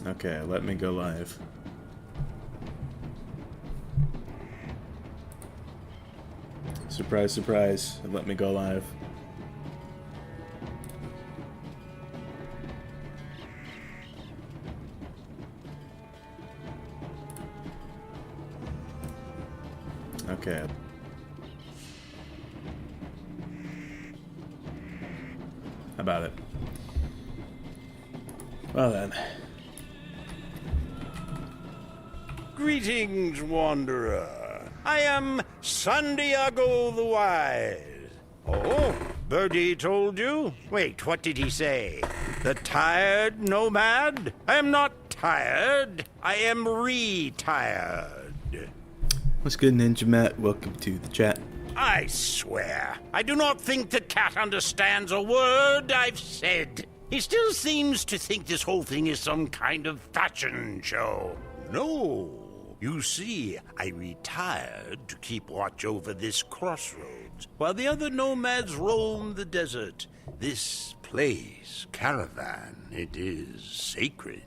Okay, let me go live. Surprise, surprise. Let me go live. Okay. How about it? Well then. Greetings, wanderer. I am San Diego the Wise. Oh, Birdie told you? Wait, what did he say? The tired nomad? I am not tired. I am retired. What's good, Ninja Matt? Welcome to the chat. I swear, I do not think the cat understands a word I've said. He still seems to think this whole thing is some kind of fashion show. No. You see, I retired to keep watch over this crossroads, while the other nomads roam the desert. This place, Caravan, it is sacred.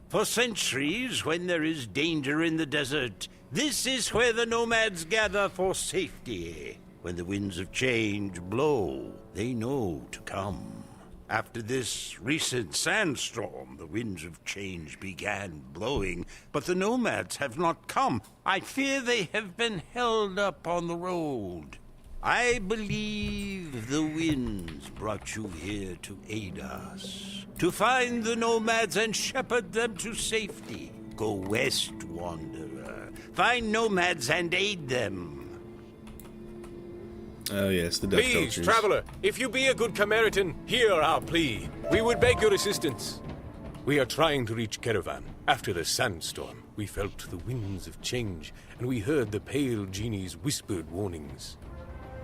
For centuries, when there is danger in the desert, this is where the nomads gather for safety. When the winds of change blow, they know to come. After this recent sandstorm, the winds of change began blowing, but the nomads have not come. I fear they have been held up on the road. I believe the winds brought you here to aid us, to find the nomads and shepherd them to safety. Go west, wanderer. Find nomads and aid them. Oh yes, the Dutch Please, cultures. traveler, if you be a good Samaritan, hear our plea. We would beg your assistance. We are trying to reach Caravan. After the sandstorm, we felt the winds of change, and we heard the pale genie's whispered warnings.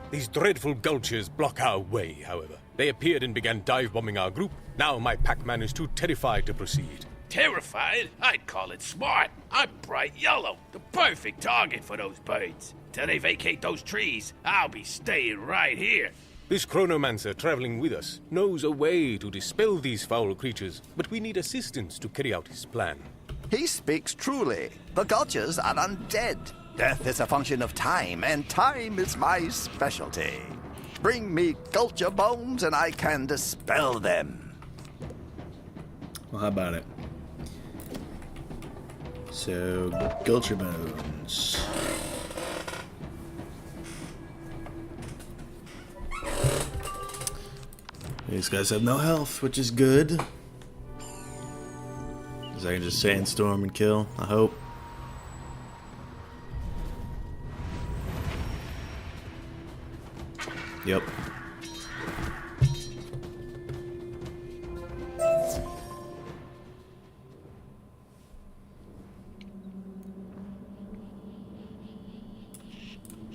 These dreadful gulchers block our way, however. They appeared and began dive-bombing our group. Now my pack-man is too terrified to proceed. Terrified? I'd call it smart. I'm bright yellow, the perfect target for those birds. Till they vacate those trees, I'll be staying right here. This chronomancer traveling with us knows a way to dispel these foul creatures, but we need assistance to carry out his plan. He speaks truly. The gulchers are undead. Death is a function of time, and time is my specialty. Bring me gulcher bones and I can dispel them. Well, how about it? So, Gulcher Bones. These guys have no health, which is good. Because I can just sandstorm and kill, I hope. Yep.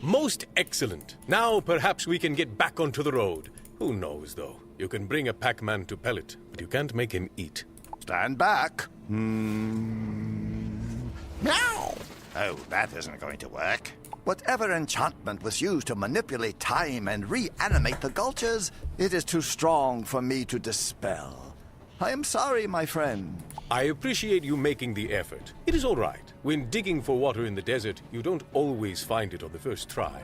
Most excellent. Now perhaps we can get back onto the road. Who knows, though? You can bring a pack-man to pellet, but you can't make him eat. Stand back. Meow. Oh, that isn't going to work. Whatever enchantment was used to manipulate time and reanimate the gulchers, it is too strong for me to dispel. I am sorry, my friend. I appreciate you making the effort. It is all right. When digging for water in the desert, you don't always find it on the first try.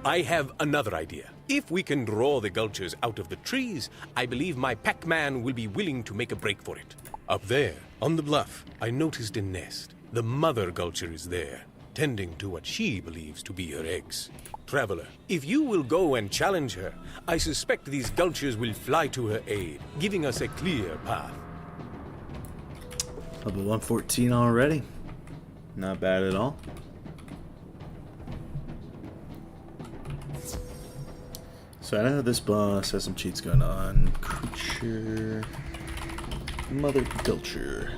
I have another idea. If we can draw the gulchers out of the trees, I believe my pack-man will be willing to make a break for it. Up there, on the bluff, I noticed a nest. The mother gulcher is there, tending to what she believes to be her eggs. Traveler, if you will go and challenge her, I suspect these gulchers will fly to her aid, giving us a clear path. Level 114 already. Not bad at all. So I know this boss has some cheats going on. Creature. Mother Gulcher.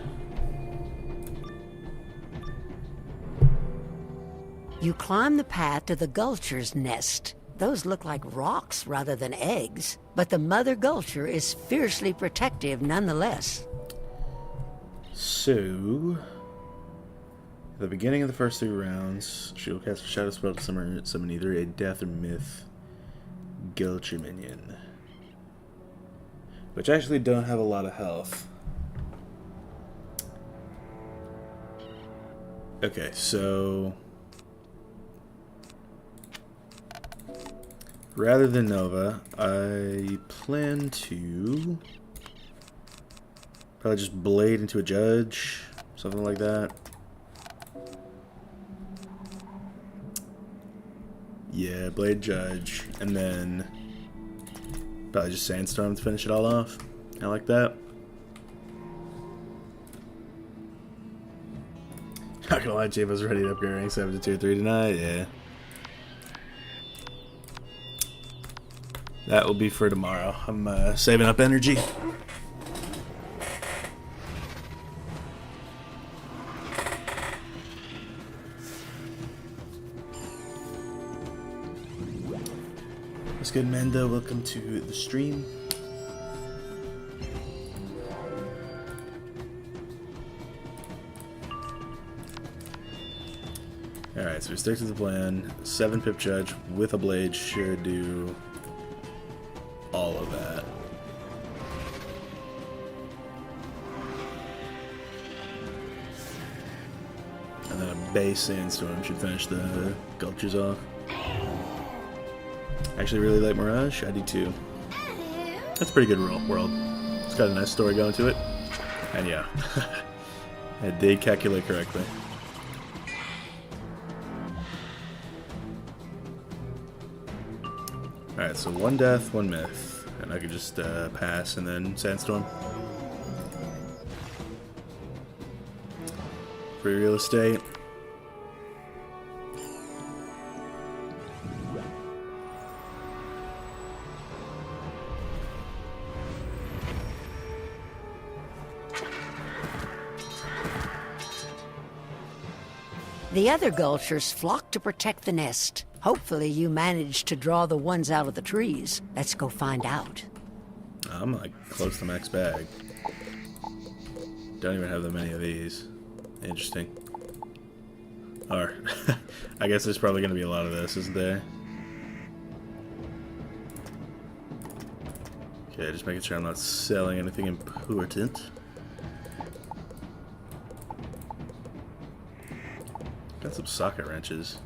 You climb the path to the Gulcher's nest. Those look like rocks rather than eggs, but the Mother Gulcher is fiercely protective nonetheless. So, at the beginning of the first 3 rounds, she will cast a shadow spell to summon either a death or myth Gulcher minion, which actually don't have a lot of health. Okay, so rather than Nova, I plan to probably just blade into a judge, something like that. Yeah, blade judge, and then probably just sandstorm to finish it all off. I like that. Not gonna lie, Chief, I was ready to upgrade rank 7 to tier 3 tonight. Yeah. That will be for tomorrow. I'm saving up energy. What's good, Mando? Welcome to the stream. Alright, so we stick to the plan. 7 pip judge with a blade should do all of that. And then a base sandstorm should finish the gulchers off. Actually really like Mirage, I do too. That's a pretty good world. It's got a nice story going to it. And yeah, I did calculate correctly. Alright, so 1 death, 1 myth. And I could just pass and then sandstorm. Free real estate. The other gulchers flock to protect the nest. Hopefully you managed to draw the ones out of the trees. Let's go find out. I'm like close to max bag. Don't even have that many of these. Interesting. Or, I guess there's probably going to be a lot of this, isn't there? Okay, just making sure I'm not selling anything important. Got some socket wrenches.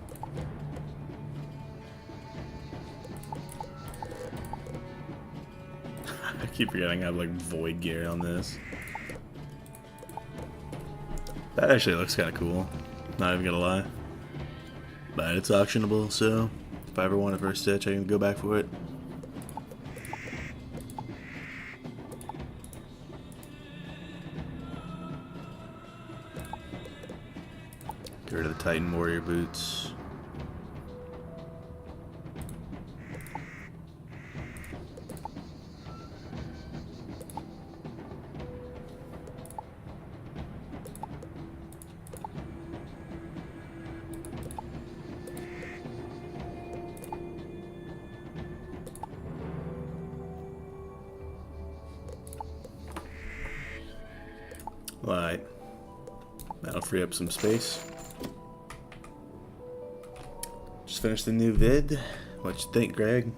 I keep forgetting I have like void gear on this. That actually looks kind of cool. Not even gonna lie. But it's auctionable, so if I ever want a first stitch, I can go back for it. Get rid of the Titan Warrior boots. Right. That'll free up some space. Just finished the new vid. What you think, Greg?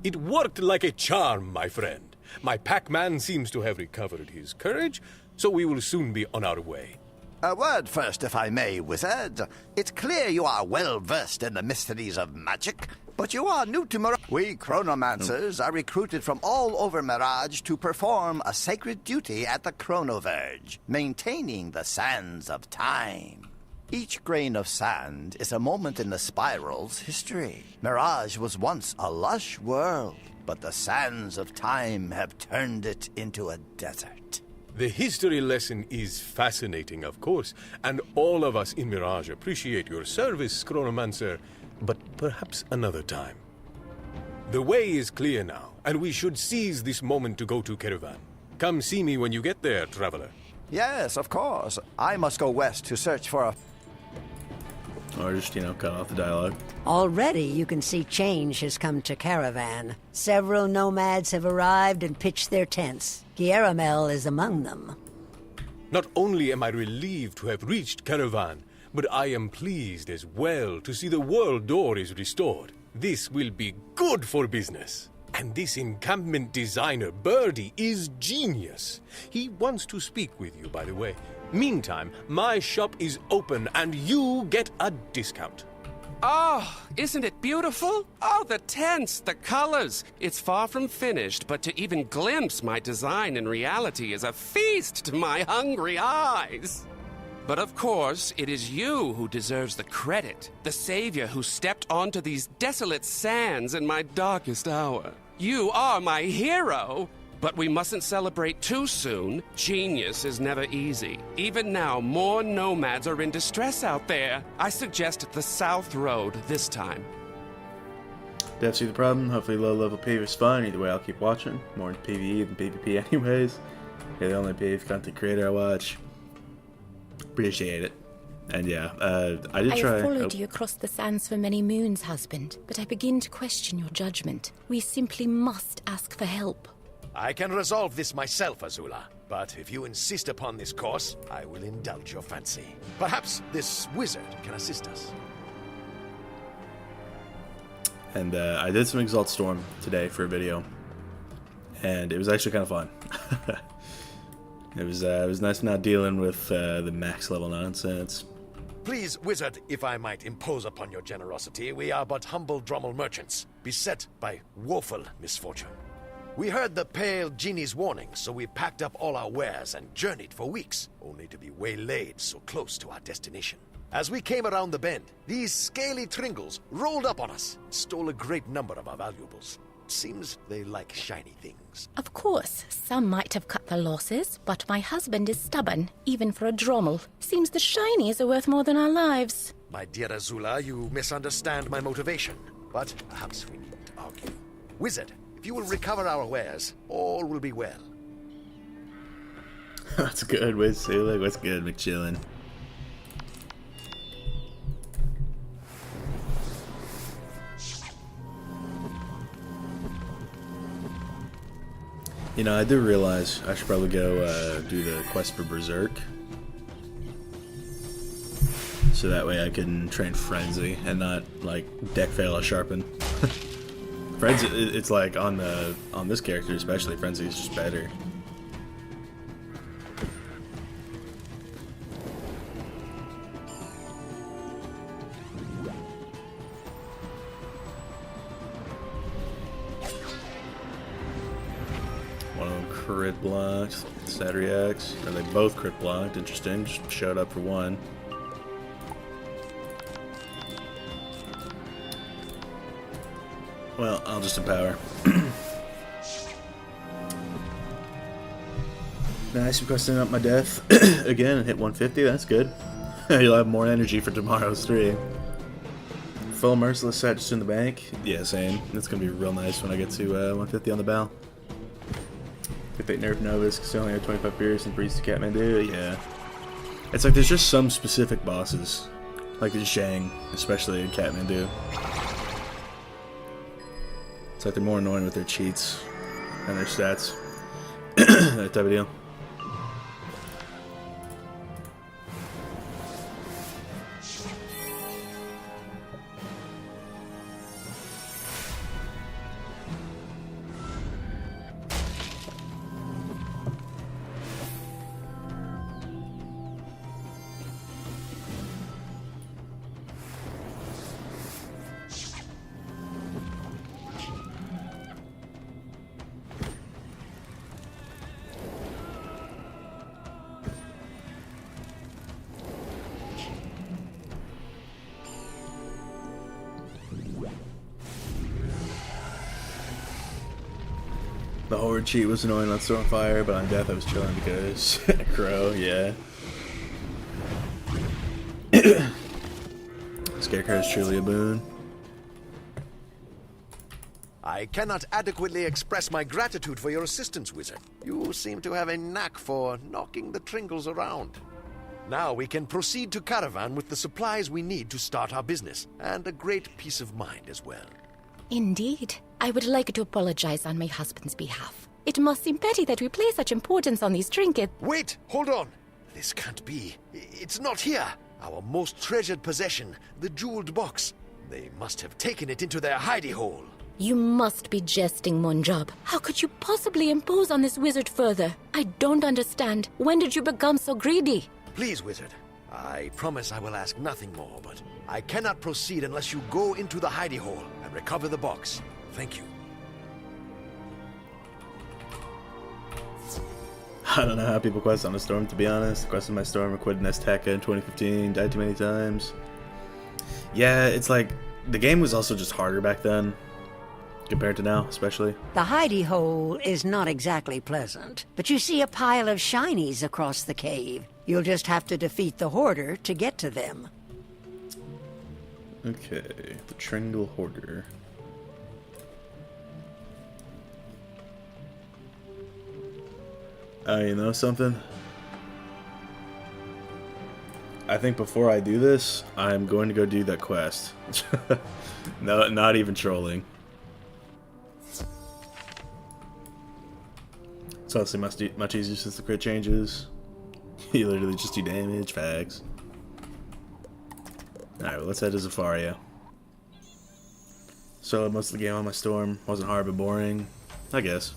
It worked like a charm, my friend. My Pac-Man seems to have recovered his courage, so we will soon be on our way. A word first, if I may, Wizard. It's clear you are well versed in the mysteries of magic, but you are new to Mirage. We chronomancers are recruited from all over Mirage to perform a sacred duty at the Chronoverge, maintaining the sands of time. Each grain of sand is a moment in the spiral's history. Mirage was once a lush world, but the sands of time have turned it into a desert. The history lesson is fascinating, of course, and all of us in Mirage appreciate your service, Chronomancer, but perhaps another time. The way is clear now, and we should seize this moment to go to Caravan. Come see me when you get there, traveler. Yes, of course. I must go west to search for a... Or just, you know, cut off the dialogue. Already you can see change has come to Caravan. Several nomads have arrived and pitched their tents. Gieramel is among them. Not only am I relieved to have reached Caravan, but I am pleased as well to see the world door is restored. This will be good for business. And this encampment designer, Birdie, is genius. He wants to speak with you, by the way. Meantime, my shop is open and you get a discount. Oh, isn't it beautiful? Oh, the tints, the colors. It's far from finished, but to even glimpse my design in reality is a feast to my hungry eyes. But of course, it is you who deserves the credit, the savior who stepped onto these desolate sands in my darkest hour. You are my hero! But we mustn't celebrate too soon. Genius is never easy. Even now, more nomads are in distress out there. I suggest the South Road this time. Def see the problem. Hopefully low level PvP is fun. Either way, I'll keep watching. More in PvE than PvP anyways. You're the only PvP content creator I watch. Appreciate it. And yeah, I did try. I have followed you across the sands for many moons, husband, but I begin to question your judgment. We simply must ask for help. I can resolve this myself, Azula. But if you insist upon this course, I will indulge your fancy. Perhaps this wizard can assist us. And I did some Exalt Storm today for a video, and it was actually kind of fun. It was nice not dealing with the max level nonsense. Please, wizard, if I might impose upon your generosity, we are but humble Drummel merchants, beset by woeful misfortune. We heard the pale genie's warning, so we packed up all our wares and journeyed for weeks, only to be waylaid so close to our destination. As we came around the bend, these scaly Tringles rolled up on us, stole a great number of our valuables. It seems they like shiny things. Of course, some might have cut their losses, but my husband is stubborn, even for a Drommel. Seems the shinies are worth more than our lives. My dear Azula, you misunderstand my motivation, but perhaps we needn't argue. Wizard, if you will recover our wares, all will be well. That's good, Wiz. Hey, look, what's good, McChillin? You know, I do realize I should probably go do the quest for Berserk. So that way I can train Frenzy and not, like, deck fail a Sharpen. Frenzy, it's like on this character especially, Frenzy is just better. One of them crit blocked, stat reacts, and they both crit blocked. Interesting, just showed up for one. Well, I'll just empower. Nice, requesting up my death again and hit 150. That's good. You'll have more energy for tomorrow's stream. Full merciless set just in the bank. Yeah, same. It's gonna be real nice when I get to 150 on the bell. If they nerf Novus because they only have 25 Pierce and Breeze to Kathmandu. Yeah, it's like there's just some specific bosses, like the Zhang, especially in Kathmandu. It's like they're more annoying with their cheats and their stats. That type of deal. The Horde cheat was annoying on Stormfire, but on Death I was chilling because Crow, yeah. Scarecrow is truly a boon. I cannot adequately express my gratitude for your assistance, Wizard. You seem to have a knack for knocking the Tringles around. Now we can proceed to Caravan with the supplies we need to start our business, and a great peace of mind as well. Indeed. I would like to apologize on my husband's behalf. It must seem petty that we place such importance on these trinkets. Wait! Hold on! This can't be. It's not here! Our most treasured possession, the jeweled box. They must have taken it into their hidey hole. You must be jesting, Monjob. How could you possibly impose on this wizard further? I don't understand. When did you become so greedy? Please, wizard. I promise I will ask nothing more, but I cannot proceed unless you go into the hidey hole and recover the box. Thank you. I don't know how people quest on a storm, to be honest. Quested my storm, quitted Azteca in 2015, died too many times. Yeah, it's like, the game was also just harder back then, compared to now, especially. The hidey hole is not exactly pleasant, but you see a pile of shinies across the cave. You'll just have to defeat the hoarder to get to them. Okay, the Tringle Hoarder. You know something? I think before I do this, I'm going to go do that quest. No, not even trolling. It's honestly much easier since the crit changes. You literally just do damage, facts. Alright, well, let's head to Zafaria. So most of the game on my storm wasn't hard but boring, I guess.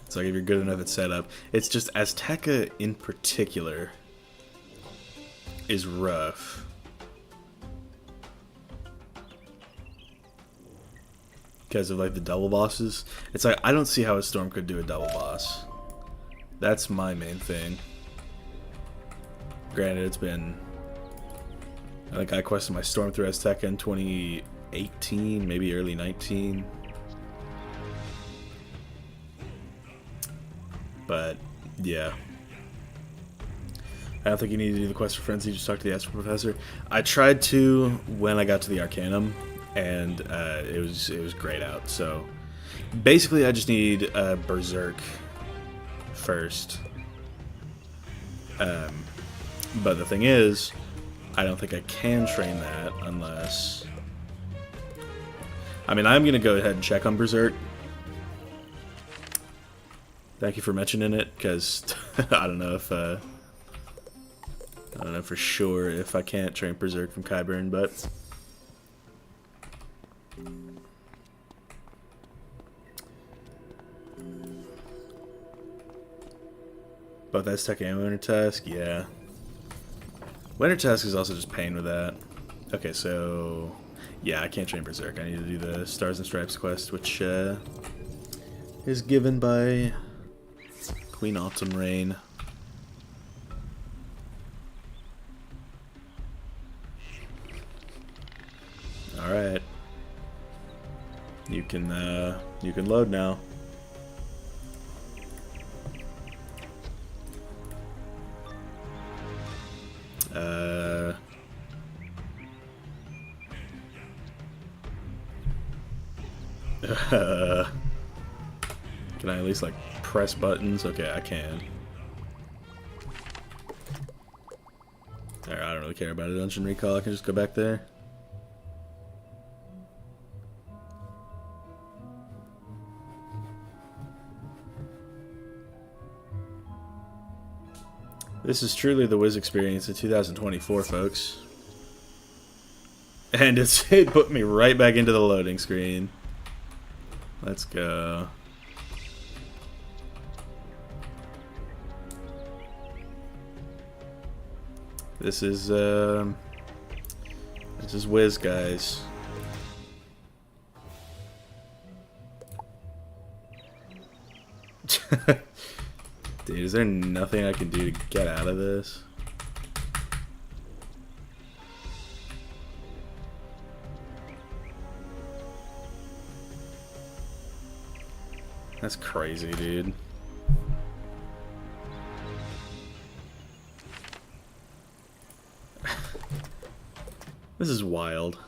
It's like if you're good enough at setup. It's just Azteca in particular is rough. Because of like the double bosses. It's like I don't see how a storm could do a double boss. That's my main thing. Granted, it's been, I think I quested my storm through Azteca in 2018, maybe early 19. But yeah, I don't think you need to do the quest for Frenzy. Just talk to the Astro Professor. I tried to when I got to the Arcanum, and it was grayed out. So basically, I just need Berserk first. But the thing is, I don't think I can train that unless, I mean, I'm gonna go ahead and check on Berserk. Thank you for mentioning it, because I don't know if I don't know for sure if I can't train Berserk from Kyburn, but both Azteca and Winter Tusk, yeah. Winter Tusk is also just pain with that. Okay, so yeah, I can't train Berserk. I need to do the Stars and Stripes quest, which is given by Queen Autumn Rain. All right, you can load now. Can I at least like press buttons? Okay, I can. Alright, I don't really care about a dungeon recall. I can just go back there. This is truly the Wiz experience in 2024, folks. And it put me right back into the loading screen. Let's go. This is Wiz, guys. Dude, is there nothing I can do to get out of this? That's crazy, dude. This is wild.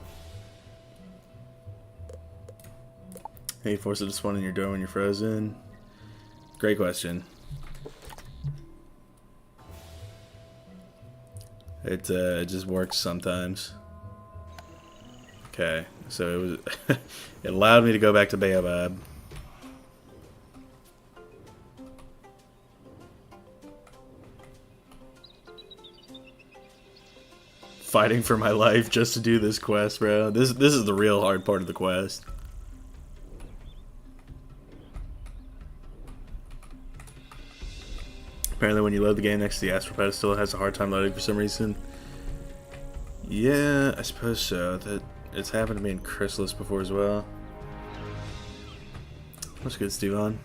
Hey, force it to spawn in your door when you're frozen. Great question. It just works sometimes. Okay, so it was it allowed me to go back to Baobab. fighting for my life just to do this quest, bro. This is the real hard part of the quest. Apparently when you load the game next to the astral pedestal, it has a hard time loading for some reason. Yeah, I suppose so. That it's happened to me in Chrysalis before as well. What's good, Steven?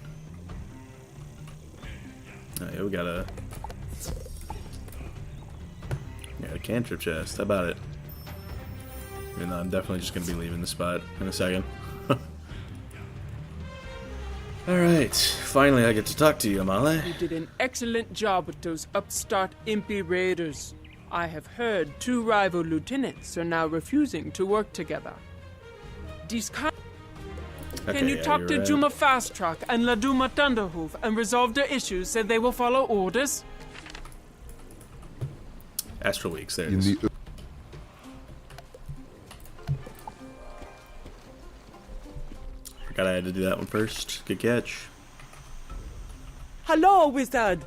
Oh, yeah, we got a cantrip chest. How about it? Even though I'm definitely just gonna be leaving the spot in a second. Alright, finally I get to talk to you, Amale. You did an excellent job with those upstart impy raiders. I have heard 2 rival lieutenants are now refusing to work together. Can you talk to Juma Fast Truck and Laduma Thunderhoof and resolve their issues so they will follow orders? Astral Weeks, there it is. Forgot I had to do that one first. Good catch. Hello, Wizard!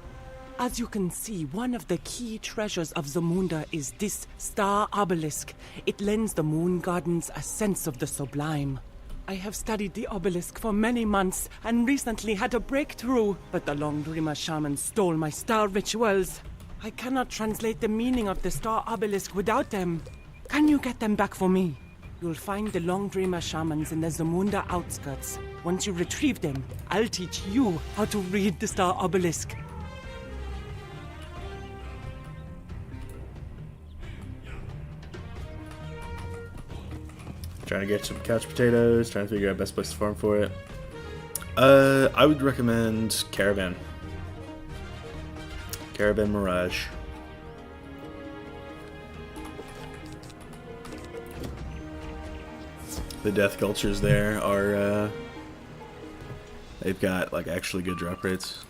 As you can see, one of the key treasures of Zamunda is this star obelisk. It lends the moon gardens a sense of the sublime. I have studied the obelisk for many months and recently had a breakthrough, but the Long Dreamer shaman stole my star rituals. I cannot translate the meaning of the star obelisk without them. Can you get them back for me? You'll find the Long Dreamer shamans in the Zamunda outskirts. Once you retrieve them, I'll teach you how to read the star obelisk. Trying to get some couch potatoes, trying to figure out best place to farm for it. I would recommend Caravan. Caravan Mirage. The death cultures there are, they've got like actually good drop rates.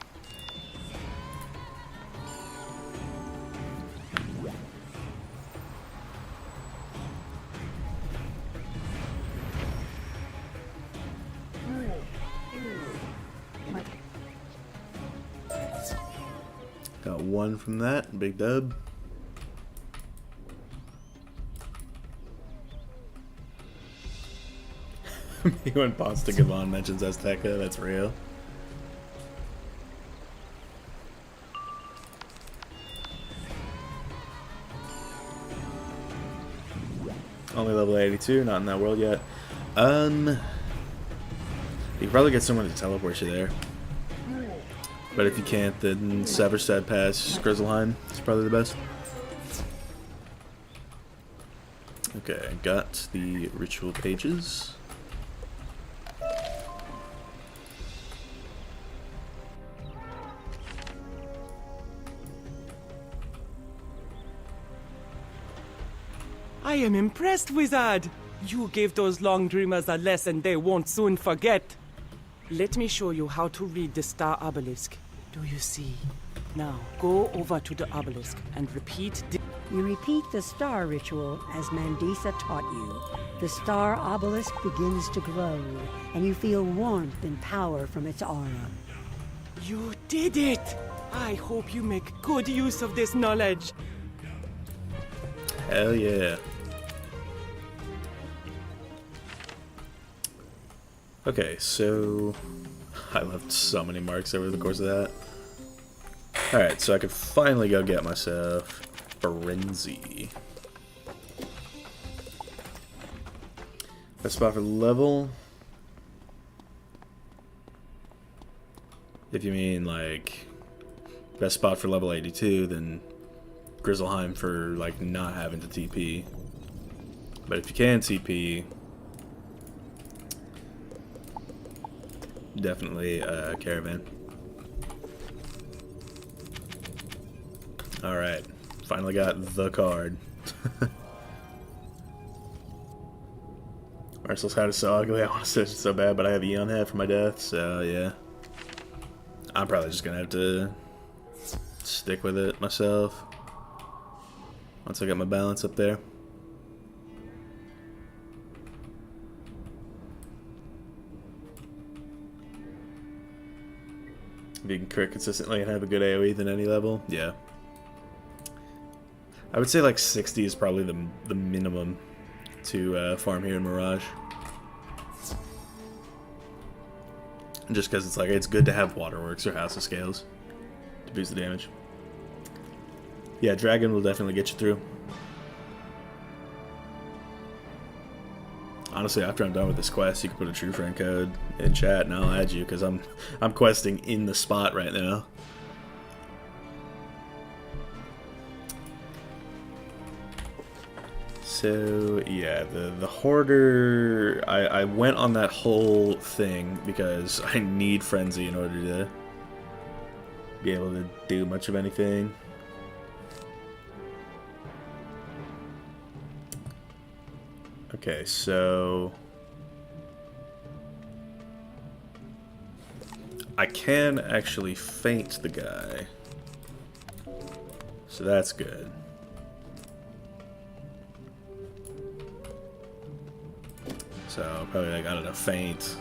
Got 1 from that, big dub. When Pasta Gavon mentions Azteca, that's real. Only level 82, not in that world yet. You could probably get someone to teleport you there. But if you can't, then Severstead Pass, Grizzleheim is probably the best. Okay, got the ritual pages. I am impressed, Wizard! You gave those Long Dreamers a lesson they won't soon forget. Let me show you how to read the star obelisk. Do you see? Now, go over to the obelisk and repeat the... You repeat the star ritual as Mandisa taught you. The star obelisk begins to glow, and you feel warmth and power from its aura. You did it! I hope you make good use of this knowledge. Hell yeah. Okay, so I left so many marks over the course of that. Alright, so I could finally go get myself Frenzy. Best spot for level. If you mean like best spot for level 82, then Grizzleheim for like not having to TP. But if you can TP, definitely Caravan. Alright, finally got the card. Marcel's hat is so ugly, I want to switch it so bad, but I have Eon hat for my death, so yeah. I'm probably just gonna have to stick with it myself once I got my balance up there. If you can crit consistently and have a good AoE than any level, yeah. I would say like 60 is probably the minimum to farm here in Mirage. Just because it's like, it's good to have Waterworks or House of Scales to boost the damage. Yeah, Dragon will definitely get you through. Honestly, after I'm done with this quest, you can put a true friend code in chat and I'll add you, because I'm questing in the spot right now. So yeah, the Hoarder, I went on that whole thing because I need Frenzy in order to be able to do much of anything. Okay, so I can actually feint the guy, so that's good. So probably like, I don't know, feint,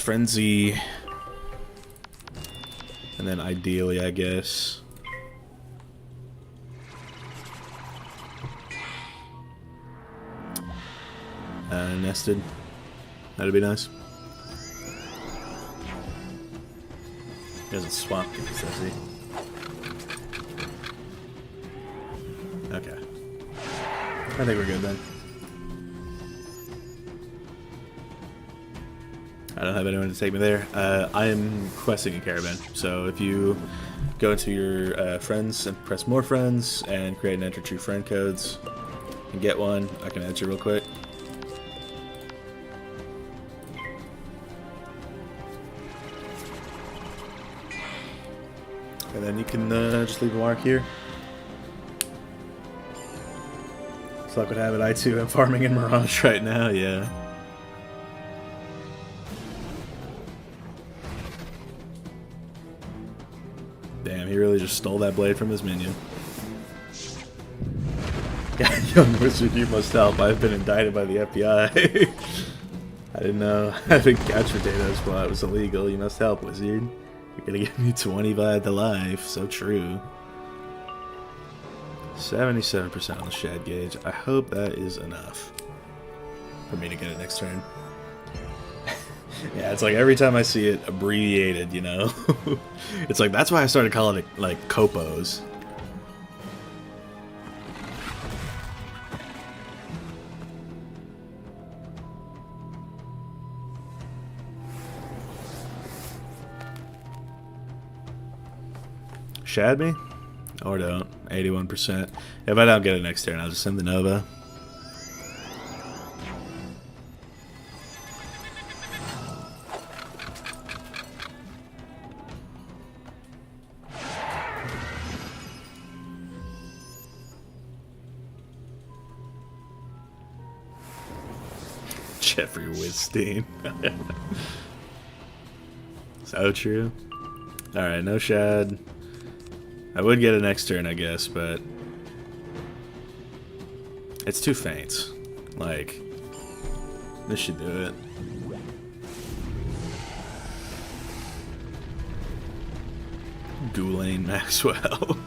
frenzy, and then ideally, I guess, nested. That'd be nice. He doesn't swap these, does he? Okay. I think we're good then. I don't have anyone to take me there. I am questing a Caravan, so if you go into your friends and press more friends and create and enter true friend codes and get one, I can add you real quick. And then you can just leave a mark here. So luck would have it, I too am farming in Mirage right now, yeah. Damn, he really just stole that blade from his minion. Yeah, young wizard, you must help. I've been indicted by the FBI. I didn't know having couch potatoes spot was illegal. You must help, wizard. You're gonna give me 20 by the life. So true. 77% on the shad gauge. I hope that is enough for me to get it next turn. Yeah, it's like every time I see it abbreviated, you know? It's like, that's why I started calling it, like, Copos. Shad me? Or don't. 81%. If I don't get it next turn, I'll just send the Nova. Jeffrey Wizstein. So true. Alright, no Shad. I would get it next turn, I guess, but it's too faint. Like, this should do it. Ghoulain Maxwell.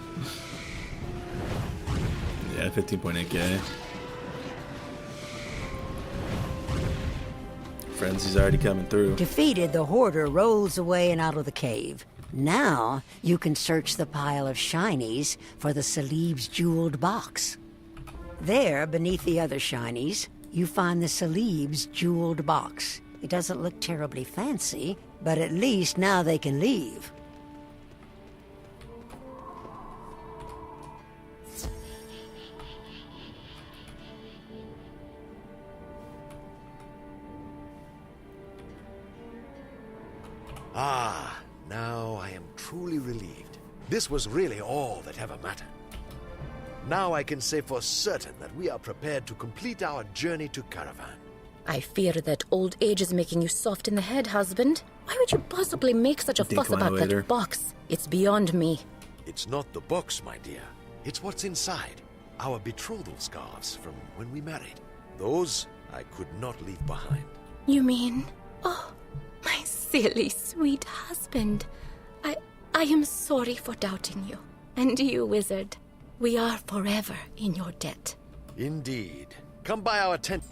Yeah, 15.8k. Frenzy's already coming through. Defeated, the Hoarder rolls away and out of the cave. Now, you can search the pile of shinies for the Celeb's jeweled box. There, beneath the other shinies, you find the Celeb's jeweled box. It doesn't look terribly fancy, but at least now they can leave. Ah, now I am truly relieved. This was really all that ever mattered. Now I can say for certain that we are prepared to complete our journey to Caravan. I fear that old age is making you soft in the head, husband. Why would you possibly make such a fuss about that box? It's beyond me. It's not the box, my dear. It's what's inside. Our betrothal scarves from when we married. Those I could not leave behind. You mean... Oh, my silly, sweet husband. I am sorry for doubting you. And you, Wizard. We are forever in your debt. Indeed. Come by our tent.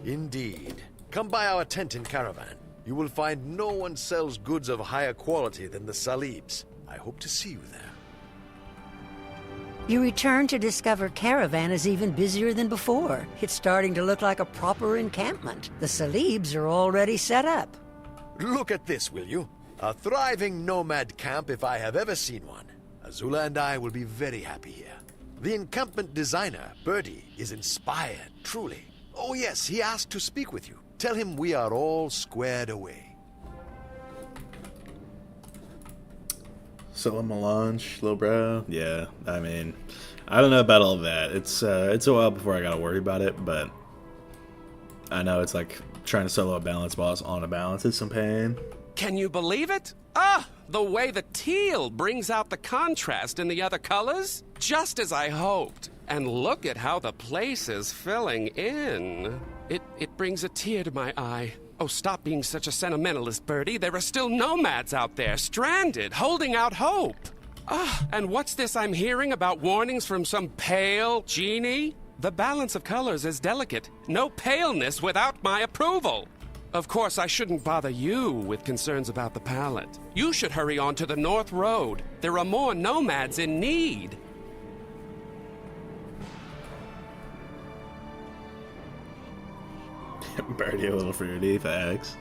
Indeed. Come by our tent in Caravan. You will find no one sells goods of higher quality than the Salibs. I hope to see you there. You return to discover Caravan is even busier than before. It's starting to look like a proper encampment. The Salibs are already set up. Look at this, will you? A thriving nomad camp if I have ever seen one. Azula and I will be very happy here. The encampment designer, Birdie, is inspired, truly. Oh yes, he asked to speak with you. Tell him we are all squared away. Sell him a lunch, little bro. Yeah, I mean, I don't know about all that. It's a while before I gotta worry about it, but I know it's like trying to solo a balance boss on a balance is some pain. Can you believe it? Ah, the way the teal brings out the contrast in the other colors. Just as I hoped. And look at how the place is filling in. It brings a tear to my eye. Oh, stop being such a sentimentalist, Birdie. There are still nomads out there, stranded, holding out hope. Ah, and what's this I'm hearing about warnings from some pale genie? The balance of colors is delicate. No paleness without my approval. Of course, I shouldn't bother you with concerns about the palette. You should hurry on to the North Road. There are more nomads in need. Birdie a little fruity, thanks.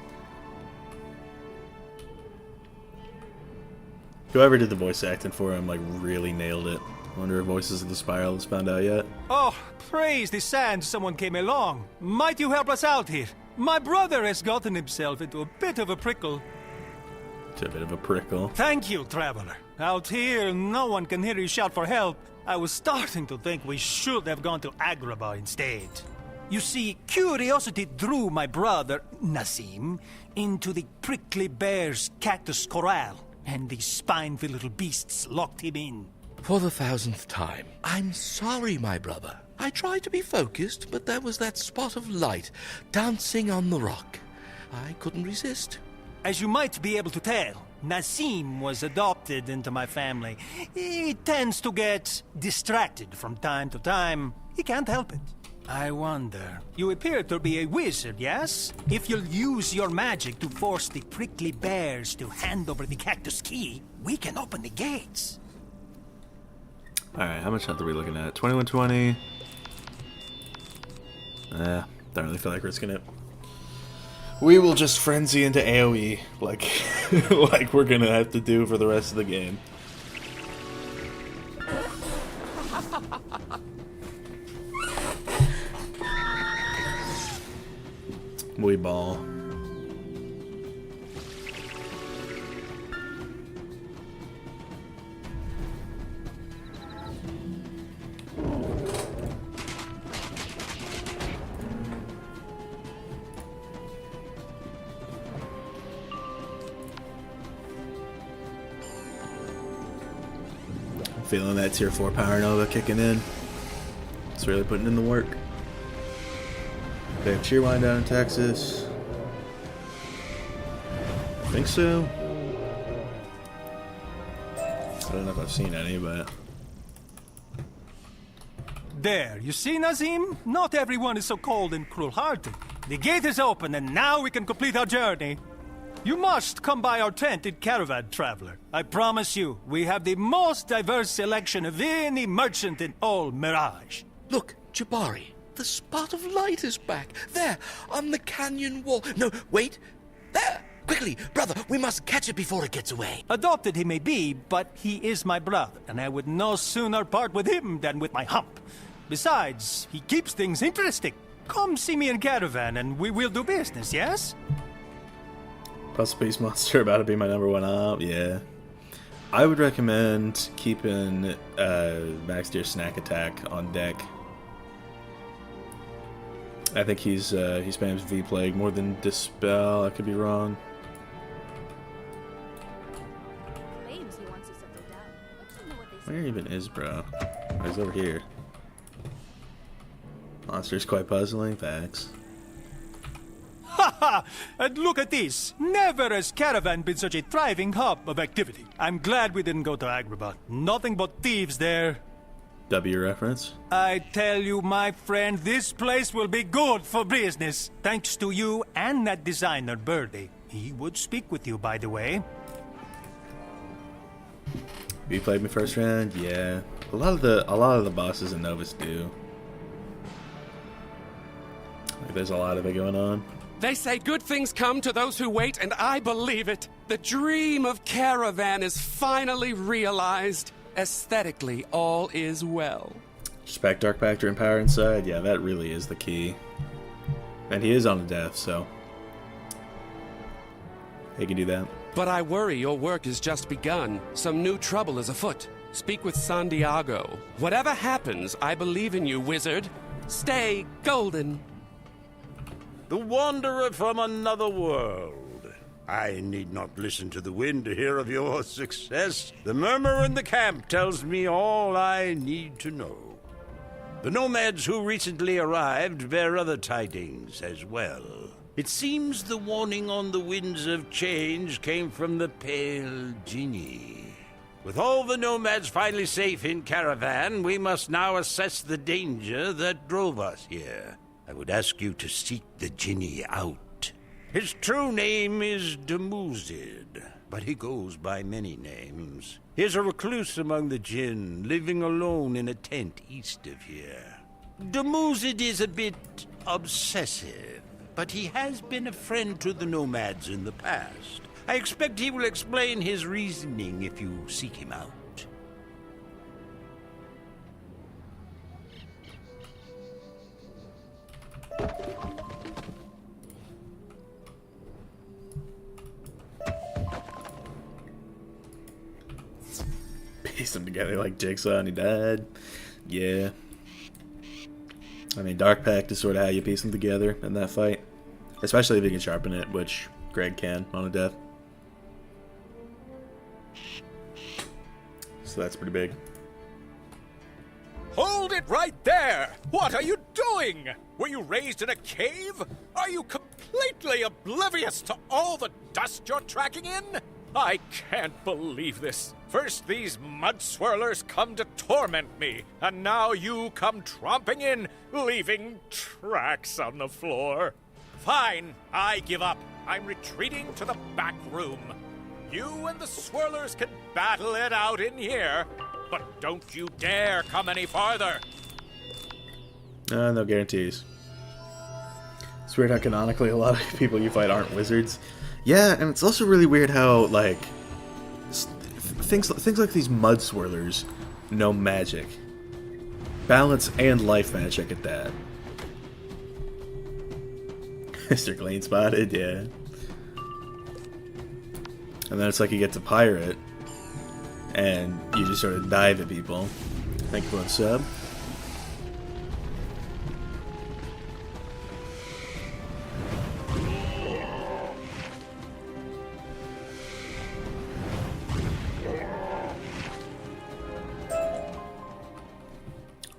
Whoever did the voice acting for him, like, really nailed it. Wonder if Voices of the Spiral has found out yet. Oh, praise the sands someone came along. Might you help us out here? My brother has gotten himself into a bit of a prickle. It's a bit of a prickle. Thank you, traveler. Out here, no one can hear you shout for help. I was starting to think we should have gone to Agraaba instead. You see, curiosity drew my brother, Nazim, into the prickly bear's cactus corral, and the spine-filled little beasts locked him in. For the 1000th time, I'm sorry, my brother. I tried to be focused, but there was that spot of light dancing on the rock. I couldn't resist. As you might be able to tell, Nazim was adopted into my family. He tends to get distracted from time to time. He can't help it. I wonder, you appear to be a wizard, yes? If you'll use your magic to force the prickly bears to hand over the cactus key, we can open the gates. Alright, how much health are we looking at? 2120. Don't really feel like risking it. We will just frenzy into AoE like like we're gonna have to do for the rest of the game. We ball. Feeling that tier 4 power nova kicking in. It's really putting in the work. They have Cheerwine down in Texas. I think so. I don't know if I've seen any, but... There, you see, Nazim? Not everyone is so cold and cruel-hearted. The gate is open, and now we can complete our journey. You must come by our tent in Caravan, traveler. I promise you, we have the most diverse selection of any merchant in all Mirage. Look, Jabari. The spot of light is back. There, on the canyon wall. No, wait. There! Quickly, brother, we must catch it before it gets away. Adopted he may be, but he is my brother, and I would no sooner part with him than with my hump. Besides, he keeps things interesting. Come see me in Caravan, and we will do business, yes? Plus Beast Monster about to be my #1 op, yeah. I would recommend keeping Max Deer Snack Attack on deck. I think he spams V-Plague more than Dispel. I could be wrong. Where even is bro? Oh, he's over here. Monster's quite puzzling. Thanks. Ha ha! And look at this. Never has Caravan been such a thriving hub of activity. I'm glad we didn't go to Agraaba. Nothing but thieves there. W reference. I tell you, my friend, this place will be good for business. Thanks to you and that designer, Birdie. He would speak with you, by the way. You played me first round? Yeah. A lot of the bosses in Novus do. Like, there's a lot of it going on. They say good things come to those who wait, and I believe it. The dream of Caravan is finally realized. Aesthetically, all is well. Respect Dark Pactor and power inside. Yeah, that really is the key. And he is on the death, so he can do that. But I worry your work has just begun. Some new trouble is afoot. Speak with Santiago. Whatever happens, I believe in you, wizard. Stay golden. The wanderer from another world. I need not listen to the wind to hear of your success. The murmur in the camp tells me all I need to know. The nomads who recently arrived bear other tidings as well. It seems the warning on the winds of change came from the pale genie. With all the nomads finally safe in Caravan, we must now assess the danger that drove us here. I would ask you to seek the genie out. His true name is Dumuzid, but he goes by many names. He is a recluse among the jinn, living alone in a tent east of here. Dumuzid is a bit obsessive, but he has been a friend to the nomads in the past. I expect he will explain his reasoning if you seek him out. Pieced them together like Jigsaw and he died. Yeah. I mean, Dark Pact is sort of how you piece them together in that fight. Especially if you can sharpen it, which Greg can on a death. So that's pretty big. Hold it right there! What are you doing? Were you raised in a cave? Are you completely oblivious to all the dust you're tracking in? I can't believe this. First these mud swirlers come to torment me, and now you come tromping in, leaving tracks on the floor. Fine, I give up. I'm retreating to the back room. You and the swirlers can battle it out in here, but don't you dare come any farther. No guarantees. It's weird how canonically a lot of people you fight aren't wizards. Yeah, and it's also really weird how, like, things like these mud swirlers know magic. Balance and life magic at that. Mr. Clean spotted, yeah. And then it's like you get to pirate, and you just sort of dive at people. Thank you for the sub.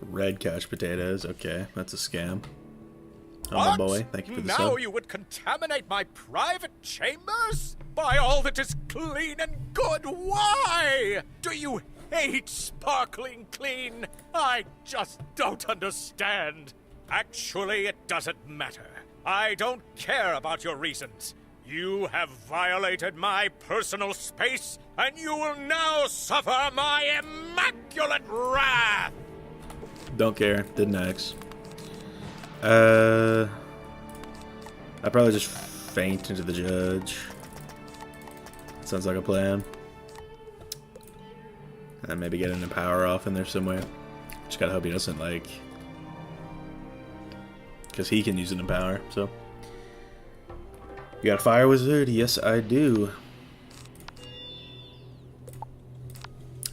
Red couch potatoes, okay, that's a scam. Oh my boy, thank you for the sub. Now you would contaminate my private chambers? By all that is clean and good, why? Do you hate sparkling clean? I just don't understand. Actually, it doesn't matter. I don't care about your reasons. You have violated my personal space, and you will now suffer my immaculate wrath! Don't care, didn't ask. I probably just faint into the judge. Sounds like a plan. And maybe get an empower off in there somewhere. Just gotta hope he doesn't, like... Because he can use an empower, so... You got a fire wizard? Yes, I do.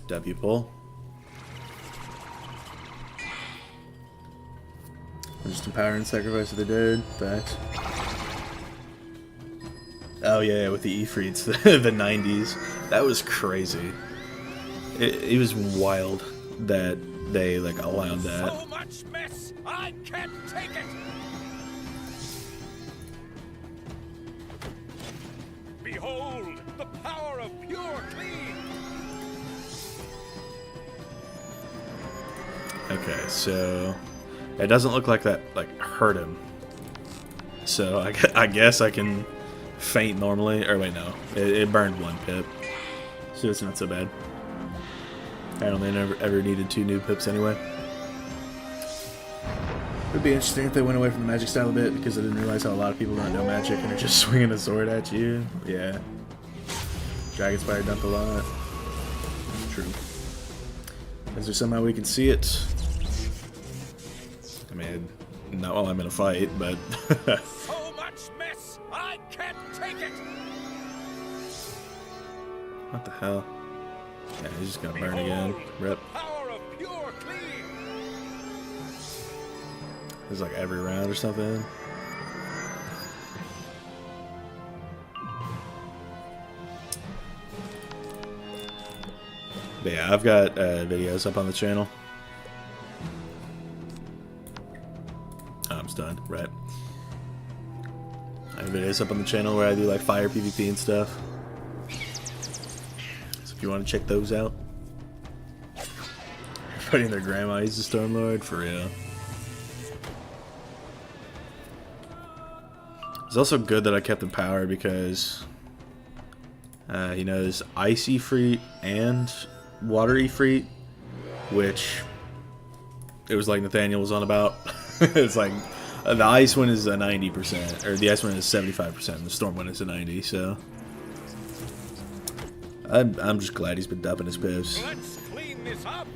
W pull. Just empower and sacrifice of the dead. Facts. Oh yeah, with the Ifrits, the 90s. That was crazy. It was wild that they like allowed that. So much mess, I can't take it. Behold, the power of pure clean! Okay, so it doesn't look like that hurt him. So I guess I can faint normally. Or wait, no, it burned 1 pip, so it's not so bad. I only ever needed 2 new pips anyway. It would be interesting if they went away from the magic style a bit, because I didn't realize how a lot of people don't know magic and are just swinging a sword at you. Yeah. Dragon's Fire dumped a lot. True. Is there somehow we can see it? I mean, not while I'm in a fight, but... So much mess, I can't take it! What the hell? Yeah, he's just gonna burn again. Rip. Power of pure clean! It's like every round or something. But yeah, I've got videos up on the channel. Oh, I'm stunned. Right. I have videos up on the channel where I do like fire PvP and stuff. So if you want to check those out. Everybody and their grandma uses Stormlord, for real. It's also good that I kept him power because he knows Icy Freet and Watery Freet, which it was like Nathaniel was on about. It's like the ice one is a 90%, or the ice one is 75%, and the storm one is a 90%. So I'm just glad he's been dumping his pips. Let's clean this up.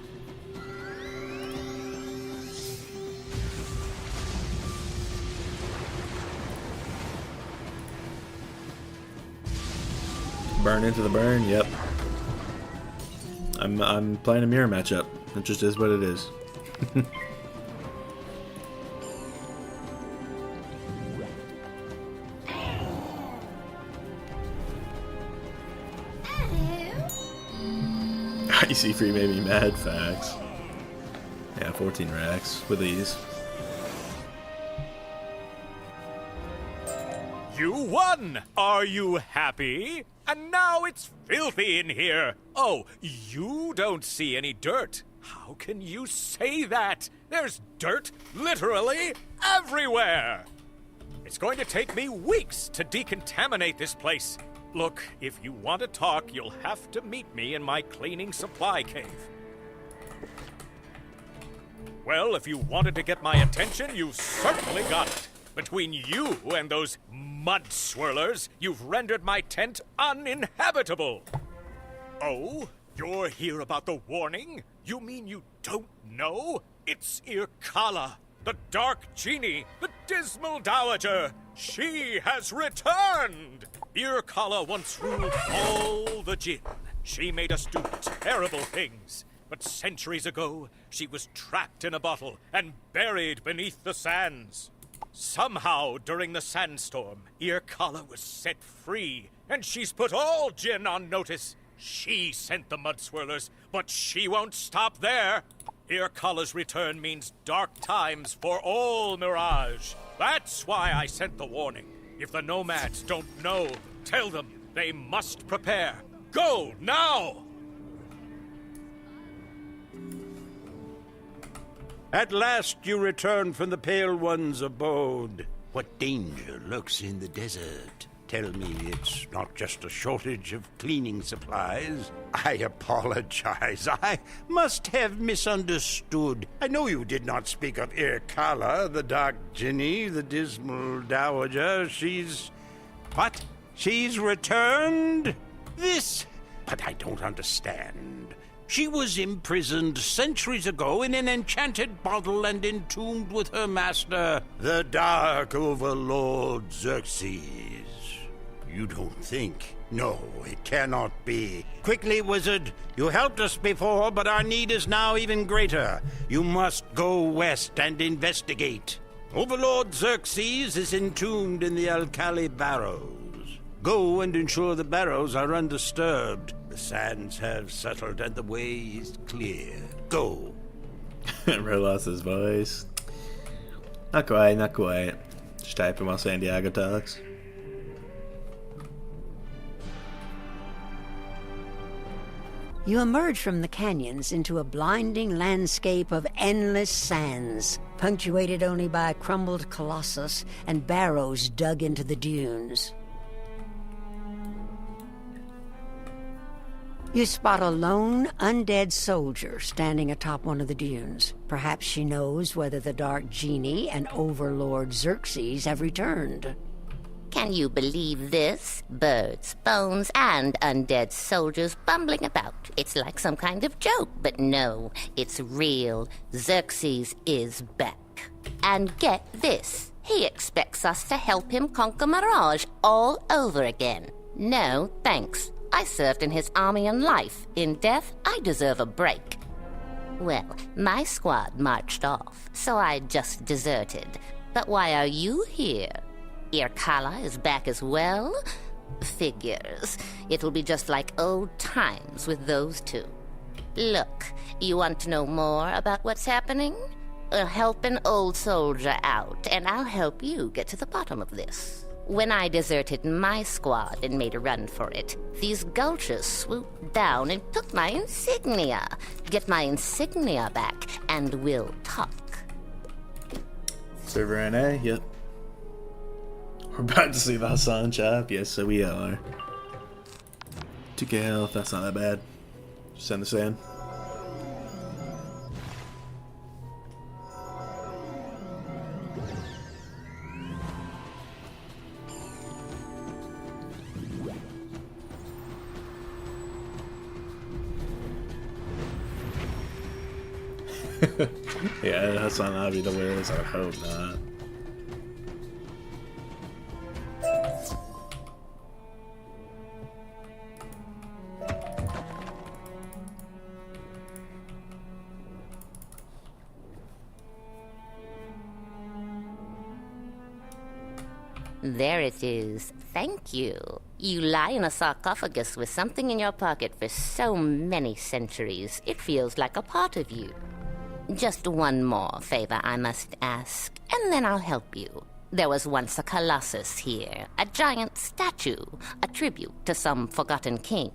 Burn into the burn. Yep. I'm playing a mirror matchup. It just is what it is. Icy Free made me mad. Facts. Yeah, 14 racks with these. You won! Are you happy? And now it's filthy in here. Oh, you don't see any dirt. How can you say that? There's dirt literally everywhere. It's going to take me weeks to decontaminate this place. Look, if you want to talk, you'll have to meet me in my cleaning supply cave. Well, if you wanted to get my attention, you certainly got it. Between you and those mud swirlers, you've rendered my tent uninhabitable. Oh, you're here about the warning? You mean you don't know? It's Irkala, the dark genie, the dismal dowager. She has returned! Irkala once ruled all the jinn. She made us do terrible things. But centuries ago, she was trapped in a bottle and buried beneath the sands. Somehow, during the sandstorm, Irkala was set free, and she's put all jinn on notice. She sent the mud swirlers, but she won't stop there. Irkala's return means dark times for all Mirage. That's why I sent the warning. If the nomads don't know, tell them they must prepare. Go now! At last you return from the Pale One's abode. What danger lurks in the desert? Tell me it's not just a shortage of cleaning supplies. I apologize. I must have misunderstood. I know you did not speak of Irkala, the dark genie, the dismal dowager. She's... What? She's returned? This... But I don't understand. She was imprisoned centuries ago in an enchanted bottle and entombed with her master, the Dark Overlord Xerxes. You don't think? No, it cannot be. Quickly, wizard. You helped us before, but our need is now even greater. You must go west and investigate. Overlord Xerxes is entombed in the Alkali barrows. Go and ensure the barrows are undisturbed. The sands have settled and the way is clear. Go. Red lost his voice. Not quite, not quite. Just typing while San Diego talks. You emerge from the canyons into a blinding landscape of endless sands, punctuated only by a crumbled colossus and barrows dug into the dunes. You spot a lone, undead soldier standing atop one of the dunes. Perhaps she knows whether the dark genie and overlord Xerxes have returned. Can you believe this? Birds, bones, and undead soldiers bumbling about. It's like some kind of joke, but no, it's real. Xerxes is back. And get this, he expects us to help him conquer Mirage all over again. No, thanks. I served in his army in life. In death, I deserve a break. Well, my squad marched off, so I just deserted. But why are you here? Irkala is back as well? Figures. It'll be just like old times with those two. Look, you want to know more about what's happening? Help an old soldier out, and I'll help you get to the bottom of this. When I deserted my squad and made a run for it, these gulchers swooped down and took my insignia. Get my insignia back, and we'll talk. Server NA, yep. We're about to see the Hassan Chop, yes, so we are. 2k health, that's not that bad. Send this in. Yeah, that's not obby the wiz. I hope not. There it is. Thank you. You lie in a sarcophagus with something in your pocket for so many centuries, it feels like a part of you. Just one more favor I must ask, and then I'll help you. There was once a colossus here, a giant statue, a tribute to some forgotten king.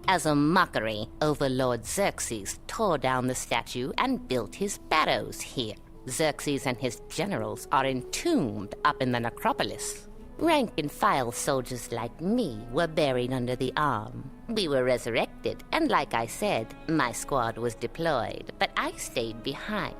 As a mockery, Overlord Xerxes tore down the statue and built his barrows here. Xerxes and his generals are entombed up in the necropolis. Rank-and-file soldiers like me were buried under the arm. We were resurrected, and like I said, my squad was deployed, but I stayed behind.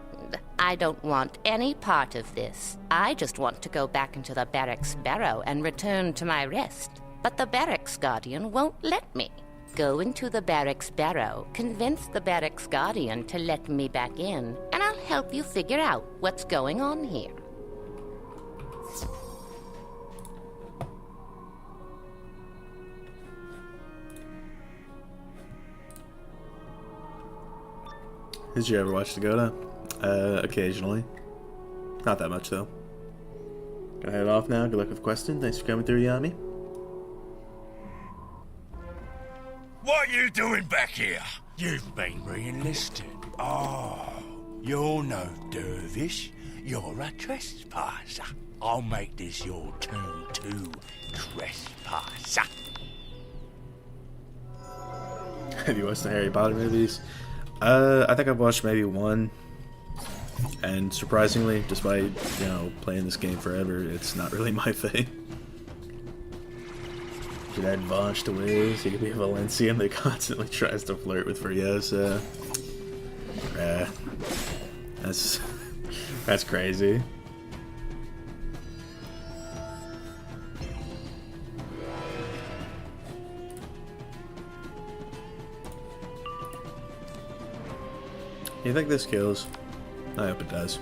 I don't want any part of this. I just want to go back into the barracks barrow and return to my rest. But the barracks guardian won't let me. Go into the barracks barrow, convince the barracks guardian to let me back in, and I'll help you figure out what's going on here. Did you ever watch Dagoda? Occasionally. Not that much, though. Gonna head off now. Good luck with Questing. Thanks for coming through, Yami. What are you doing back here? You've been re-enlisted. Oh, you're no dervish. You're a trespasser. I'll make this your turn to trespasser. Have you watched the Harry Potter movies? I think I've watched maybe one, and surprisingly, despite, you know, playing this game forever, it's not really my thing. Should add Vanch to Wiz, he could be a Valencian that constantly tries to flirt with Furiosa. That's crazy. You think this kills? I hope it does.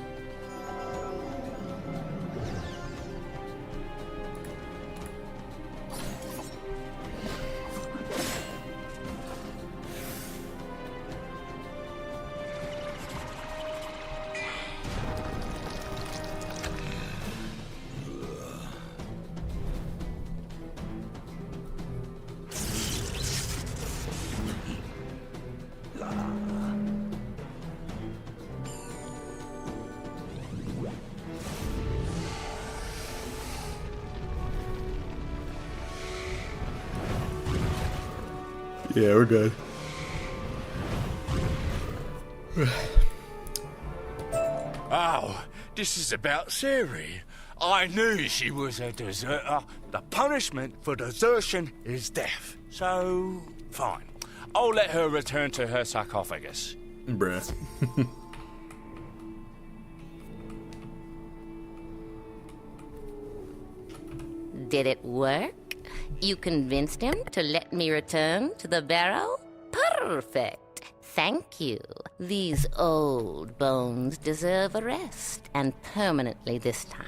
Yeah, we're good. Oh, this is about Siri. I knew she was a deserter. The punishment for desertion is death. So, fine. I'll let her return to her sarcophagus. Bruh. Did it work? You convinced him to let me return to the barrow? Perfect. Thank you. These old bones deserve a rest, and permanently this time.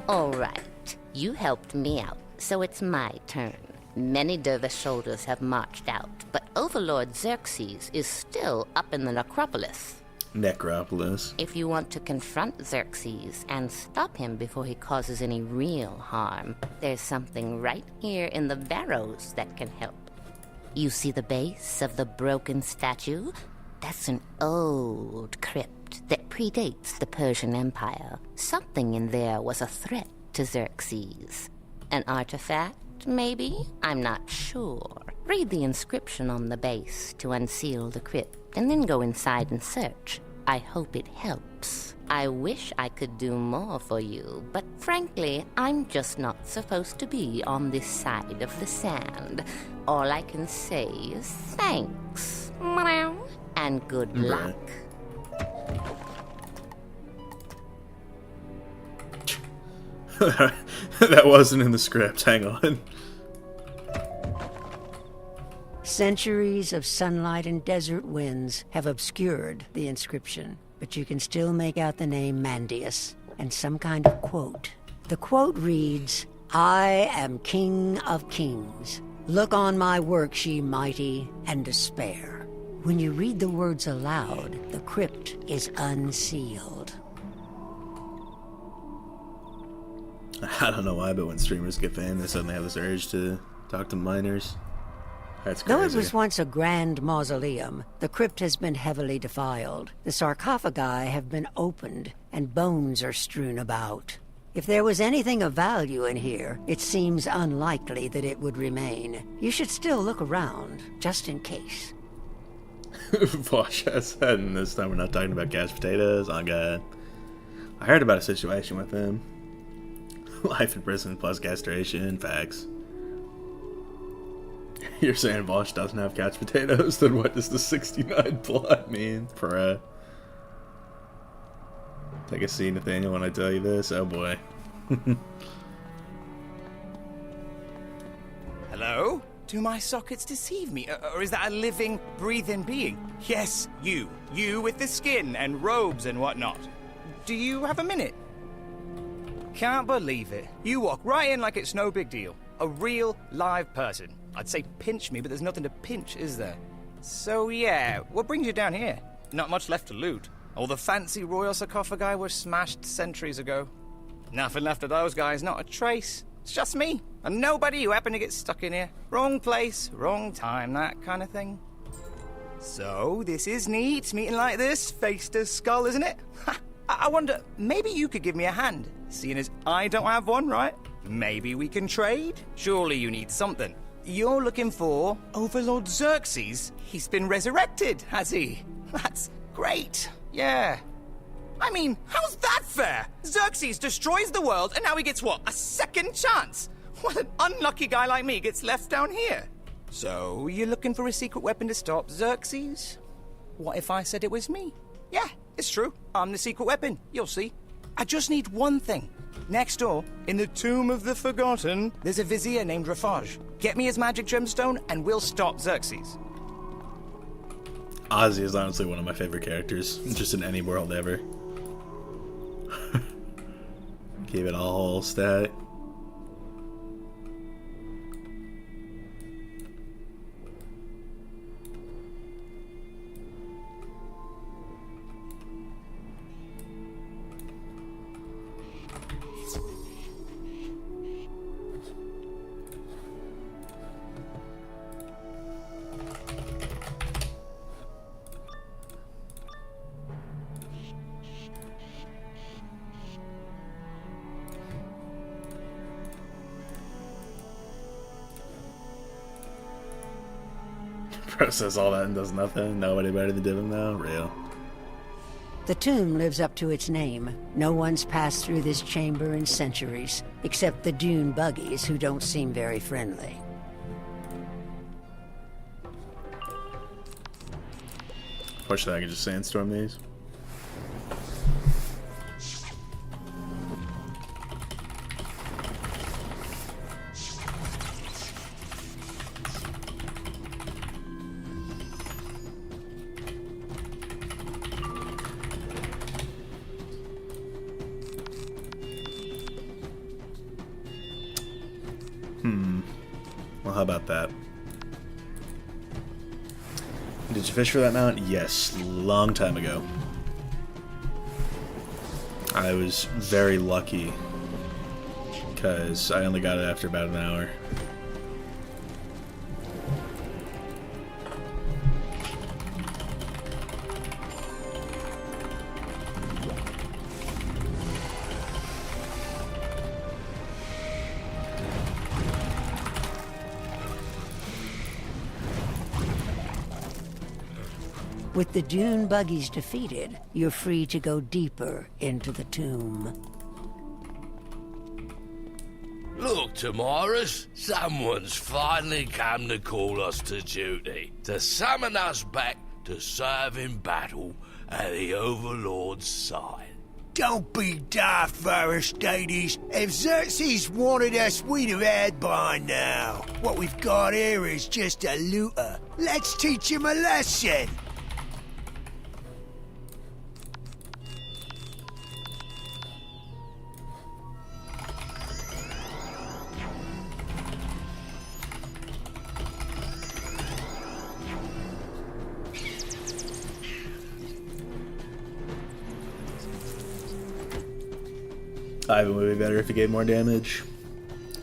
All right. You helped me out, so it's my turn. Many dervish soldiers have marched out, but Overlord Xerxes is still up in the necropolis. Necropolis. If you want to confront Xerxes and stop him before he causes any real harm, there's something right here in the barrows that can help. You see the base of the broken statue? That's an old crypt that predates the Persian Empire. Something in there was a threat to Xerxes. An artifact, maybe? I'm not sure. Read the inscription on the base to unseal the crypt, and then go inside and search. I hope it helps. I wish I could do more for you, but frankly, I'm just not supposed to be on this side of the sand. All I can say is thanks. And good luck. That wasn't in the script. Hang on. Centuries of sunlight and desert winds have obscured the inscription, but you can still make out the name Mandius and some kind of quote. The quote reads, "I am King of Kings. Look on my works, ye mighty, and despair." When you read the words aloud, the crypt is unsealed. I don't know why, but when streamers get famous, they suddenly have this urge to talk to minors. That's crazy. Though it was once a grand mausoleum, the crypt has been heavily defiled. The sarcophagi have been opened, and bones are strewn about. If there was anything of value in here, it seems unlikely that it would remain. You should still look around, just in case. Wash us head, and this time we're not talking about cashed potatoes. Oh god. I heard about a situation with him. Life in prison plus castration. Facts. You're saying Vosh doesn't have couch potatoes? Then what does the 69 plot mean? Take a seat, Nathaniel, when I tell you this. Oh boy. Hello? Do my sockets deceive me? Or is that a living, breathing being? Yes, you. You with the skin and robes and whatnot. Do you have a minute? Can't believe it. You walk right in like it's no big deal. A real, live person. I'd say pinch me, but there's nothing to pinch, is there? So yeah, what brings you down here? Not much left to loot. All the fancy royal sarcophagi were smashed centuries ago. Nothing left of those guys, not a trace. It's just me, and nobody who happened to get stuck in here. Wrong place, wrong time, that kind of thing. So, this is neat, meeting like this, face to skull, isn't it? I wonder, maybe you could give me a hand, seeing as I don't have one, right? Maybe we can trade? Surely you need something. You're looking for Overlord Xerxes? He's been resurrected, has he? That's great, yeah. I mean, how's that fair? Xerxes destroys the world, and now he gets what, a second chance? What an unlucky guy like me gets left down here. So, you're looking for a secret weapon to stop Xerxes? What if I said it was me? Yeah, it's true. I'm the secret weapon, you'll see. I just need one thing. Next door, in the Tomb of the Forgotten, there's a vizier named Rafaj. Get me his magic gemstone, and we'll stop Xerxes. Ozzy is honestly one of my favorite characters, just in any world ever. Gave it a whole stat. Process all that and does nothing. Nobody better than Divin though. Real. The tomb lives up to its name. No one's passed through this chamber in centuries, except the dune buggies, who don't seem very friendly. Push that, I can just sandstorm these. Well, how about that? Did you fish for that mount? Yes, long time ago. I was very lucky because I only got it after about an hour. With the dune buggies defeated, you're free to go deeper into the tomb. Look, Tamaris, someone's finally come to call us to duty, to summon us back to serve in battle at the Overlord's side. Don't be daft, Aristides. If Xerxes wanted us, we'd have had by now. What we've got here is just a looter. Let's teach him a lesson. Ivan would be better if he gave more damage.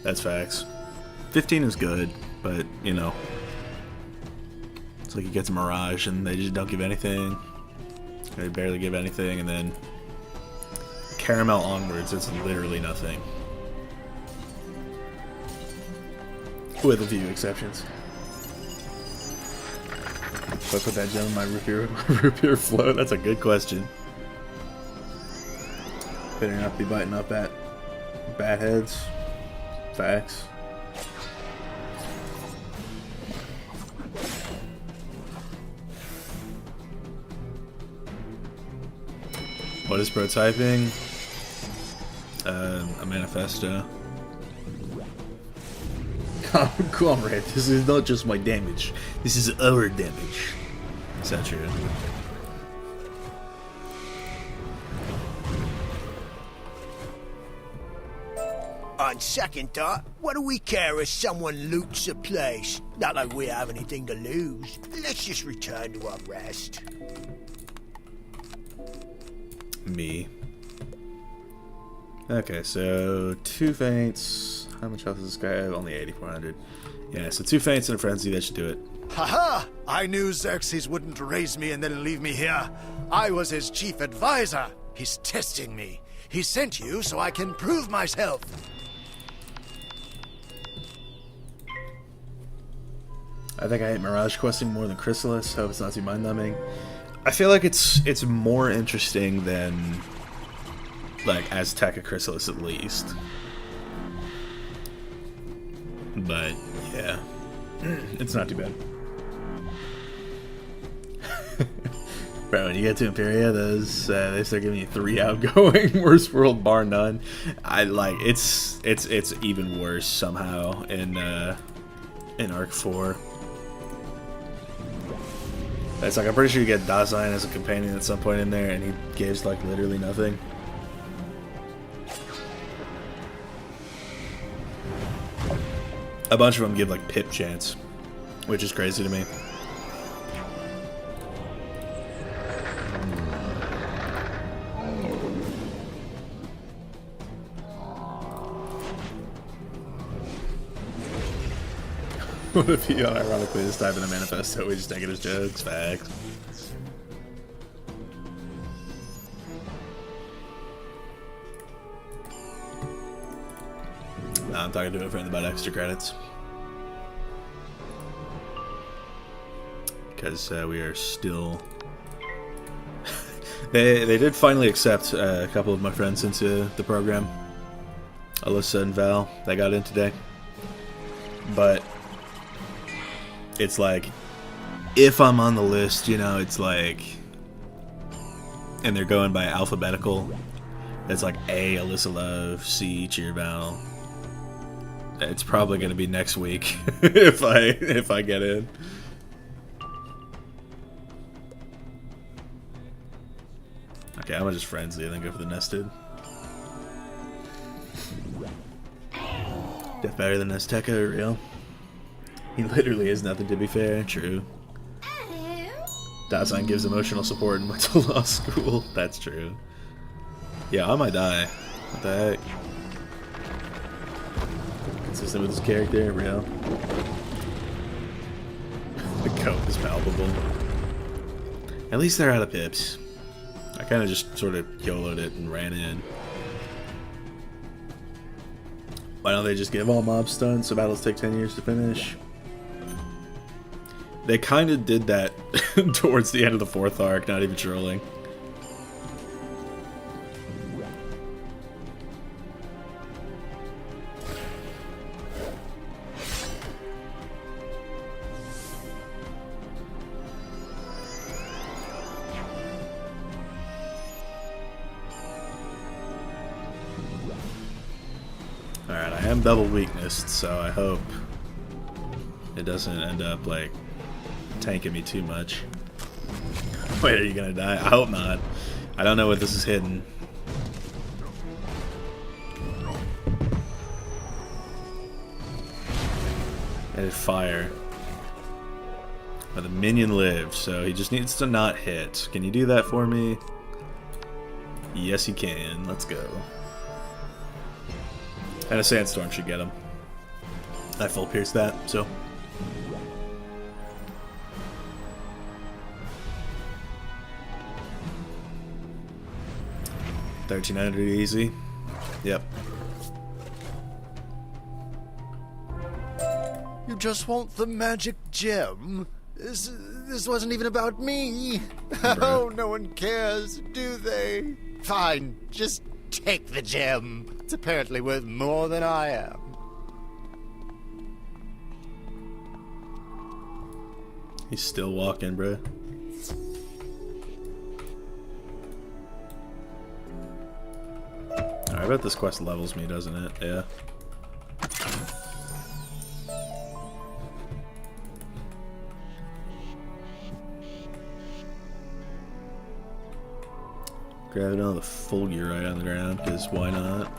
That's facts. 15 is good, but, you know. It's like he gets a Mirage and they just don't give anything. They barely give anything, and then Caramel onwards, it's literally nothing. With a few exceptions. Should I put that gem in my root beer float? That's a good question. Better not be biting up at bat heads. Facts. What is prototyping? A manifesto. Comrade, this is not just my damage. This is our damage. Is that true? On second thought, what do we care if someone loots a place? Not like we have anything to lose. Let's just return to our rest. Me. Okay, so 2 feints. How much health does this guy have? Only 8,400. Yeah, so 2 feints and a frenzy, that should do it. Haha! I knew Xerxes wouldn't raise me and then leave me here. I was his chief advisor. He's testing me. He sent you so I can prove myself. I think I hate Mirage questing more than Chrysalis. Hope it's not too mind-numbing. I feel like it's more interesting than like Azteca Chrysalis at least. But yeah, it's not too bad. Bro, when you get to Imperia, those they start giving you 3 outgoing. Worst world bar none. I like it's even worse somehow in Arc 4. It's like, I'm pretty sure you get Dasein as a companion at some point in there, and he gives, like, literally nothing. A bunch of them give, like, pip chance, which is crazy to me. What if he unironically is typing a manifesto, we just take it as jokes, facts. Nah, I'm talking to a friend about extra credits. because we are still... they did finally accept a couple of my friends into the program. Alyssa and Val, they got in today. But it's like, if I'm on the list, you know, it's like... And they're going by alphabetical. It's like A, Alyssa Love, C, Cheer Val. It's probably going to be next week if I get in. Okay, I'm gonna just frenzy and then go for the nested. Death better than Azteca, real. He literally is nothing, to be fair. True. Dazan gives emotional support and went to law school. That's true. Yeah, I might die. What the heck? Consistent with his character, real. The coat is palpable. At least they're out of pips. I kind of just sort of YOLO'd it and ran in. Why don't they just give all mob stunts so battles take 10 years to finish? They kind of did that towards the end of the 4th arc, not even trolling. Alright, I am double weaknessed, so I hope it doesn't end up, like, tanking me too much. Wait, are you gonna die? I hope not. I don't know what this is hidden. And fire. But the minion lives, so he just needs to not hit. Can you do that for me? Yes, he can. Let's go. And a sandstorm should get him. I full pierced that, so. $1,300 easy. Yep. You just want the magic gem? This wasn't even about me. Oh, no one cares, do they? Fine, just take the gem. It's apparently worth more than I am. He's still walking, bro. Alright, I bet this quest levels me, doesn't it? Yeah. Grab another Fulgur right on the ground, because why not?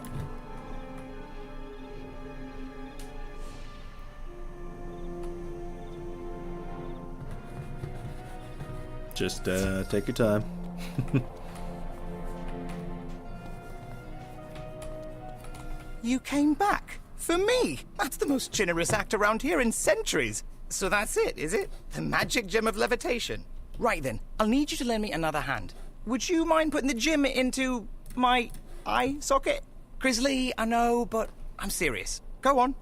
Just take your time. You came back? For me? That's the most generous act around here in centuries. So that's it, is it? The magic gem of levitation. Right then, I'll need you to lend me another hand. Would you mind putting the gem into my eye socket? Grizzly, I know, but I'm serious. Go on.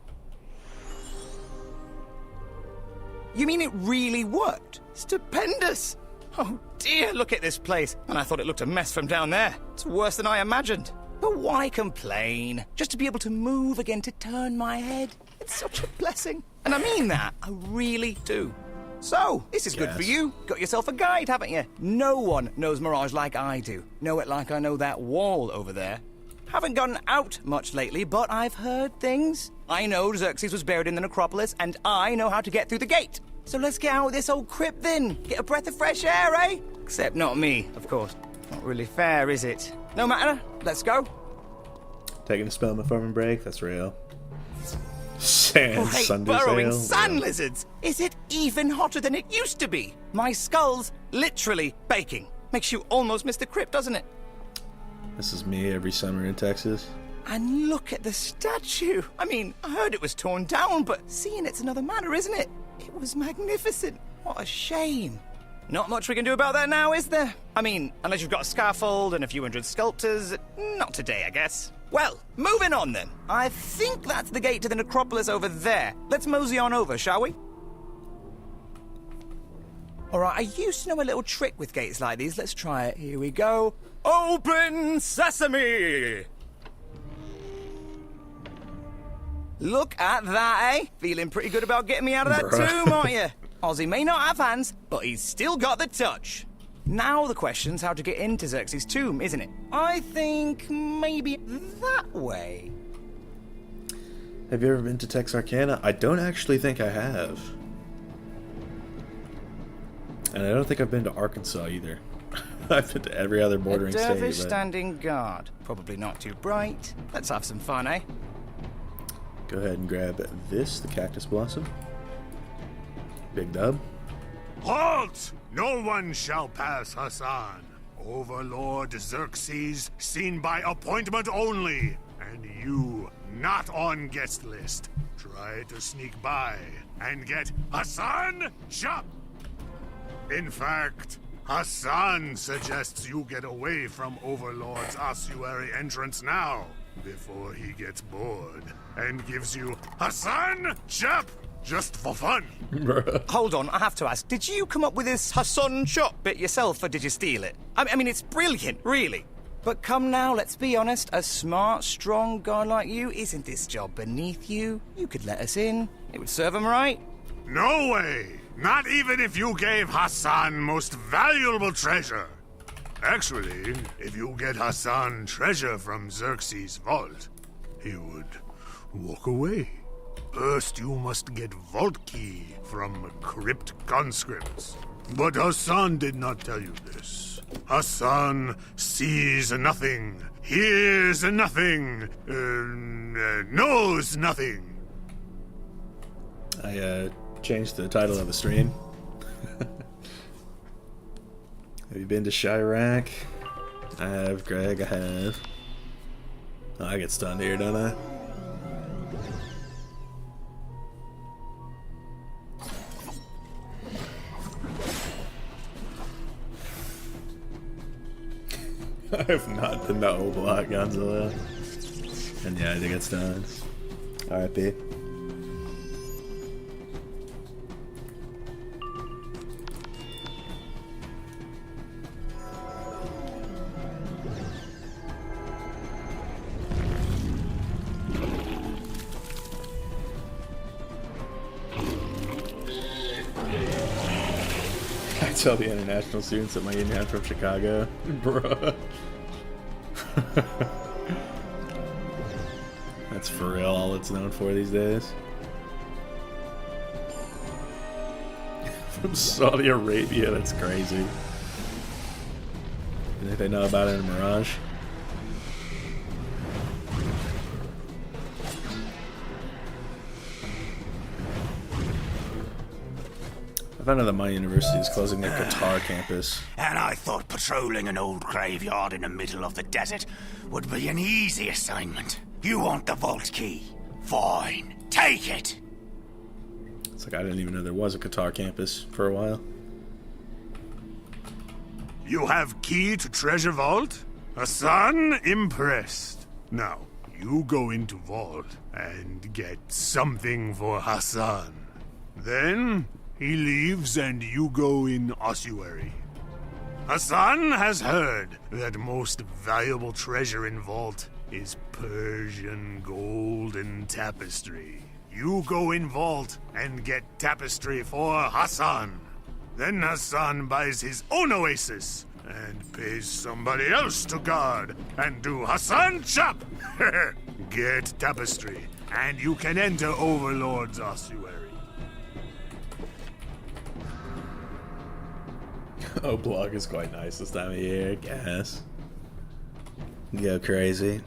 You mean it really worked? Stupendous! Oh dear, look at this place. And I thought it looked a mess from down there. It's worse than I imagined. But why complain? Just to be able to move again, to turn my head. It's such a blessing. And I mean that. I really do. So, this is good for you. Got yourself a guide, haven't you? No one knows Mirage like I do. Know it like I know that wall over there. Haven't gotten out much lately, but I've heard things. I know Xerxes was buried in the necropolis, and I know how to get through the gate. So let's get out of this old crypt then. Get a breath of fresh air, eh? Except not me, of course. Not really fair, is it? No matter. Let's go. Taking a spell in my farming break. That's real. Sand sundees burrowing ale. sand lizards. Is it even hotter than it used to be? My skull's literally baking. Makes you almost miss the crypt, doesn't it? This is me every summer in Texas. And look at the statue. I mean, I heard it was torn down, but seeing it's another matter, isn't it? It was magnificent. What a shame. Not much we can do about that now, is there? I mean, unless you've got a scaffold and a few hundred sculptors. Not today, I guess. Well, moving on then. I think that's the gate to the necropolis over there. Let's mosey on over, shall we? All right, I used to know a little trick with gates like these. Let's try it. Here we go. Open sesame! Look at that, eh? Feeling pretty good about getting me out of that tomb, aren't you? Ozzy may not have hands, but he's still got the touch. Now the question's how to get into Xerxes' tomb, isn't it? I think maybe that way. Have you ever been to Texarkana? I don't actually think I have. And I don't think I've been to Arkansas either. I've been to every other bordering state. Dervish standing guard. Probably not too bright. Let's have some fun, eh? Go ahead and grab this, the cactus blossom. Big dub. Halt! No one shall pass Hassan. Overlord Xerxes, seen by appointment only. And you, not on guest list. Try to sneak by and get Hassan Chop. In fact, Hassan suggests you get away from Overlord's ossuary entrance now, before he gets bored, and gives you Hassan Chop just for fun. Hold on, I have to ask, did you come up with this Hassan Chop bit yourself, or did you steal it? I mean, it's brilliant, really. But come now, let's be honest, a smart, strong guy like you, isn't this job beneath you? You could let us in. It would serve him right. No way! Not even if you gave Hassan most valuable treasure. Actually, if you get Hassan treasure from Xerxes' vault, he would walk away. First, you must get vault key from crypt conscripts. But Hassan did not tell you this. Hassan sees nothing, hears nothing, knows nothing. I changed the title of the stream. Have you been to Chirac? I have, Greg, I have. Oh, I get stunned here, don't I? I have not been to O-Block, Gonzalo. And yeah, I did get stunned. R.I.P. I tell the international students at my union I'm from Chicago. Bruh. That's for real all it's known for these days. From Saudi Arabia, that's crazy. You think they know about it in Mirage? I found out that my university is closing their Qatar campus. And I thought patrolling an old graveyard in the middle of the desert would be an easy assignment. You want the vault key? Fine, take it! It's like I didn't even know there was a Qatar campus for a while. You have key to treasure vault? Hassan impressed. Now, you go into vault and get something for Hassan. Then he leaves and you go in ossuary. Hassan has heard that most valuable treasure in vault is Persian gold and tapestry. You go in vault and get tapestry for Hassan. Then Hassan buys his own oasis and pays somebody else to guard and do Hassan Chop. Get tapestry and you can enter Overlord's ossuary. O-Block is quite nice this time of year, I guess. Go crazy.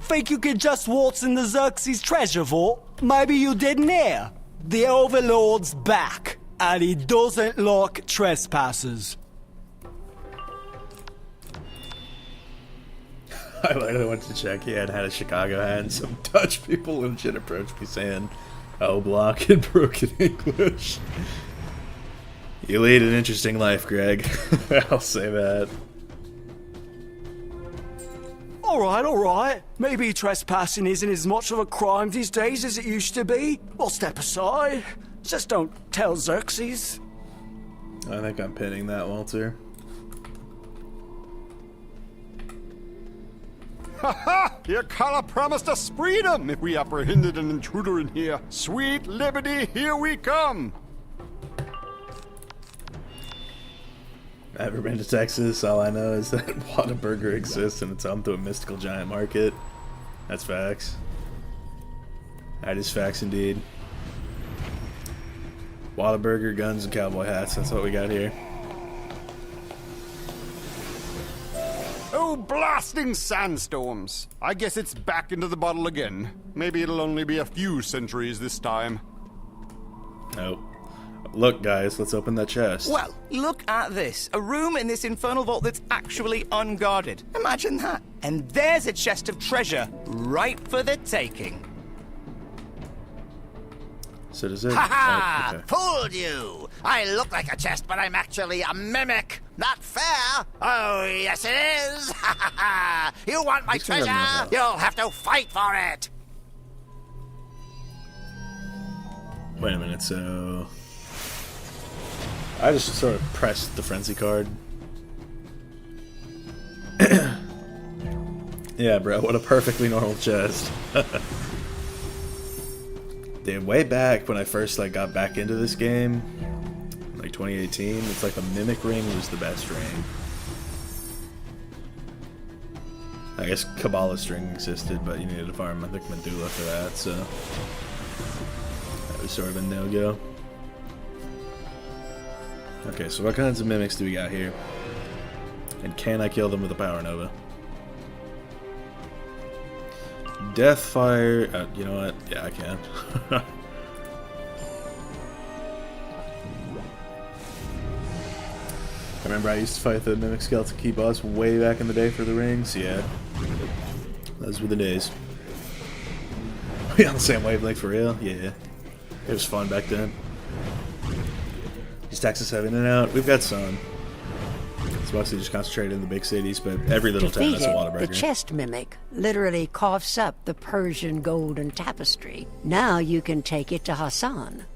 Think you can just waltz in the Xerxes treasure vault? Maybe you didn't hear. The Overlord's back, and he doesn't like trespassers. I literally went to check. He had a Chicago hat, and some Dutch people legit approached me saying, "Oh, block" in broken English. You lead an interesting life, Greg. I'll say that. Alright. Maybe trespassing isn't as much of a crime these days as it used to be. We'll step aside. Just don't tell Xerxes. I think I'm pinning that, Walter. Ha! Your collar promised us freedom if we apprehended an intruder in here. Sweet liberty, here we come! I've never been to Texas. All I know is that Whataburger exists and it's home to a mystical giant market. That's facts. That is facts indeed. Whataburger, guns, and cowboy hats. That's what we got here. Oh, blasting sandstorms! I guess it's back into the bottle again. Maybe it'll only be a few centuries this time. Nope. Look, guys, let's open that chest. Well, look at this. A room in this infernal vault that's actually unguarded. Imagine that. And there's a chest of treasure, right for the taking. So does it? Ha ha! Oh, okay. Fooled you! I look like a chest, but I'm actually a mimic. Not fair. Oh, yes it is. Ha ha ha! You want my treasure? You'll have to fight for it. Wait a minute, so... I just sort of pressed the frenzy card. Yeah, bro, what a perfectly normal chest. Dude, way back when I first got back into this game, like 2018, it's like the Mimic Ring was the best ring. I guess Kabbalah String existed, but you needed to farm, I think, Medulla for that, so... that was sort of a no-go. Okay, so what kinds of mimics do we got here? And can I kill them with a Power Nova? Deathfire... you know what? Yeah, I can. I remember I used to fight the Mimic Skeleton Key boss way back in the day for the rings. Yeah. Those were the days. Are we on the same wavelength for real? Yeah. It was fun back then. These Texas have in and out. We've got some. It's mostly just concentrated in the big cities, but every little town has a Whataburger. The chest mimic literally coughs up the Persian golden tapestry. Now you can take it to Hassan.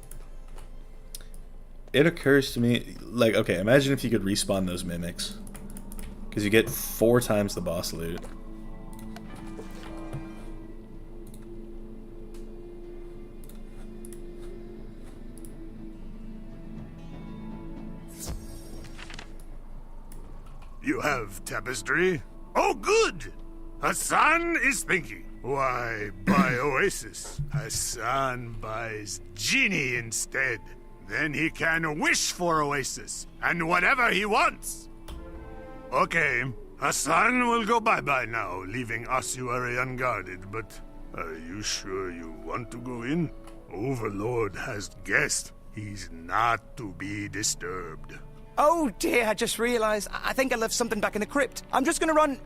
It occurs to me, okay, imagine if you could respawn those mimics. Because you get 4 times the boss loot. You have tapestry? Oh, good! Hassan is thinking. Why buy Oasis? Hassan buys Genie instead. Then he can wish for Oasis, and whatever he wants. Okay, Hassan will go bye-bye now, leaving ossuary unguarded, but are you sure you want to go in? Overlord has guests. He's not to be disturbed. Oh dear, I just realized I think I left something back in the crypt. I'm just gonna run,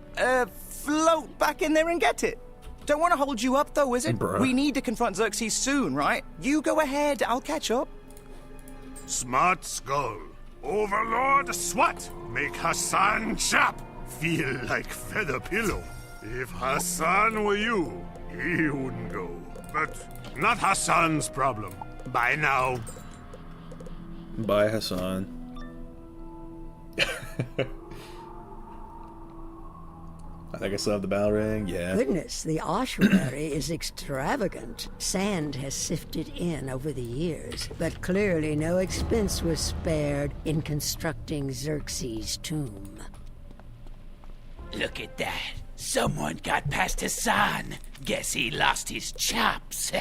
float back in there and get it. Don't want to hold you up though, Wizard. Bruh. We need to confront Xerxes soon, right? You go ahead, I'll catch up. Smart skull. Overlord SWAT. Make Hassan Chop feel like feather pillow. If Hassan were you, he wouldn't go. But not Hassan's problem. Bye now. Bye, Hassan. I think I still have the bell ring, yeah. Goodness, the ossuary is extravagant. Sand has sifted in over the years, but clearly no expense was spared in constructing Xerxes' tomb. Look at that. Someone got past Hassan. Guess he lost his chops.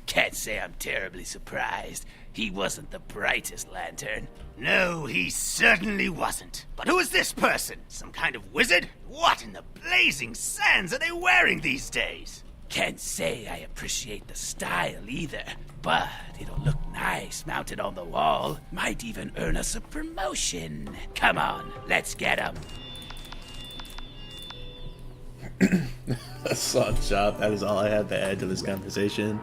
Can't say I'm terribly surprised. He wasn't the brightest lantern. No, he certainly wasn't. But who is this person? Some kind of wizard? What in the blazing sands are they wearing these days? Can't say I appreciate the style either, but it'll look nice mounted on the wall. Might even earn us a promotion. Come on, let's get him. Hassan Chop, that is all I had to add to this conversation.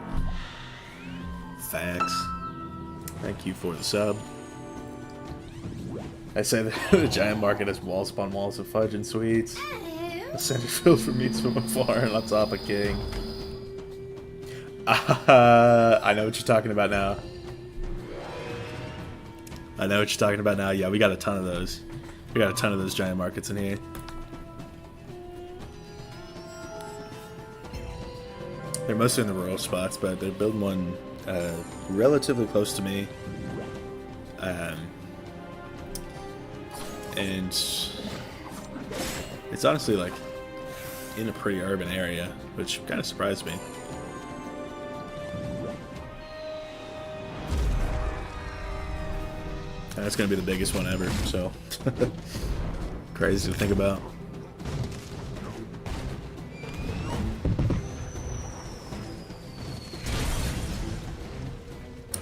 Facts. Thank you for the sub. I said the giant market has walls upon walls of fudge and sweets. A center filled for meats from afar and on top a king. I know what you're talking about now. I know what you're talking about now. Yeah, we got a ton of those. We got a ton of those giant markets in here. They're mostly in the rural spots, but they're building one relatively close to me. And it's honestly like in a pretty urban area, which kind of surprised me. And that's going to be the biggest one ever, so crazy to think about.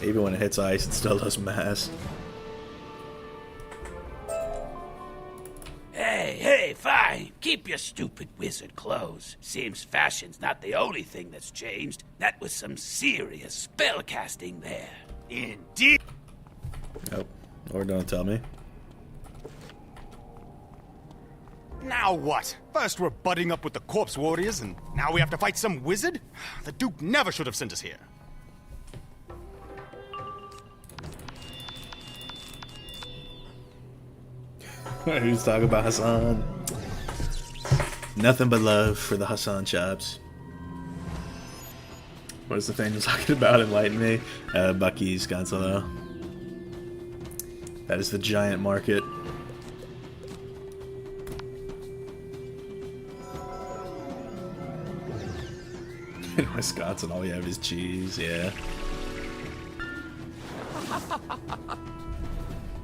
Even when it hits ice, it still does mass. Hey, fine. Keep your stupid wizard clothes. Seems fashion's not the only thing that's changed. That was some serious spellcasting there. Indeed. Nope. Or don't tell me. Now what? First we're butting up with the corpse warriors, and now we have to fight some wizard? The Duke never should have sent us here. Who's talking about Hassan? Nothing but love for the Hassan Chops. What is Nathaniel talking about? Enlighten me. Bucky's Gonzalo. That is the giant market. In Wisconsin, all we have is cheese, yeah.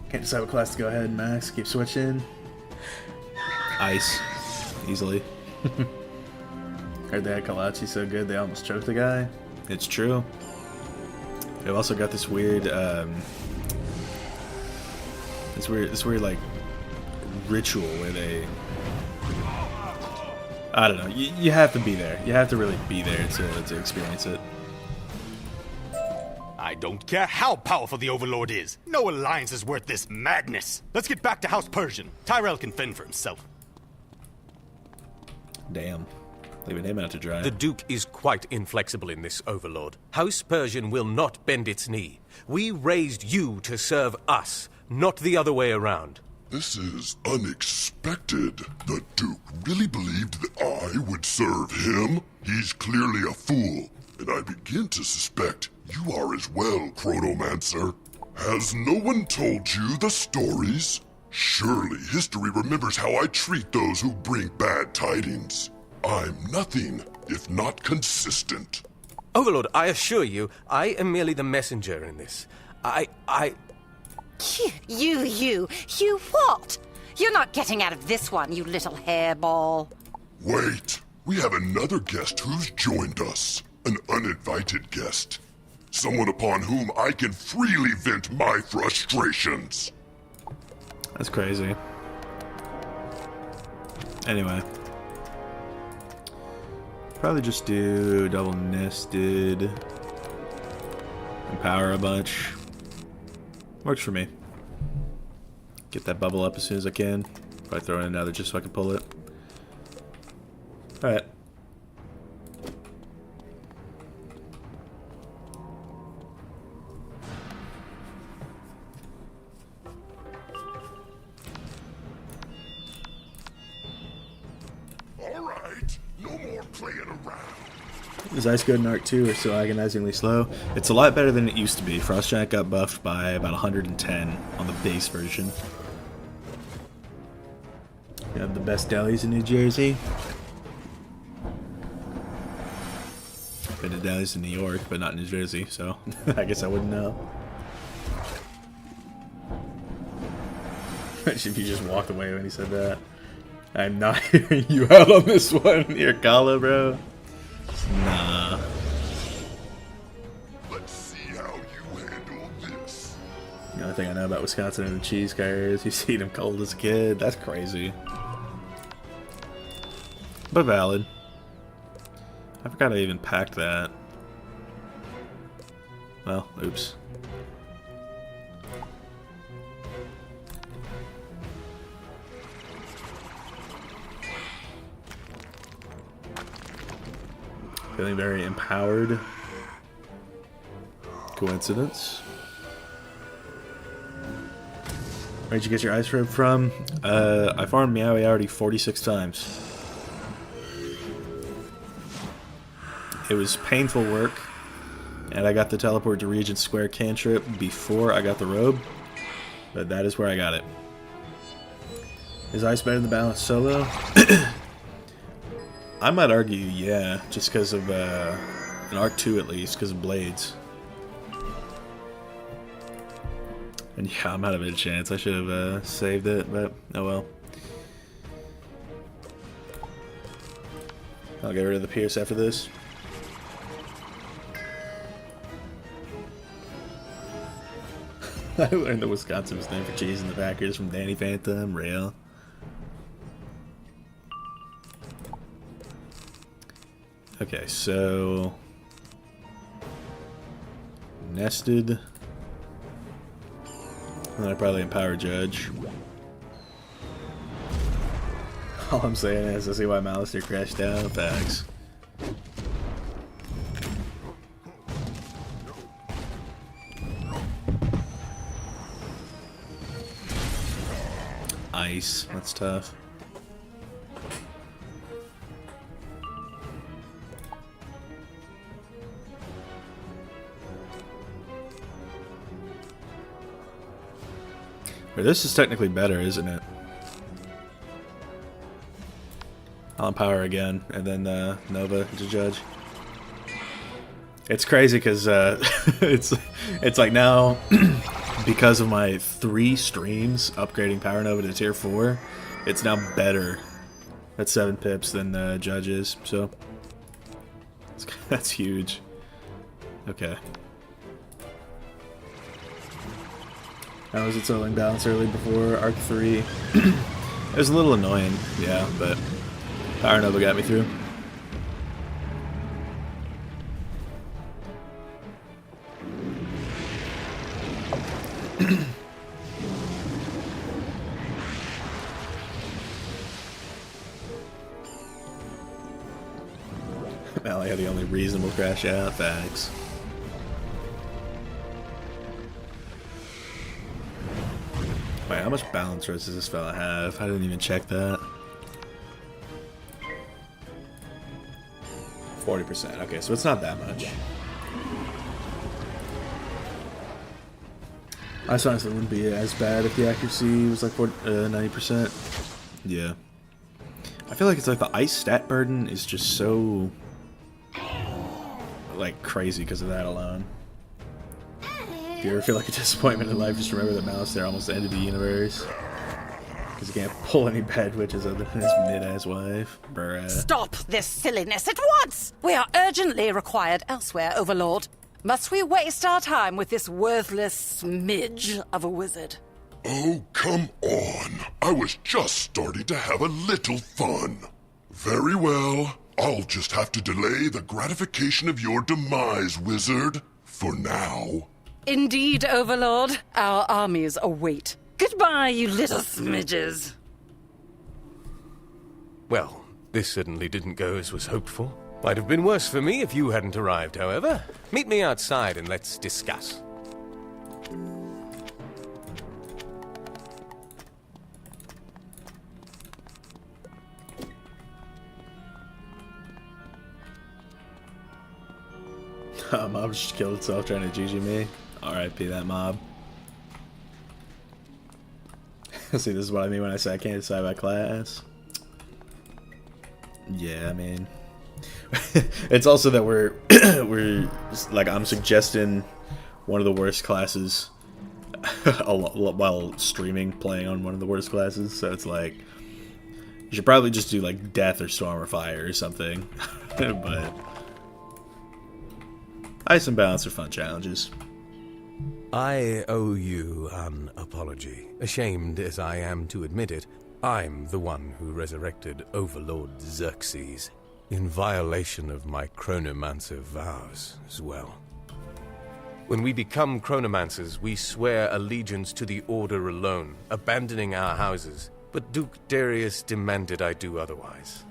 Can't decide what class to go ahead and max. Keep switching. Ice. Easily. Heard they had Kalachi so good they almost choked the guy. It's true. They've also got this weird, this weird like ritual where they, I don't know. You have to be there. You have to really be there to experience it. I don't care how powerful the Overlord is. No alliance is worth this madness. Let's get back to House Persian. Tyrell can fend for himself. Damn. Leaving him out to dry. The Duke is quite inflexible in this, Overlord. House Persian will not bend its knee. We raised you to serve us, not the other way around. This is unexpected. The Duke really believed that I would serve him? He's clearly a fool, and I begin to suspect you are as well, chronomancer. Has no one told you the stories? Surely history remembers how I treat those who bring bad tidings. I'm nothing if not consistent. Overlord, I assure you, I am merely the messenger in this. You what? You're not getting out of this one, you little hairball. Wait, we have another guest who's joined us. An uninvited guest. Someone upon whom I can freely vent my frustrations. That's crazy. Anyway. Probably just do double nested. Empower a bunch. Works for me. Get that bubble up as soon as I can. Probably throw in another just so I can pull it. Alright. Alright, no more playing around. Is Ice good in Arc 2 or still agonizingly slow? It's a lot better than it used to be. Frost Giant got buffed by about 110 on the base version. You have the best delis in New Jersey. Been to delis in New York, but not in New Jersey, so I guess I wouldn't know. If you just walked away when he said that. I'm not hearing you out on this one, Irkala, bro. Nah. Let's see how you handle this. The only thing I know about Wisconsin and the cheese curds, you see them cold as a kid. That's crazy. but valid. I forgot I even packed that. Well, oops. Feeling very empowered. Coincidence. Where'd you get your ice robe from? I farmed Meowie already 46 times. It was painful work, and I got the teleport to Regent Square cantrip before I got the robe, but that is where I got it. Is ice better than balance solo? I might argue, yeah, just because of, in Arc 2 at least, because of blades. And yeah, I'm out of a chance. I should have saved it, but oh well. I'll get rid of the Pierce after this. I learned that Wisconsin was named for cheese and the Packers from Danny Phantom, real. Okay, so nested. And then I probably empower Judge. All I'm saying is I see why Malister crashed down. Facts. Ice. That's tough. This is technically better, isn't it? I'll empower again, and then Nova to Judge. It's crazy because it's like now because of my 3 streams upgrading Power Nova to tier 4, it's now better at 7 pips than Judge is. So that's huge. Okay. I was at soloing balance early before Arc 3. It was a little annoying, yeah, but Power Nova got me through. Valley had the only reasonable crash out, facts. Wait, how much balance rest does this fella have? I didn't even check that. 40%. Okay, so it's not that much. I honestly wouldn't be as bad if the accuracy was like 90%. Yeah. I feel like it's like the ice stat burden is just so like crazy because of that alone. If you ever feel like a disappointment in life, just remember that Malister almost ended the universe. Because he can't pull any bad witches other than his mid-ass wife. Bruh. Stop this silliness at once! We are urgently required elsewhere, Overlord. Must we waste our time with this worthless smidge of a wizard? Oh, come on. I was just starting to have a little fun. Very well. I'll just have to delay the gratification of your demise, wizard. For now. Indeed, Overlord. Our armies await. Goodbye, you little smidges. Well, this certainly didn't go as was hoped for. Might have been worse for me if you hadn't arrived, however. Meet me outside and let's discuss. Mob just killed itself trying to GG me. RIP that mob. See, this is what I mean when I say I can't decide by class. Yeah, I mean, it's also that we're like I'm suggesting one of the worst classes while streaming, playing on one of the worst classes. So it's like you should probably just do like Death or Storm or Fire or something. But Ice and Balance are fun challenges. I owe you an apology. Ashamed as I am to admit it, I'm the one who resurrected Overlord Xerxes, in violation of my chronomancer vows as well. When we become chronomancers, we swear allegiance to the Order alone, abandoning our houses. But Duke Darius demanded I do otherwise.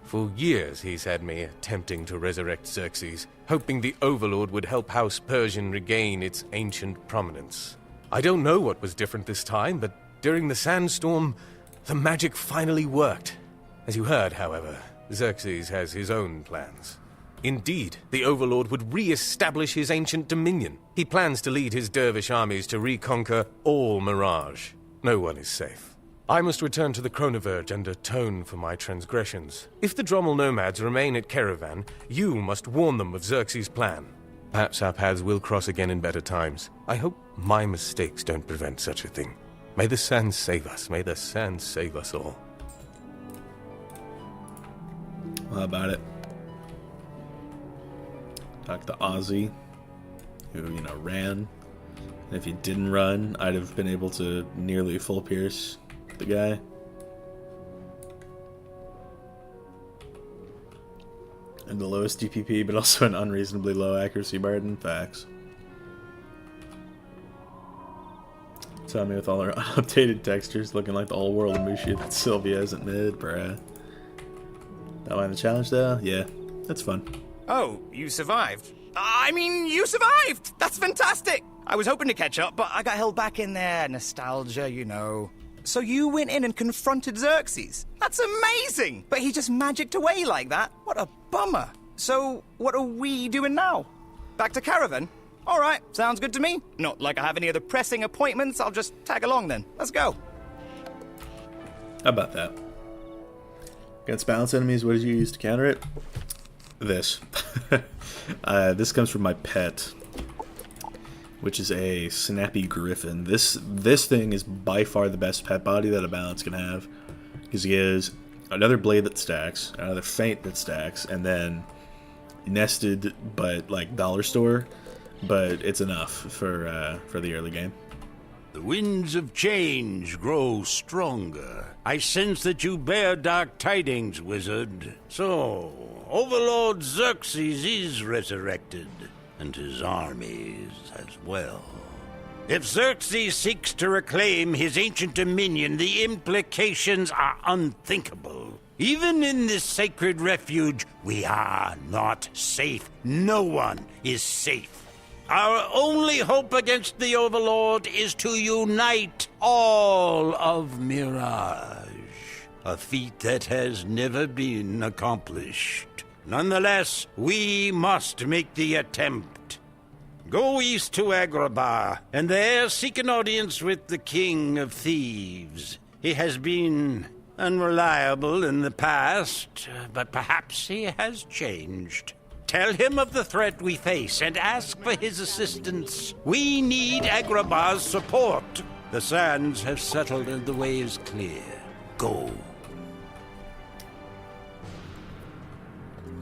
For years he's had me attempting to resurrect Xerxes, hoping the Overlord would help House Persian regain its ancient prominence. I don't know what was different this time, but during the sandstorm, the magic finally worked. As you heard, however, Xerxes has his own plans. Indeed, the Overlord would re-establish his ancient dominion. He plans to lead his dervish armies to reconquer all Mirage. No one is safe. I must return to the Chronoverge and atone for my transgressions. If the Drommel nomads remain at Caravan, you must warn them of Xerxes' plan. Perhaps our paths will cross again in better times. I hope my mistakes don't prevent such a thing. May the sands save us. May the sands save us all. Well, how about it? Talk to Ozzy, who, ran. And if he didn't run, I'd have been able to nearly full pierce the guy. And the lowest DPP, but also an unreasonably low accuracy burden. Facts. Tell me with all our updated textures looking like the old world of Mushi that Sylvia isn't mid, bruh. That one the challenge though? Yeah, that's fun. Oh, you survived? I mean, you survived! That's fantastic! I was hoping to catch up, but I got held back in there. Nostalgia, you know. So you went in and confronted Xerxes? That's amazing! But he just magicked away like that? What a bummer. So, what are we doing now? Back to Caravan? Alright, sounds good to me. Not like I have any other pressing appointments, I'll just tag along then. Let's go. How about that? Against balance enemies, what did you use to counter it? This. This comes from my pet, which is a snappy griffin. This thing is by far the best pet body that a balance can have, because he has another blade that stacks, another feint that stacks, and then nested but like dollar store, but it's enough for the early game. The winds of change grow stronger. I sense that you bear dark tidings, wizard. So, Overlord Xerxes is resurrected, and his armies as well. If Xerxes seeks to reclaim his ancient dominion, the implications are unthinkable. Even in this sacred refuge, we are not safe. No one is safe. Our only hope against the Overlord is to unite all of Mirage, a feat that has never been accomplished. Nonetheless, we must make the attempt. Go east to Agraaba, and there seek an audience with the King of Thieves. He has been unreliable in the past, but perhaps he has changed. Tell him of the threat we face and ask for his assistance. We need Agraaba's support. The sands have settled and the way is clear. Go.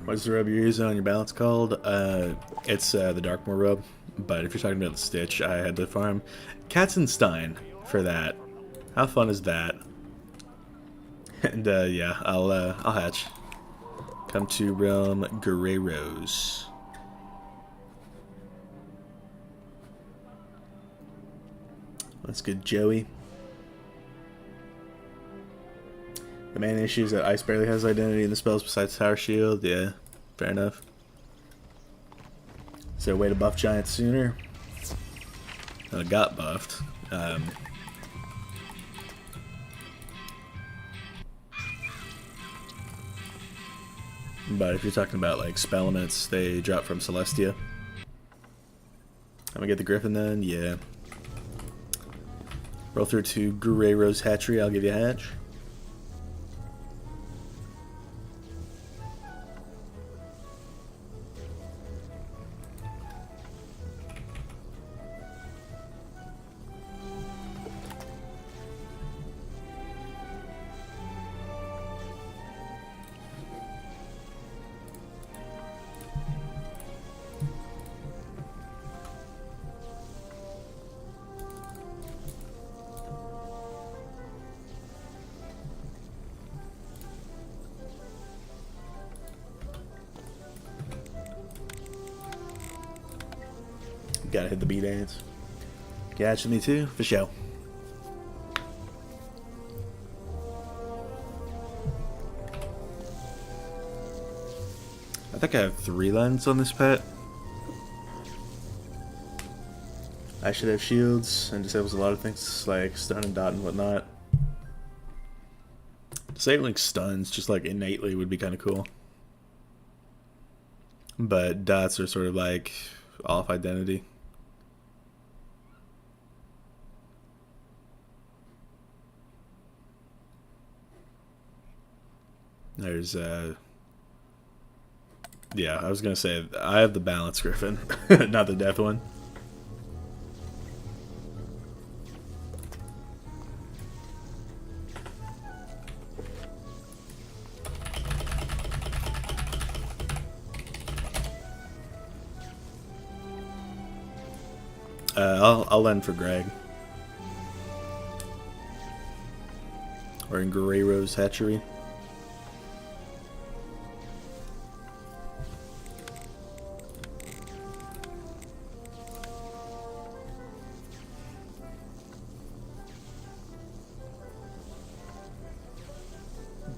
What's the rub you're using on your balance called? It's the Darkmoor rub. But if you're talking about the Stitch, I had to farm Katzenstein for that. How fun is that? And yeah, I'll hatch. Come to realm Guerreros. That's good, Joey. The main issue is that Ice barely has identity in the spells besides Tower Shield. Yeah, fair enough. Is there a way to buff Giants sooner? It got buffed. But if you're talking about like spell elements, they drop from Celestia. I'm gonna get the Griffin then, yeah. Roll through to Guerrero's Hatchery, I'll give you a hatch. Gotta hit the beat dance. Catch me too, for sure. I think I have 3 lens on this pet. I should have shields and disables a lot of things like stun and dot and whatnot. Disabling stuns just like innately would be kind of cool. But dots are sort of like off identity. There's yeah, I was gonna say I have the balance griffin, not the death one. I'll lend for Greg. Or in Grey Rose Hatchery.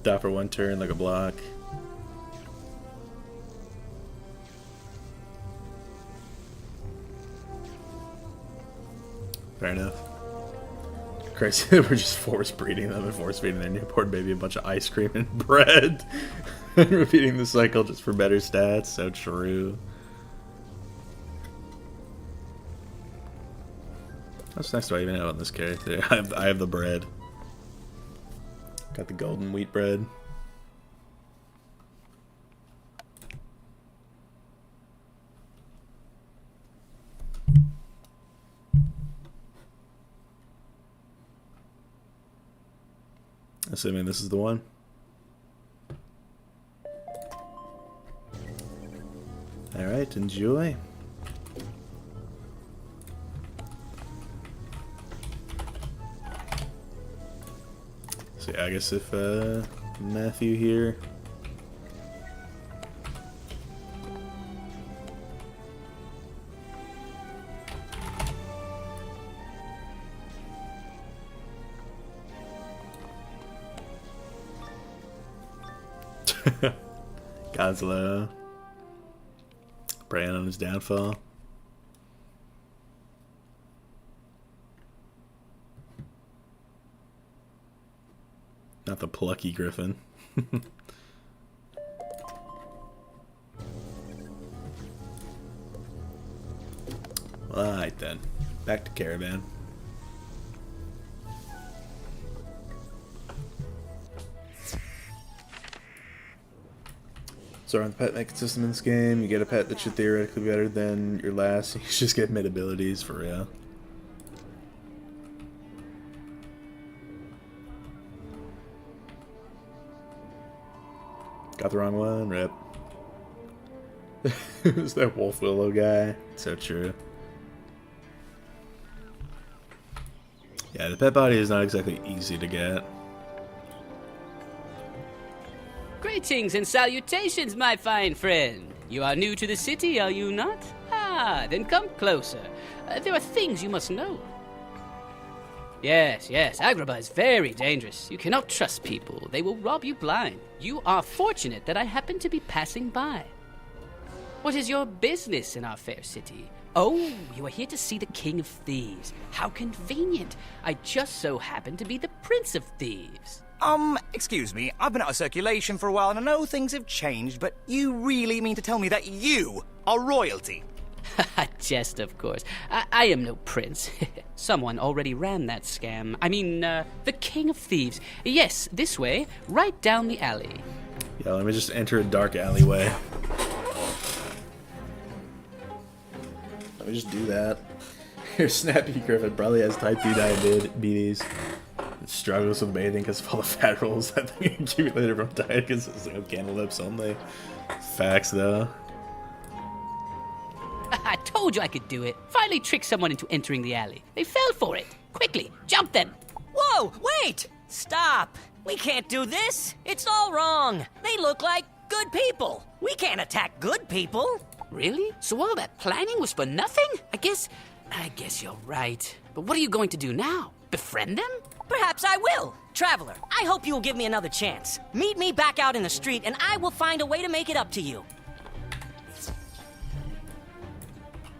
Dot for 1 turn like a block. Fair enough. Crazy, we're just force breeding them and force feeding their newborn baby a bunch of ice cream and bread. And repeating the cycle just for better stats. So true. How nice do I even have on this character? I have the bread. Got the golden wheat bread. Assuming this is the one. Alright, enjoy. So yeah, I guess if Matthew here. Godzilla preying on his downfall. Not the plucky griffin. Alright then. Back to Caravan. So on the pet making system in this game, you get a pet that should theoretically be better than your last. You just get mid abilities for real. Got the wrong one, rip. Who's that Wolf Willow guy? So true. Yeah, the pet body is not exactly easy to get. Greetings and salutations, my fine friend. You are new to the city, are you not? Ah, then come closer. There are things you must know. Yes, Agraaba is very dangerous. You cannot trust people. They will rob you blind. You are fortunate that I happen to be passing by. What is your business in our fair city? Oh, you are here to see the King of Thieves. How convenient. I just so happen to be the Prince of Thieves. Excuse me, I've been out of circulation for a while and I know things have changed, but you really mean to tell me that you are royalty? Jest, of course. I am no prince. Someone already ran that scam. I mean, the King of Thieves. Yes, this way, right down the alley. Yeah, let me just enter a dark alleyway. Let me just do that. Your Snappy Griffin probably has type 2 diabetes. It struggles with bathing because of all the fat rolls that they accumulated from diet because it's like candle lips only. Facts though. I told you I could do it. Finally tricked someone into entering the alley. They fell for it. Quickly, jump them. Whoa, wait! Stop! We can't do this. It's all wrong. They look like good people. We can't attack good people. Really? So all that planning was for nothing? I guess you're right. But what are you going to do now? Befriend them? Perhaps I will. Traveler, I hope you will give me another chance. Meet me back out in the street, and I will find a way to make it up to you.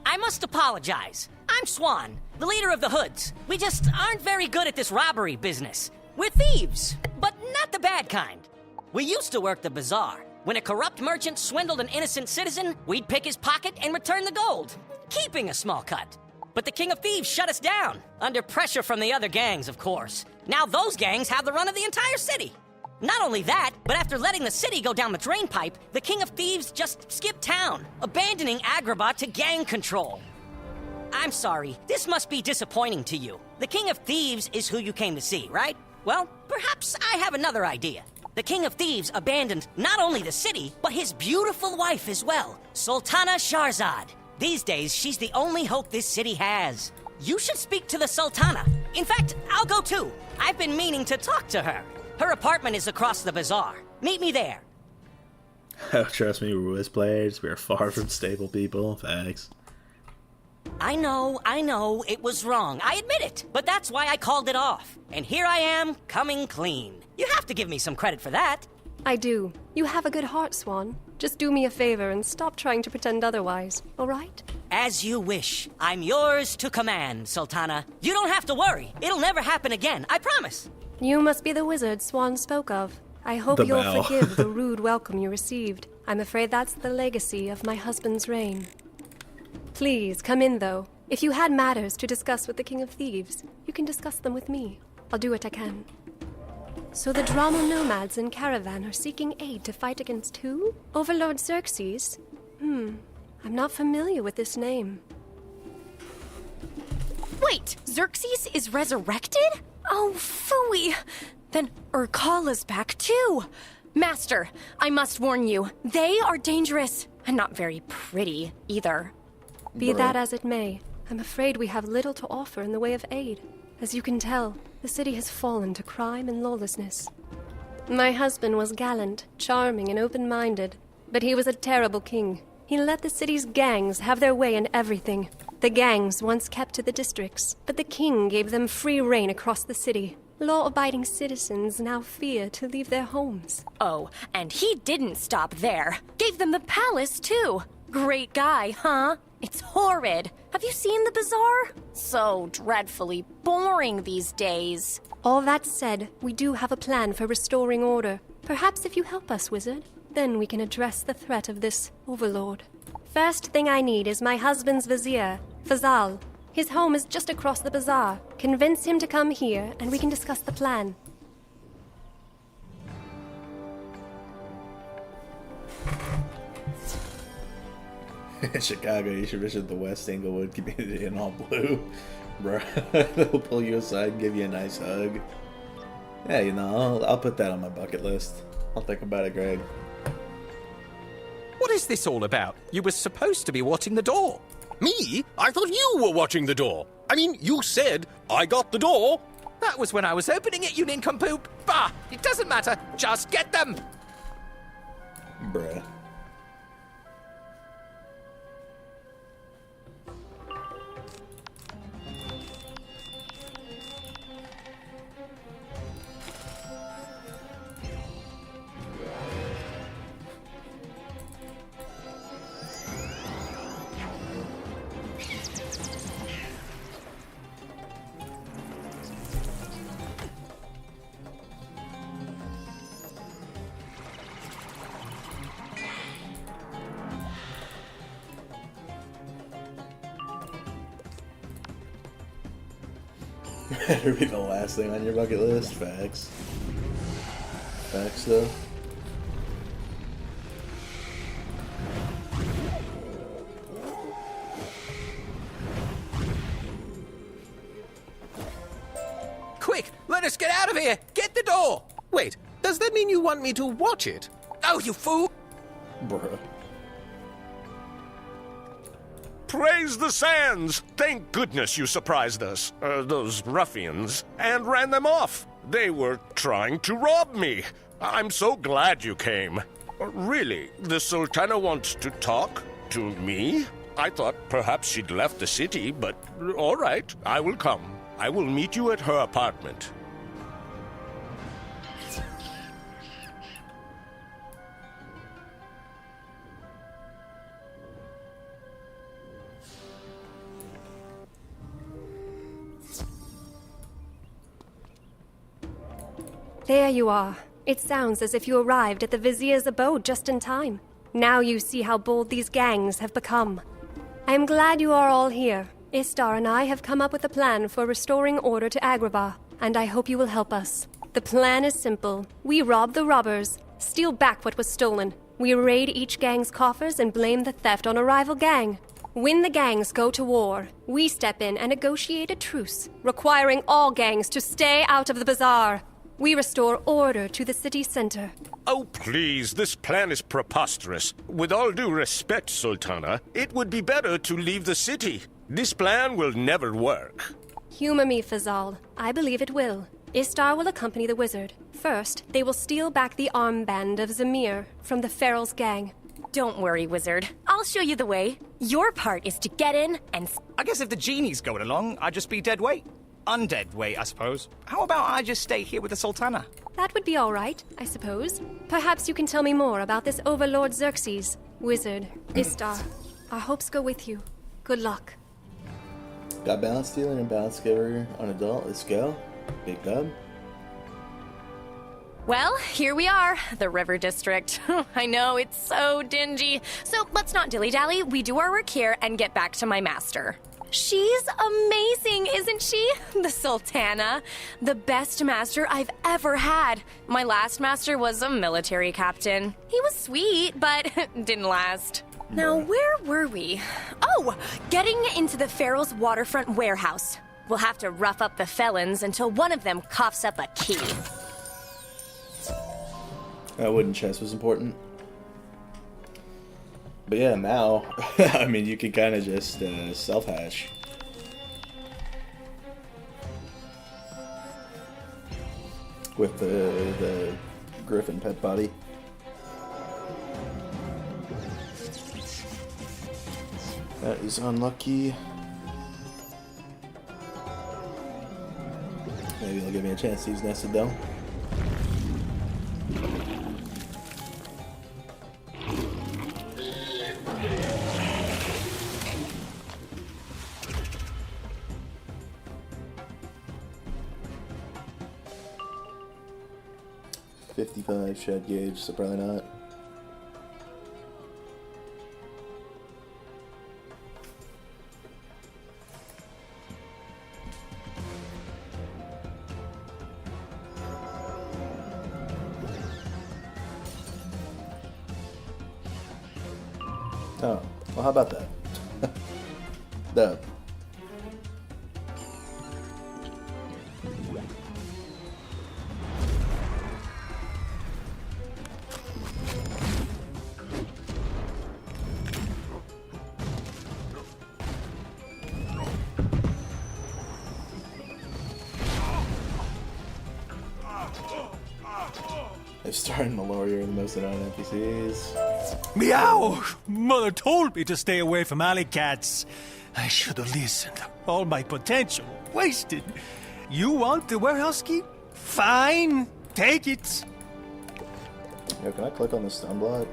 I must apologize. I'm Swan, the leader of the Hoods. We just aren't very good at this robbery business. We're thieves, but not the bad kind. We used to work the bazaar. When a corrupt merchant swindled an innocent citizen, we'd pick his pocket and return the gold, keeping a small cut. But the King of Thieves shut us down, under pressure from the other gangs, of course. Now those gangs have the run of the entire city. Not only that, but after letting the city go down the drain pipe, the King of Thieves just skipped town, abandoning Agraaba to gang control. I'm sorry, this must be disappointing to you. The King of Thieves is who you came to see, right? Well, perhaps I have another idea. The King of Thieves abandoned not only the city, but his beautiful wife as well, Sultana Shahrazad. These days, she's the only hope this city has. You should speak to the Sultana. In fact, I'll go too. I've been meaning to talk to her. Her apartment is across the bazaar. Meet me there. Oh, trust me, we're Wiz players. We are far from stable people. Thanks. I know, it was wrong. I admit it. But that's why I called it off. And here I am, coming clean. You have to give me some credit for that. I do. You have a good heart, Swan. Just do me a favor and stop trying to pretend otherwise, all right? As you wish. I'm yours to command, Sultana. You don't have to worry. It'll never happen again, I promise. You must be the wizard Swan spoke of. I hope you'll forgive the rude welcome you received. I'm afraid that's the legacy of my husband's reign. Please, come in, though. If you had matters to discuss with the King of Thieves, you can discuss them with me. I'll do what I can. So the drama nomads in Caravan are seeking aid to fight against who? Overlord Xerxes? I'm not familiar with this name. Wait, Xerxes is resurrected? Oh, phooey! Then Urkala's back too! Master, I must warn you, they are dangerous, and not very pretty, either. Be that as it may, I'm afraid we have little to offer in the way of aid. As you can tell, the city has fallen to crime and lawlessness. My husband was gallant, charming, and open-minded, but he was a terrible king. He let the city's gangs have their way in everything. The gangs once kept to the districts, but the king gave them free reign across the city. Law-abiding citizens now fear to leave their homes. Oh, and he didn't stop there. Gave them the palace, too. Great guy, huh? It's horrid. Have you seen the bazaar? So dreadfully boring these days. All that said, we do have a plan for restoring order. Perhaps if you help us, wizard, then we can address the threat of this overlord. First thing I need is my husband's vizier, Fazal. His home is just across the bazaar. Convince him to come here, and we can discuss the plan. In Chicago, you should visit the West Englewood community in all blue. Bruh, they'll pull you aside and give you a nice hug. Yeah, you know, I'll put that on my bucket list. I'll think about it, Greg. What is this all about? You were supposed to be watching the door. Me? I thought you were watching the door. I mean, you said, I got the door. That was when I was opening it, you nincompoop. Bah, it doesn't matter. Just get them. Bruh. Better be the last thing on your bucket list. Facts. Facts, though. Quick, let us get out of here. Get the door. Wait, does that mean you want me to watch it? Oh, you fool. Bruh. Praise the sands! Thank goodness you surprised us, those ruffians, and ran them off. They were trying to rob me. I'm so glad you came. Really, the Sultana wants to talk To me? I thought perhaps she'd left the city, but all right, I will come. I will meet you at her apartment. There you are. It sounds as if you arrived at the vizier's abode just in time. Now you see how bold these gangs have become. I am glad you are all here. Istar and I have come up with a plan for restoring order to Agraaba, and I hope you will help us. The plan is simple. We rob the robbers, steal back what was stolen. We raid each gang's coffers and blame the theft on a rival gang. When the gangs go to war, we step in and negotiate a truce, requiring all gangs to stay out of the bazaar. We restore order to the city center. Oh, please, this plan is preposterous. With all due respect, Sultana, it would be better to leave the city. This plan will never work. Humor me, Fazal. I believe it will. Istar will accompany the wizard. First, they will steal back the armband of Zamir from the Feral's gang. Don't worry, Wizard. I'll show you the way. Your part is to get in and... I guess if the genie's going along, I'd just be dead weight. Undead weight, I suppose. How about I just stay here with the Sultana? That would be all right, I suppose. Perhaps you can tell me more about this Overlord Xerxes. Wizard, Istar, our hopes go with you. Good luck. Got balance stealing and balance giver on adult. Let's go. Big dub. Well, here we are, the River District. I know, it's so dingy. So let's not dilly-dally. We do our work here and get back to my master. She's amazing, isn't she? The Sultana. The best master I've ever had. My last master was a military captain. He was sweet, but didn't last. Now, where were we? Oh, getting into the Feral's waterfront warehouse. We'll have to rough up the felons until one of them coughs up a key. That wooden chest was important. But yeah, now, I mean, you can kind of just self-hash. With the griffin pet body. That is unlucky. Maybe he'll give me a chance to use nested though. $55 shed gauge, so probably not. Oh, well, how about that? Dub. Istar and Wallaru are the most annoying NPCs. Meow! Mother told me to stay away from alley cats. I should have listened. All my potential wasted. You want the warehouse key? Fine, take it. Yo, can I click on the stun block?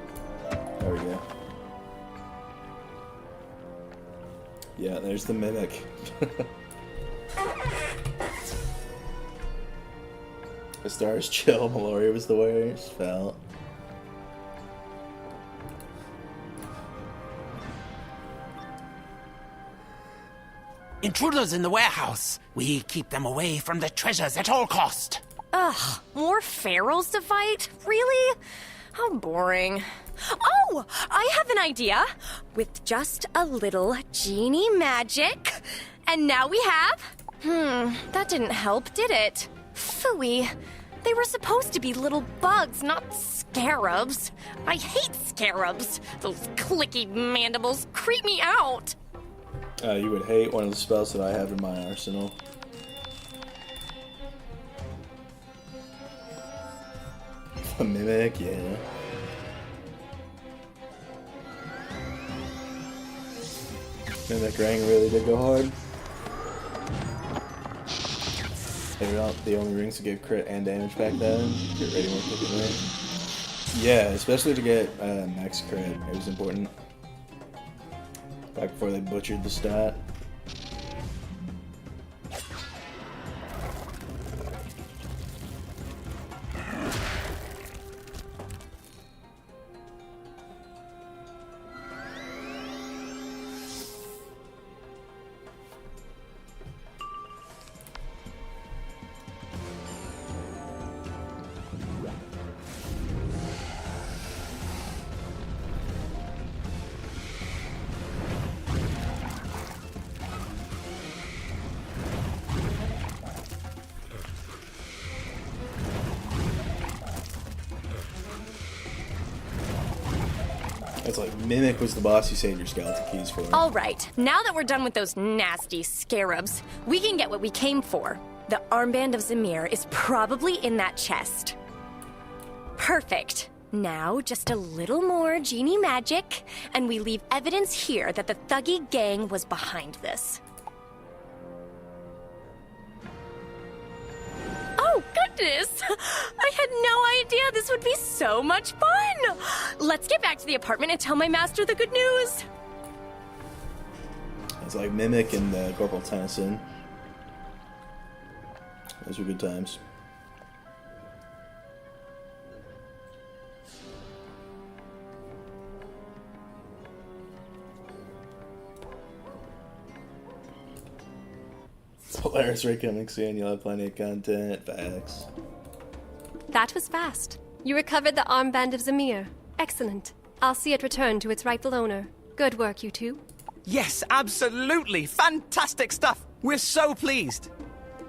There we go. Yeah, there's the mimic. Istar is chill, Wallaru was the worst. Felt. Intruders in the warehouse. We keep them away from the treasures at all cost. Ugh, more pharaohs to fight? Really? How boring. Oh, I have an idea. With just a little genie magic. And now we have... that didn't help, did it? Phooey. They were supposed to be little bugs, not scarabs. I hate scarabs. Those clicky mandibles creep me out. You would hate one of the spells that I have in my arsenal. A mimic, yeah. And that Grang really did go hard. They were not the only rings to give crit and damage back then. Get ready more quickly. Yeah, especially to get max crit. It was important. Back before they butchered the stat. It's like Mimic was the boss you saved your skeleton keys for. All right, now that we're done with those nasty scarabs, we can get what we came for. The armband of Zemir is probably in that chest. Perfect. Now, just a little more genie magic, and we leave evidence here that the Thuggy gang was behind this. Oh, goodness! I had no idea this would be so much fun! Let's get back to the apartment and tell my master the good news! It's like Mimic and Corporal Tennyson. Those were good times. Polaris Ray coming soon, you'll have plenty of content. Facts. That was fast. You recovered the armband of Zemir. Excellent. I'll see it return to its rightful owner. Good work, you two. Yes, absolutely. Fantastic stuff. We're so pleased.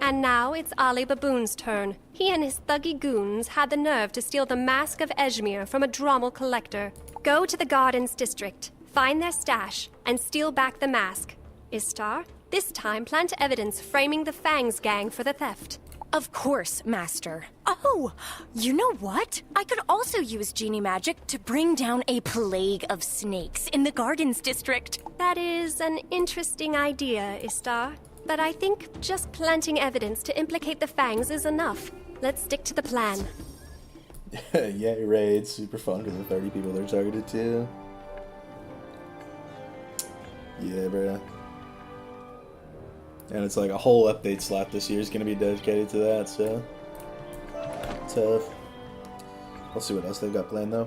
And now it's Ali Baboon's turn. He and his thuggy goons had the nerve to steal the Mask of Ejmir from a Drommel collector. Go to the Gardens District, find their stash, and steal back the mask. Istar, this time plant evidence framing the Fangs gang for the theft. Of course, Master. Oh, you know what? I could also use genie magic to bring down a plague of snakes in the Gardens District. That is an interesting idea, Istar. But I think just planting evidence to implicate the Fangs is enough. Let's stick to the plan. Yay, raid. Super fun because the 30 people they're targeted to. Yeah, bro. And it's like a whole update slot this year is going to be dedicated to that, so tough. We'll see what else they've got planned, though.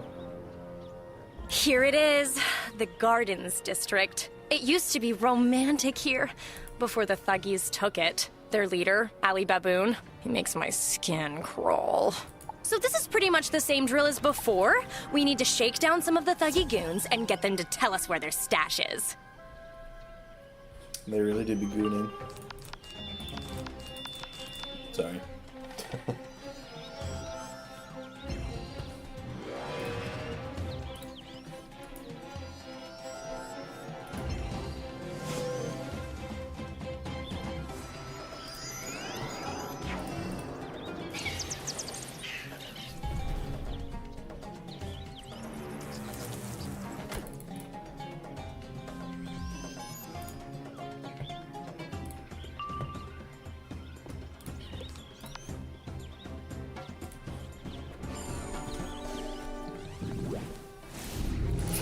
Here it is, the Gardens District. It used to be romantic here, before the Thuggies took it. Their leader, Ali Baboon, he makes my skin crawl. So this is pretty much the same drill as before. We need to shake down some of the Thuggy goons and get them to tell us where their stash is. They really did be gooning. Sorry.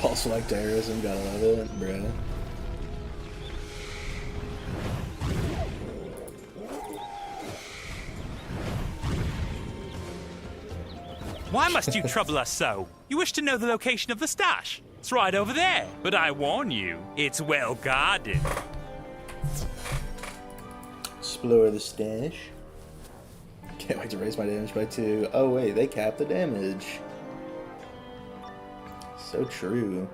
False like terrorism, gotta love it, bruh. Why must you trouble us so? You wish to know the location of the stash? It's right over there. But I warn you, it's well guarded. Explore the stash. Can't wait to raise my damage by 2. Oh wait, they cap the damage. So true.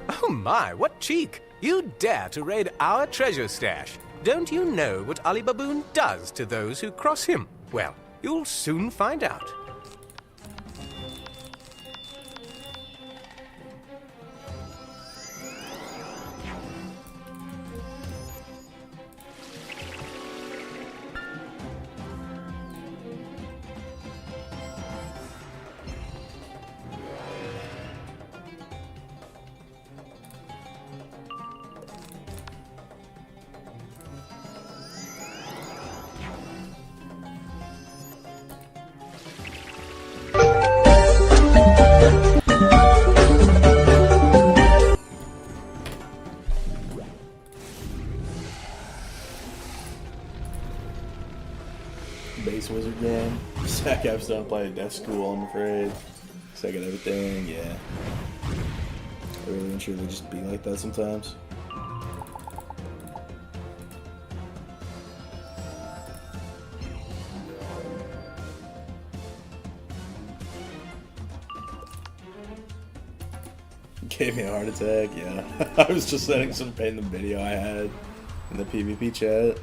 Oh my, what cheek! You dare to raid our treasure stash. Don't you know what Ali Baboon does to those who cross him? Well, you'll soon find out. Zach Apps don't play at Death School, I'm afraid. So I got everything, yeah. I really and truly just be like that sometimes. Gave me a heart attack, yeah. I was just sending some random video I had in the PvP chat.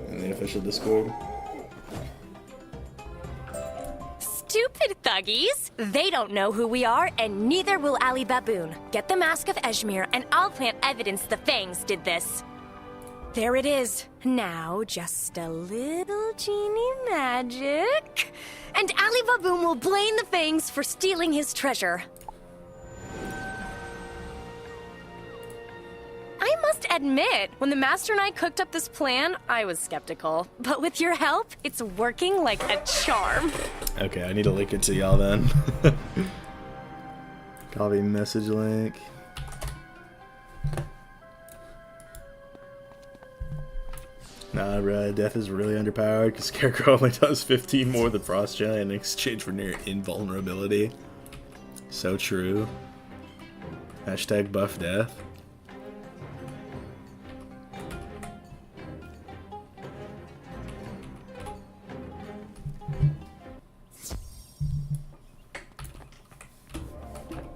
In the official Discord. Stupid thuggies! They don't know who we are, and neither will Ali Baboon. Get the Mask of Eshmir, and I'll plant evidence the Fangs did this. There it is. Now, just a little genie magic. And Ali Baboon will blame the Fangs for stealing his treasure. I must admit, when the Master and I cooked up this plan, I was skeptical. But with your help, it's working like a charm. Okay, I need to link it to y'all then. Copy message link. Nah, bro, Death is really underpowered because Scarecrow only does 15 more than Frost Giant in exchange for near invulnerability. So true. Hashtag buff Death.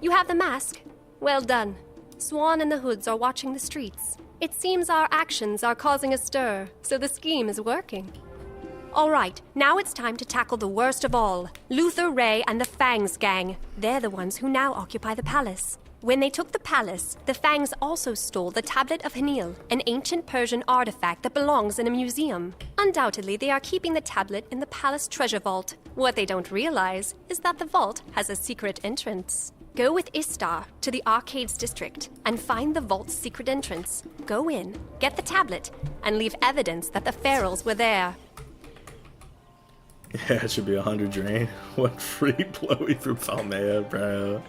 You have the mask. Well done. Swan and the Hoods are watching the streets. It seems our actions are causing a stir, so the scheme is working. All right, now it's time to tackle the worst of all, Luther Ray and the Fangs gang. They're the ones who now occupy the palace. When they took the palace, the Fangs also stole the Tablet of Hanil, an ancient Persian artifact that belongs in a museum. Undoubtedly, they are keeping the tablet in the palace treasure vault. What they don't realize is that the vault has a secret entrance. Go with Istar to the Arcades district and find the vault's secret entrance. Go in, get the tablet, and leave evidence that the Pharaohs were there. Yeah, it should be 100 drain. What free blowy from Falmea, bro.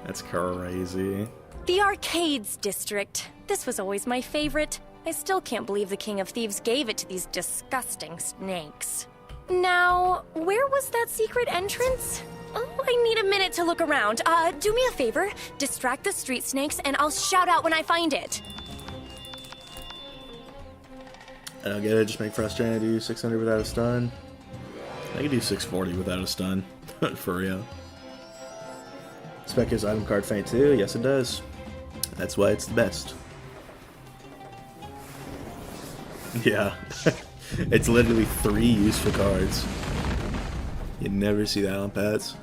That's crazy. The Arcades district. This was always my favorite. I still can't believe the King of Thieves gave it to these disgusting snakes. Now, where was that secret entrance? Oh, I need a minute to look around. Do me a favor. Distract the street snakes, and I'll shout out when I find it. I don't get it. Just make Frost Giant do 600 without a stun. I can do 640 without a stun. For real. Spec gives item card feint too. Yes, it does. That's why it's the best. Yeah. It's literally 3 useful cards. You never see that on pets.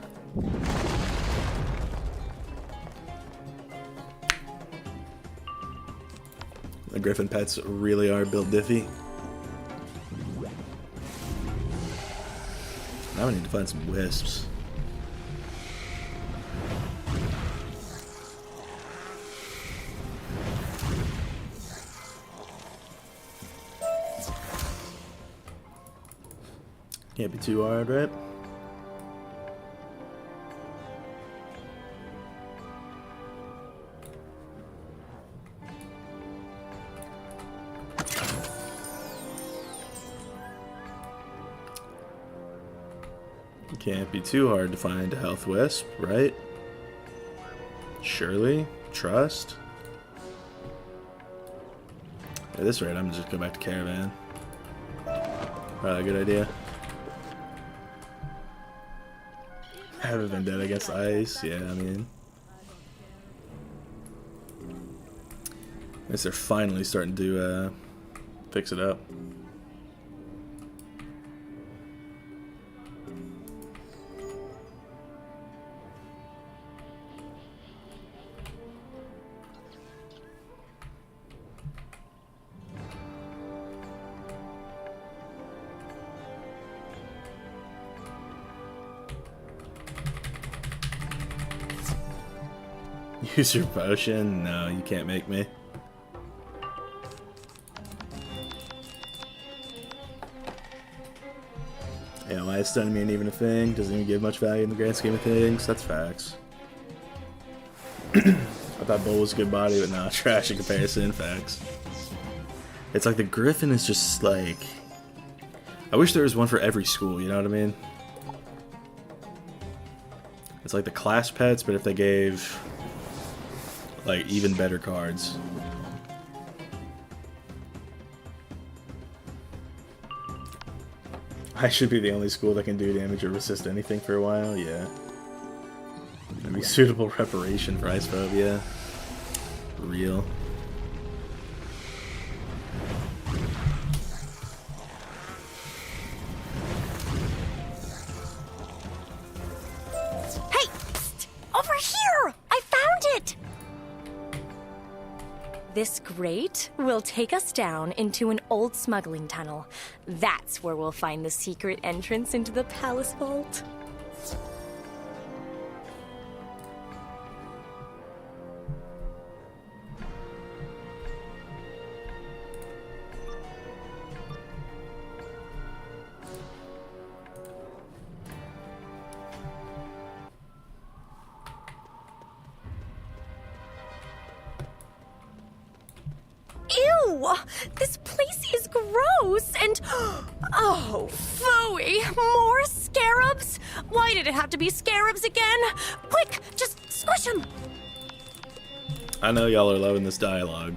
The Griffin pets really are built diffy. Now I need to find some wisps. Can't be too hard, right? Can't be too hard to find a health wisp, right? Surely? Trust? At this rate, I'm gonna just go back to Caravan. Probably a good idea. Have a vendetta against ice, yeah, I mean. I guess they're finally starting to fix it up. Use your potion? No, you can't make me. Yeah, why is stunning me ain't even a thing? Doesn't even give much value in the grand scheme of things. That's facts. I thought Bull was a good body, but nah, trash in comparison. Facts. It's like the griffin is just like... I wish there was one for every school, you know what I mean? It's like the class pets, but if they gave like even better cards. I should be the only school that can do damage or resist anything for a while, yeah. That'd be suitable reparation for ice phobia. Real. This grate will take us down into an old smuggling tunnel. That's where we'll find the secret entrance into the palace vault. Ew! This place is gross and... Oh, phooey! More scarabs? Why did it have to be scarabs again? Quick, just squish them! I know y'all are loving this dialogue.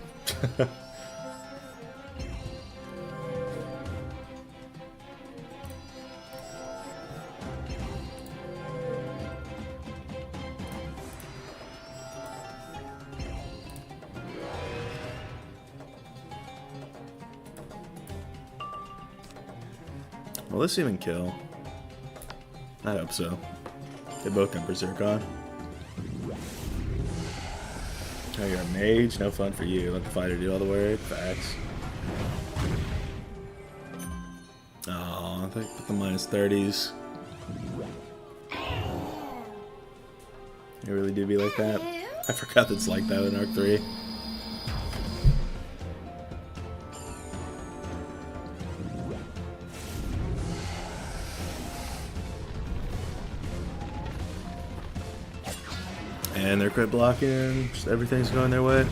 Will this even kill? I hope so. They both can berserk on. Oh, you're a mage? No fun for you. Let the fighter do all the work. Facts. Oh, I think put the -30s. It really do be like that. I forgot that's like that in Arc 3. And they're crit blocking, just everything's going their way.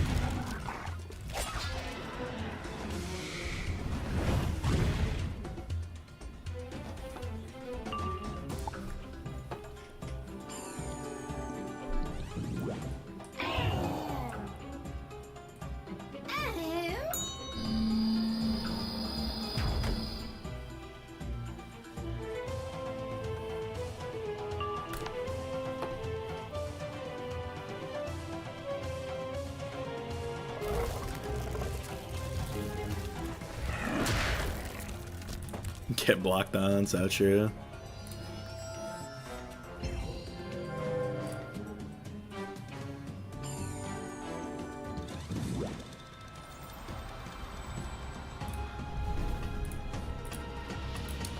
Get blocked on, so true.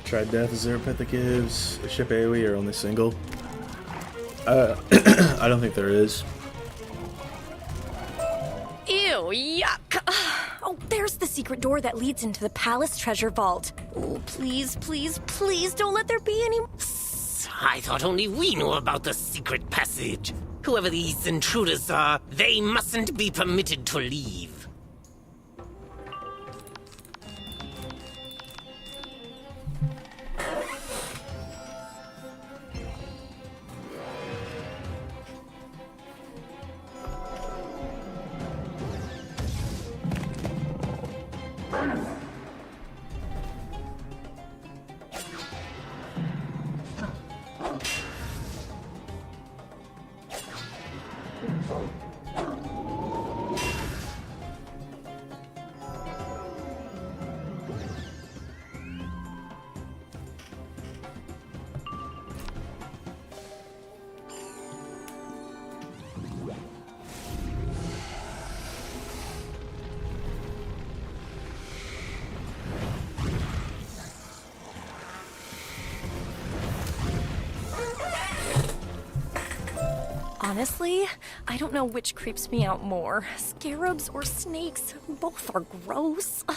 Tried death, is there a pet that gives a ship AoE or only single? I don't think there is. Ew, yuck! Oh, there's the secret door that leads into the palace treasure vault. Oh, please, please, please don't let there be any... I thought only we knew about the secret passage. Whoever these intruders are, they mustn't be permitted to leave. Honestly, I don't know which creeps me out more. Scarabs or snakes. Both are gross. Ugh.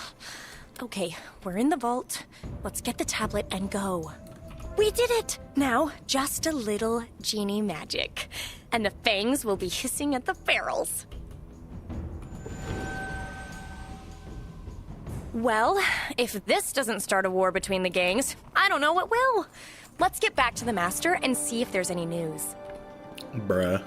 Okay, we're in the vault. Let's get the tablet and go. We did it! Now, just a little genie magic. And the fangs will be hissing at the barrels. Well, if this doesn't start a war between the gangs, I don't know what will. Let's get back to the Master and see if there's any news. Bruh.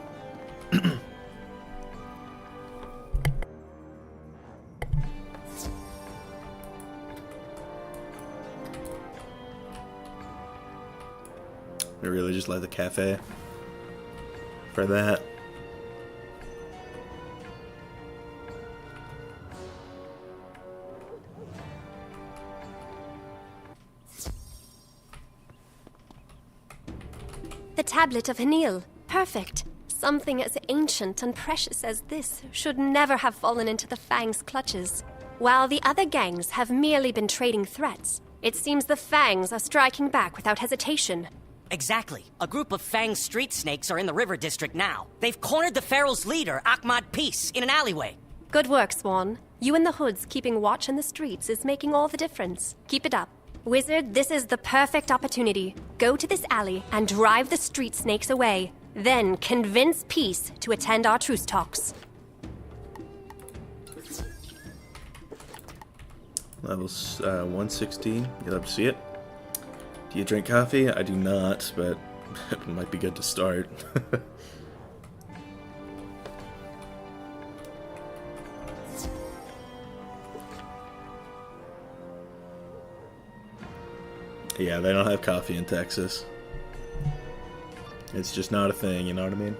We really just left the cafe for that. The tablet of Hanil. Perfect. Something as ancient and precious as this should never have fallen into the Fang's clutches. While the other gangs have merely been trading threats, it seems the Fangs are striking back without hesitation. Exactly. A group of Fang street snakes are in the river district now. They've cornered the Pharaoh's leader, Ahmad Peace, in an alleyway. Good work, Swan. You and the Hoods keeping watch in the streets is making all the difference. Keep it up. Wizard, this is the perfect opportunity. Go to this alley and drive the street snakes away. Then convince Peace to attend our truce talks. Levels 116. You'll have to see it. Do you drink coffee? I do not, but it might be good to start. Yeah, they don't have coffee in Texas. It's just not a thing, you know what I mean?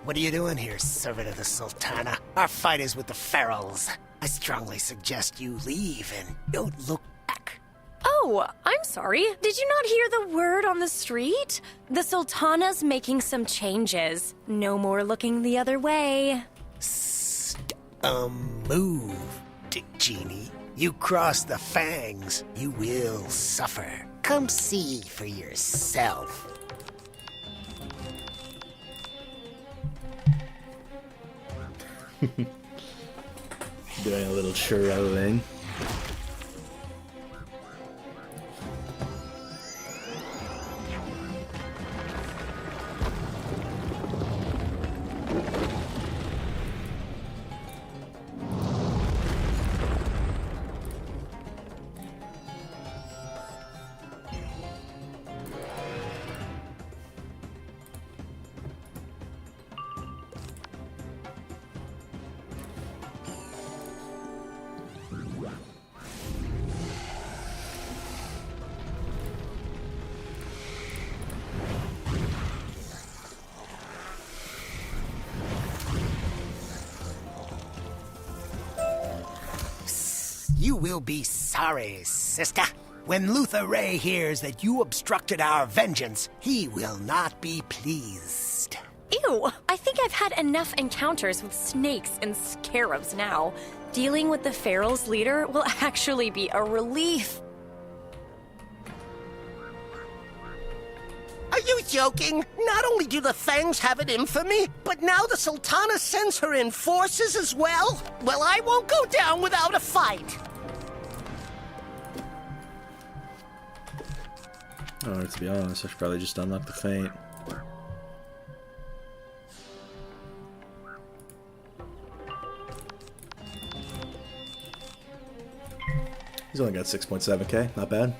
What are you doing here, servant of the Sultana? Our fight is with the Pharaohs. I strongly suggest you leave and don't look back. Oh, I'm sorry. Did you not hear the word on the street? The Sultana's making some changes. No more looking the other way. Move, Genie. You cross the Fangs, you will suffer. Come see for yourself. Doing a little churro thing. You will be sorry, sister. When Luther Ray hears that you obstructed our vengeance, he will not be pleased. Ew, I think I've had enough encounters with snakes and scarabs now. Dealing with the Pharaoh's leader will actually be a relief. Are you joking? Not only do the Fangs have an infamy, but now the Sultana sends her in forces as well? Well, I won't go down without a fight. Oh, to be honest, I should probably just unlock the feint. He's only got 6.7k, not bad.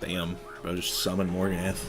Damn, bro, just summon Morganth.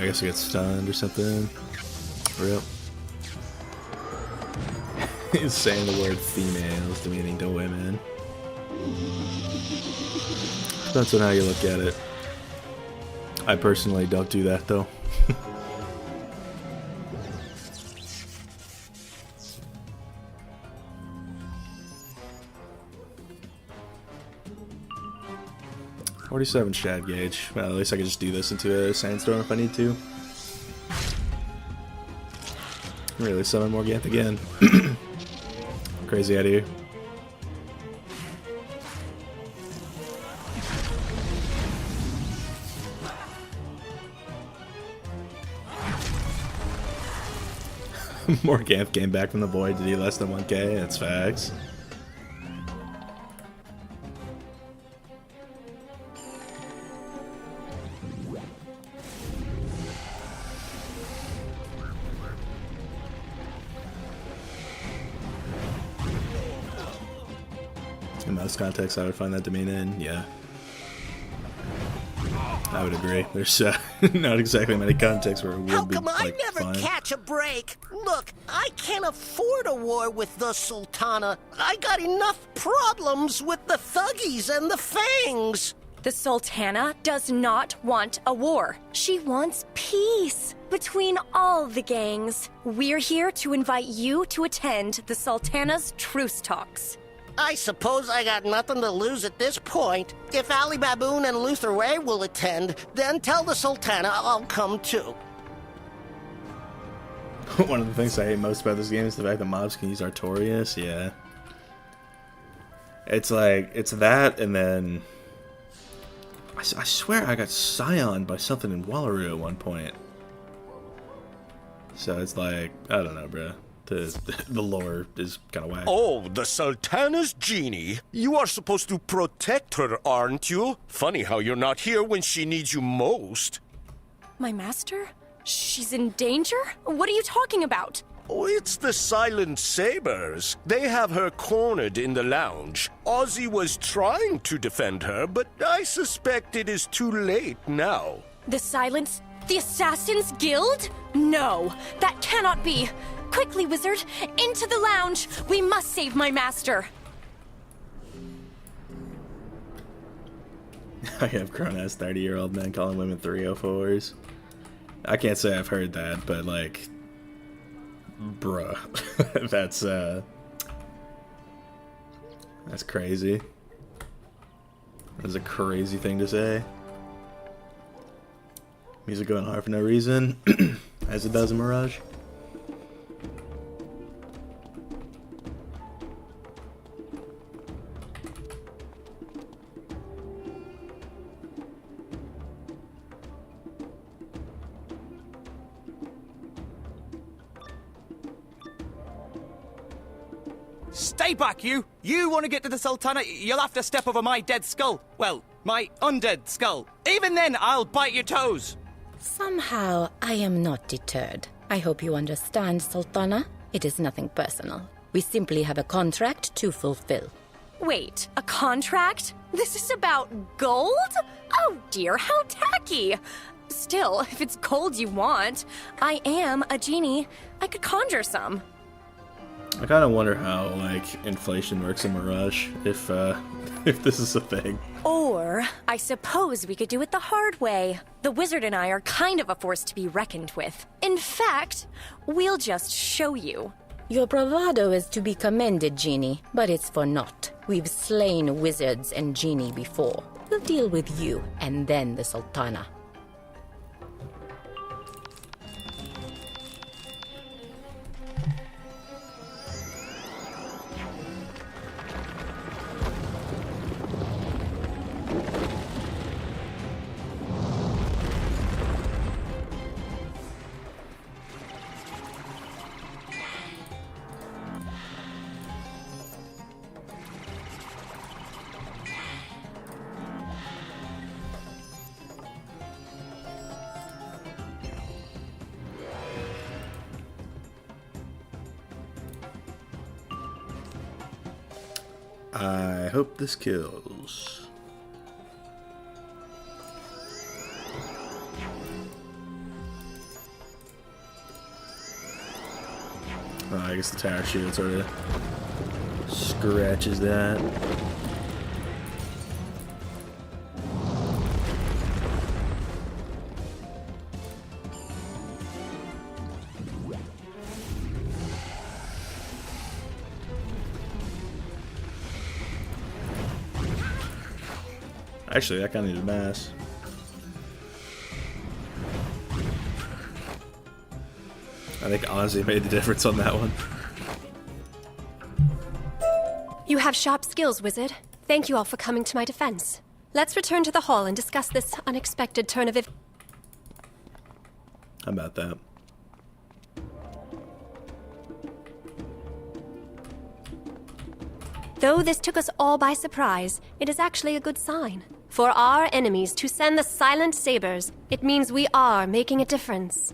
I guess I get stunned or something. Rip. He's saying the word females, demeaning to women. Depends on how you look at it. I personally don't do that though. $47 shad gauge. Well, at least I can just do this into a sandstorm if I need to. Really summon more Ganth again. Crazy idea. More Ganth came back from the void. Did he less than 1k? That's facts. In most contexts, I would find that domain in. Yeah. I would agree. There's not exactly many contexts where it would How be come like, I never fine. catch a break? Look, I can't afford a war with the Sultana. I got enough problems with the Thuggies and the Fangs. The Sultana does not want a war. She wants peace between all the gangs. We're here to invite you to attend the Sultana's truce talks. I suppose I got nothing to lose at this point. If Ali Baboon and Luther Ray will attend, then tell the Sultana I'll come too. One of the things I hate most about this game is the fact that mobs can use Artorias. Yeah. It's like, it's that, and then I swear I got Scioned by something in Wallaru at one point. So it's like, I don't know, bruh. The lore is kind of whack. Oh, the Sultana's genie. You are supposed to protect her, aren't you? Funny how you're not here when she needs you most. My master? She's in danger? What are you talking about? Oh, it's the Silent Sabers. They have her cornered in the lounge. Ozzy was trying to defend her, but I suspect it is too late now. The Silence? The Assassin's Guild? No, that cannot be. Quickly, Wizard! Into the lounge! We must save my master! I have grown-ass 30-year-old men calling women 304s. I can't say I've heard that, but like, bruh, that's crazy. That's a crazy thing to say. Music going hard for no reason, as it does in Mirage. Stay back, you! You want to get to the Sultana, you'll have to step over my dead skull. Well, my undead skull. Even then, I'll bite your toes. Somehow, I am not deterred. I hope you understand, Sultana. It is nothing personal. We simply have a contract to fulfill. Wait, a contract? This is about gold? Oh dear, how tacky! Still, if it's gold you want, I am a genie. I could conjure some. I kind of wonder how, like, inflation works in Mirage, if this is a thing. Or, I suppose we could do it the hard way. The wizard and I are kind of a force to be reckoned with. In fact, we'll just show you. Your bravado is to be commended, Genie, but it's for naught. We've slain wizards and Genie before. We'll deal with you, and then the Sultana. I hope this kills. Oh, I guess the tower shield sort of scratches that. Actually, that kind of needed mass. I think honestly made the difference on that one. You have sharp skills, Wizard. Thank you all for coming to my defense. Let's return to the hall and discuss this unexpected turn of events. How about that? Though this took us all by surprise, it is actually a good sign. For our enemies to send the Silent Sabers, it means we are making a difference.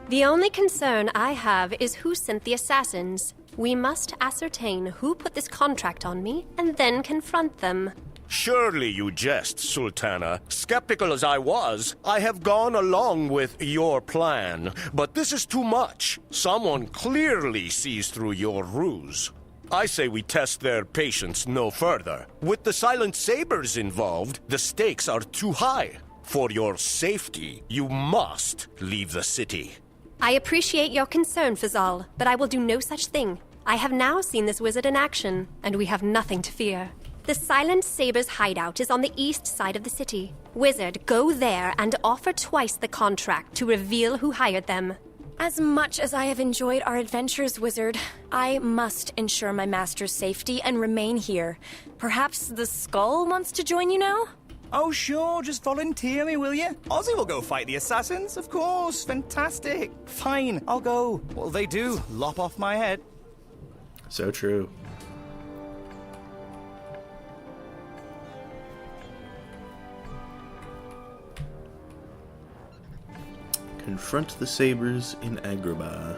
The only concern I have is who sent the assassins. We must ascertain who put this contract on me and then confront them. Surely you jest, Sultana. Skeptical as I was, I have gone along with your plan. But this is too much. Someone clearly sees through your ruse. I say we test their patience no further. With the Silent Sabers involved, the stakes are too high. For your safety, you must leave the city. I appreciate your concern, Fazal, but I will do no such thing. I have now seen this wizard in action, and we have nothing to fear. The Silent Sabers' hideout is on the east side of the city. Wizard, go there and offer twice the contract to reveal who hired them. As much as I have enjoyed our adventures, Wizard, I must ensure my master's safety and remain here. Perhaps the Skull wants to join you now? Oh, sure, just volunteer me, will you? Ozzy will go fight the assassins, of course. Fantastic. Fine, I'll go. What'll they do? Lop off my head? So true. Confront the Sabers in Agraaba.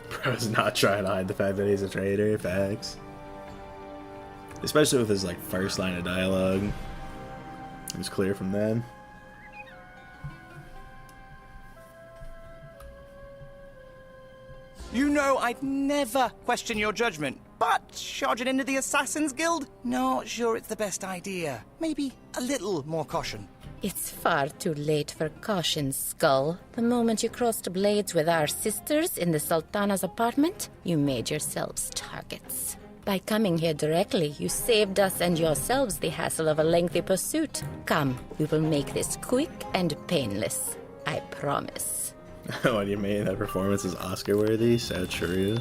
Bro's not trying to hide the fact that he's a traitor, facts. Especially with his like first line of dialogue. It was clear from then. You know I'd never question your judgment, but charging into the Assassin's Guild? Not sure it's the best idea. Maybe a little more caution. It's far too late for caution, Skull. The moment you crossed blades with our sisters in the Sultana's apartment, you made yourselves targets. By coming here directly, you saved us and yourselves the hassle of a lengthy pursuit. Come, we will make this quick and painless. I promise. What do you mean? That performance is Oscar-worthy? So true.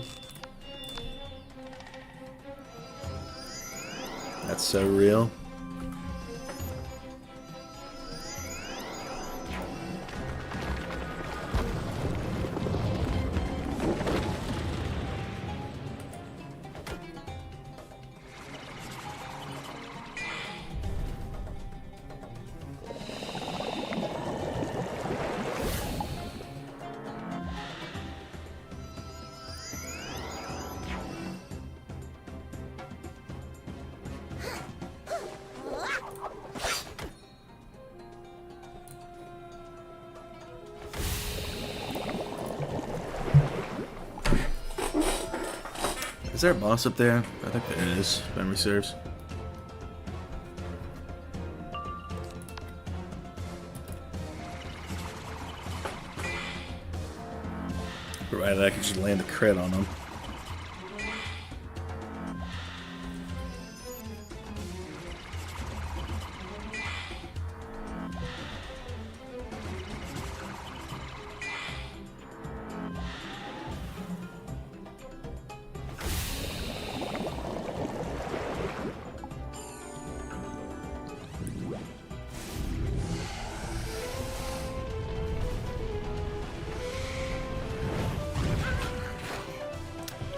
That's so real. Is there a boss up there? I think there is, if memory serves. Provided I can just land a crit on him.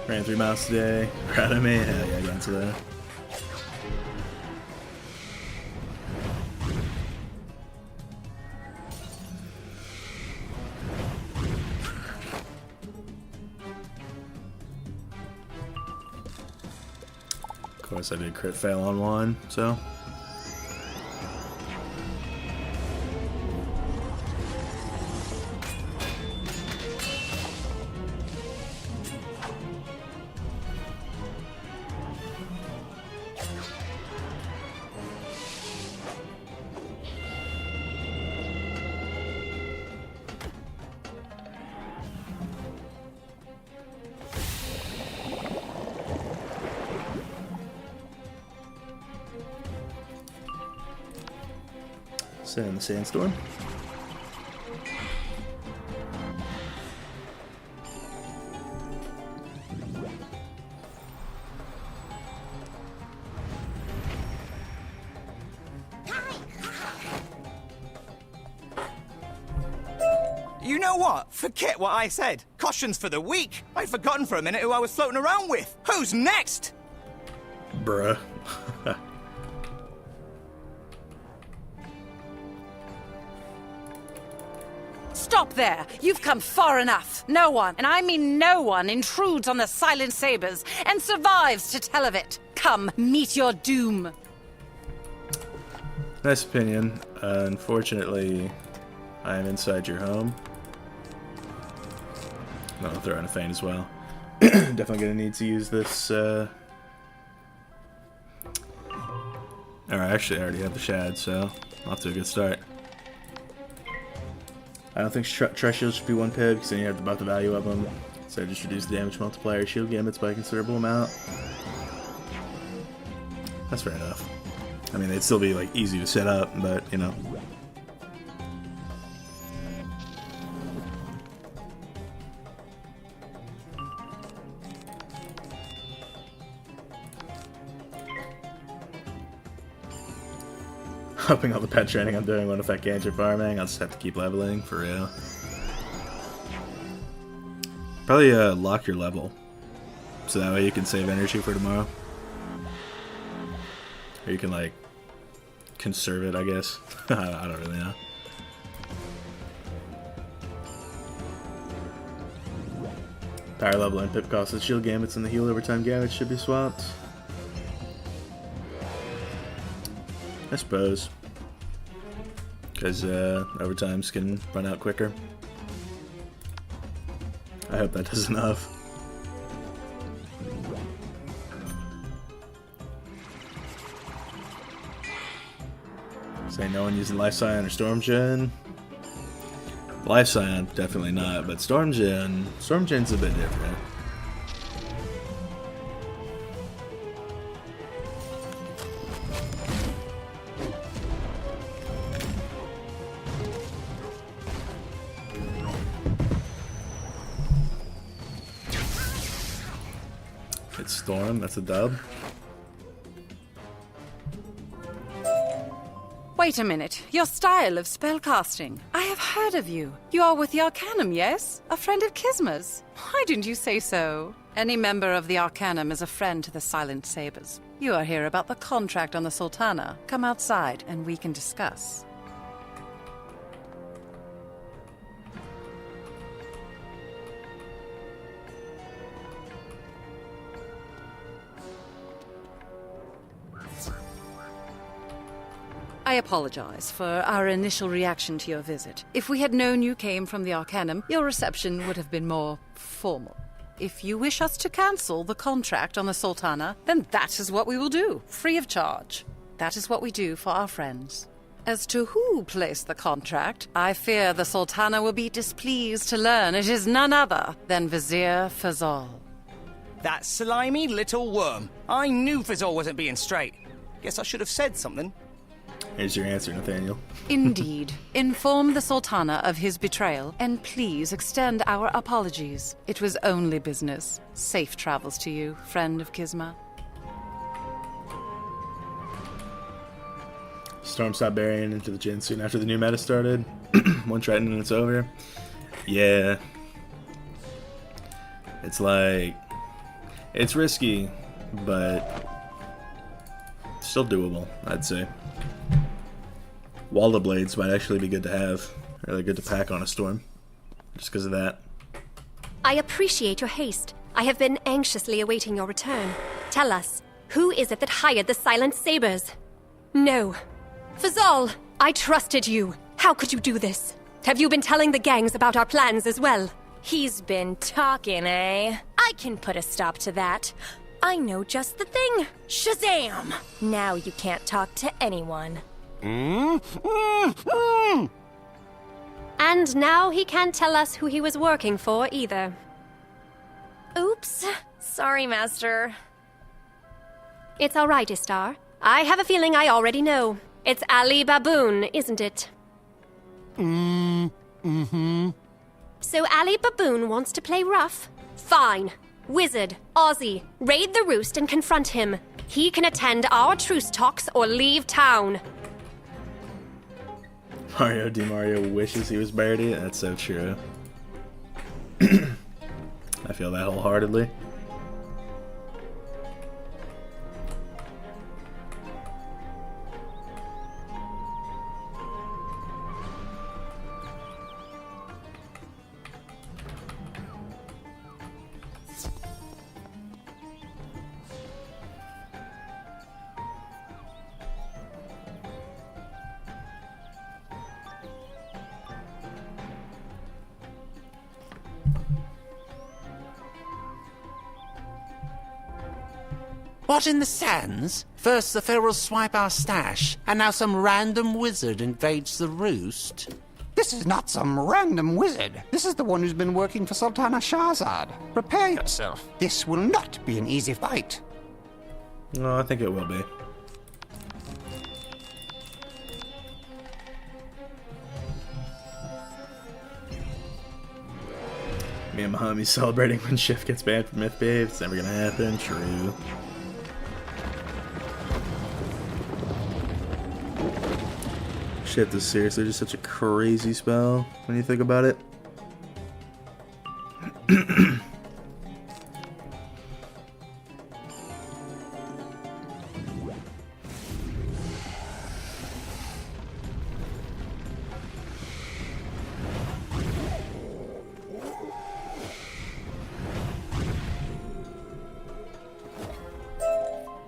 Ran 3 miles today. Proud of me. Hell yeah, I got into that. Of course, I did crit fail on one, so. Stay in the sandstorm. You know what? Forget what I said. Caution's for the weak. I'd forgotten for a minute who I was floating around with. Who's next? Bruh. Stop there! You've come far enough. No one, and I mean no one, intrudes on the Silent Sabers and survives to tell of it. Come, meet your doom. Nice opinion. Unfortunately, I am inside your home. I'll throw in a feint as well. Definitely gonna need to use this. Or actually, I already have the shad, so off to a good start. I don't think Shields should be one pip, because then you have to buff the value of them. So just reduce the damage multiplier shield gambits by a considerable amount. That's fair enough. I mean, they'd still be like easy to set up, but you know. Upping all the pet training I'm doing when if I can't farming, I'll just have to keep leveling, for real. Probably lock your level, so that way you can save energy for tomorrow. Or you can like, conserve it, I guess. I don't really know. Power level and pip cost of shield gambits and the heal overtime gambits should be swapped. I suppose. Because overtimes can run out quicker. I hope that does enough. Say no one using Life Scion or Storm Gen. Life Scion, definitely not, but Storm Gen's a bit different. Storm, that's a dub. Wait a minute. Your style of spellcasting. I have heard of you. You are with the Arcanum, yes? A friend of Kisma's. Why didn't you say so? Any member of the Arcanum is a friend to the Silent Sabers. You are here about the contract on the Sultana. Come outside and we can discuss. I apologize for our initial reaction to your visit. If we had known you came from the Arcanum, your reception would have been more formal. If you wish us to cancel the contract on the Sultana, then that is what we will do, free of charge. That is what we do for our friends. As to who placed the contract, I fear the Sultana will be displeased to learn it is none other than Vizier Fazal. That slimy little worm. I knew Fazal wasn't being straight. Guess I should have said something. Here's your answer, Nathaniel. Indeed. Inform the Sultana of his betrayal, and please extend our apologies. It was only business. Safe travels to you, friend of Kisma. Storm stopped burying into the Jinn soon after the new meta started. One Triton and it's over. Yeah. It's like... It's risky, but... still doable, I'd say. Wall of Blades might actually be good to have. Really good to pack on a storm. Just because of that. I appreciate your haste. I have been anxiously awaiting your return. Tell us, Who is it that hired the Silent Sabers? No. Fazal, I trusted you. How could you do this? Have you been telling the gangs about our plans as well? He's been talking, eh? I can put a stop to that. I know just the thing. Shazam! Now you can't talk to anyone. And now he can't tell us who he was working for either. Oops. Sorry, Master. It's all right, Istar. I have a feeling I already know. It's Ali Baboon, isn't it? So Ali Baboon wants to play rough? Fine. Wizard, Ozzy, raid the roost and confront him. He can attend our truce talks or leave town. Mario DiMario wishes he was Birdie. That's so true. I feel that wholeheartedly. What in the sands? First the Pharaohs swipe our stash, and now some random wizard invades the roost. This is not some random wizard. This is the one who's been working for Sultana Shahzad. Prepare yourself. This will not be an easy fight. No, I think it will be. Me and my homies celebrating when Shift gets banned from Myth Babe. It's never gonna happen. True. Shift is seriously just such a crazy spell when you think about it.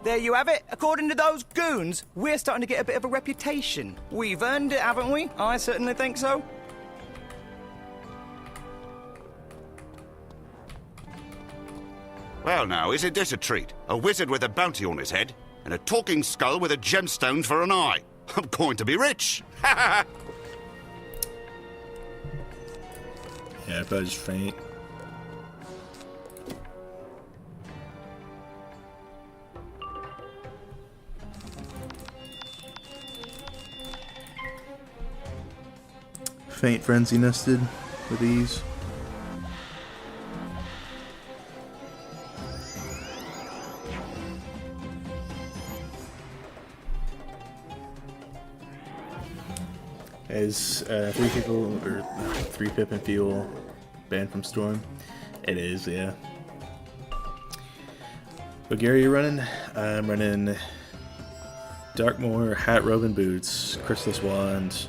There you have it. According to those goons, we're starting to get a bit of a reputation. We've earned it, haven't we? I certainly think so. Well now, isn't this a treat? A wizard with a bounty on his head, and a talking skull with a gemstone for an eye. I'm going to be rich! Yeah, I probably just faint. Faint frenzy nested with ease. Is 3 people or 3 pip and fuel banned from Storm? It is, yeah. What gear are you running? I'm running Darkmoor, Hat, Robe, and Boots, Chrysalis Wand,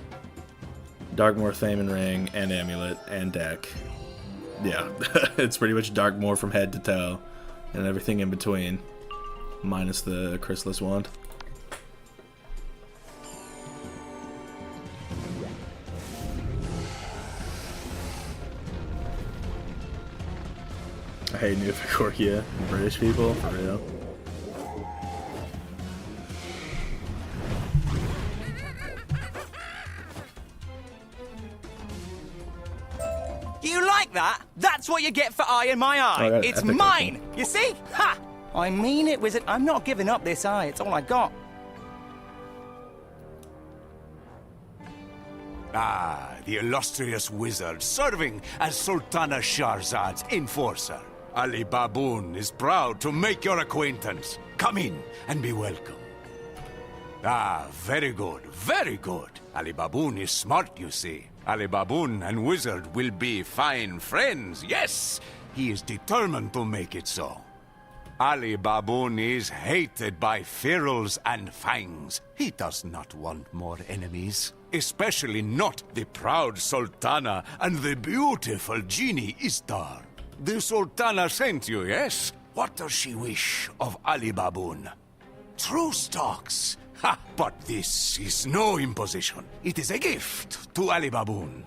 Darkmoor, Fame and Ring, and Amulet, and Deck. Yeah, it's pretty much Darkmoor from head to toe, and everything in between, minus the Chrysalis Wand. I hate New Corkia, British people, for real. You like that? That's what you get for eye in my eye. Oh, yeah, it's epic, mine. You see? Ha! I mean it, Wizard. I'm not giving up this eye. It's all I got. Ah, the illustrious wizard serving as Sultana Shahzad's enforcer. Ali Baboon is proud to make your acquaintance. Come in and be welcome. Ah, very good, very good. Ali Baboon is smart, you see. Ali Baboon and Wizard will be fine friends, yes. He is determined to make it so. Ali Baboon is hated by ferals and fangs. He does not want more enemies. Especially not the proud Sultana and the beautiful genie Istar. The Sultana sent you, yes? What does she wish of Ali Baboon? True stocks. Ha! But this is no imposition. It is a gift to Ali Baboon.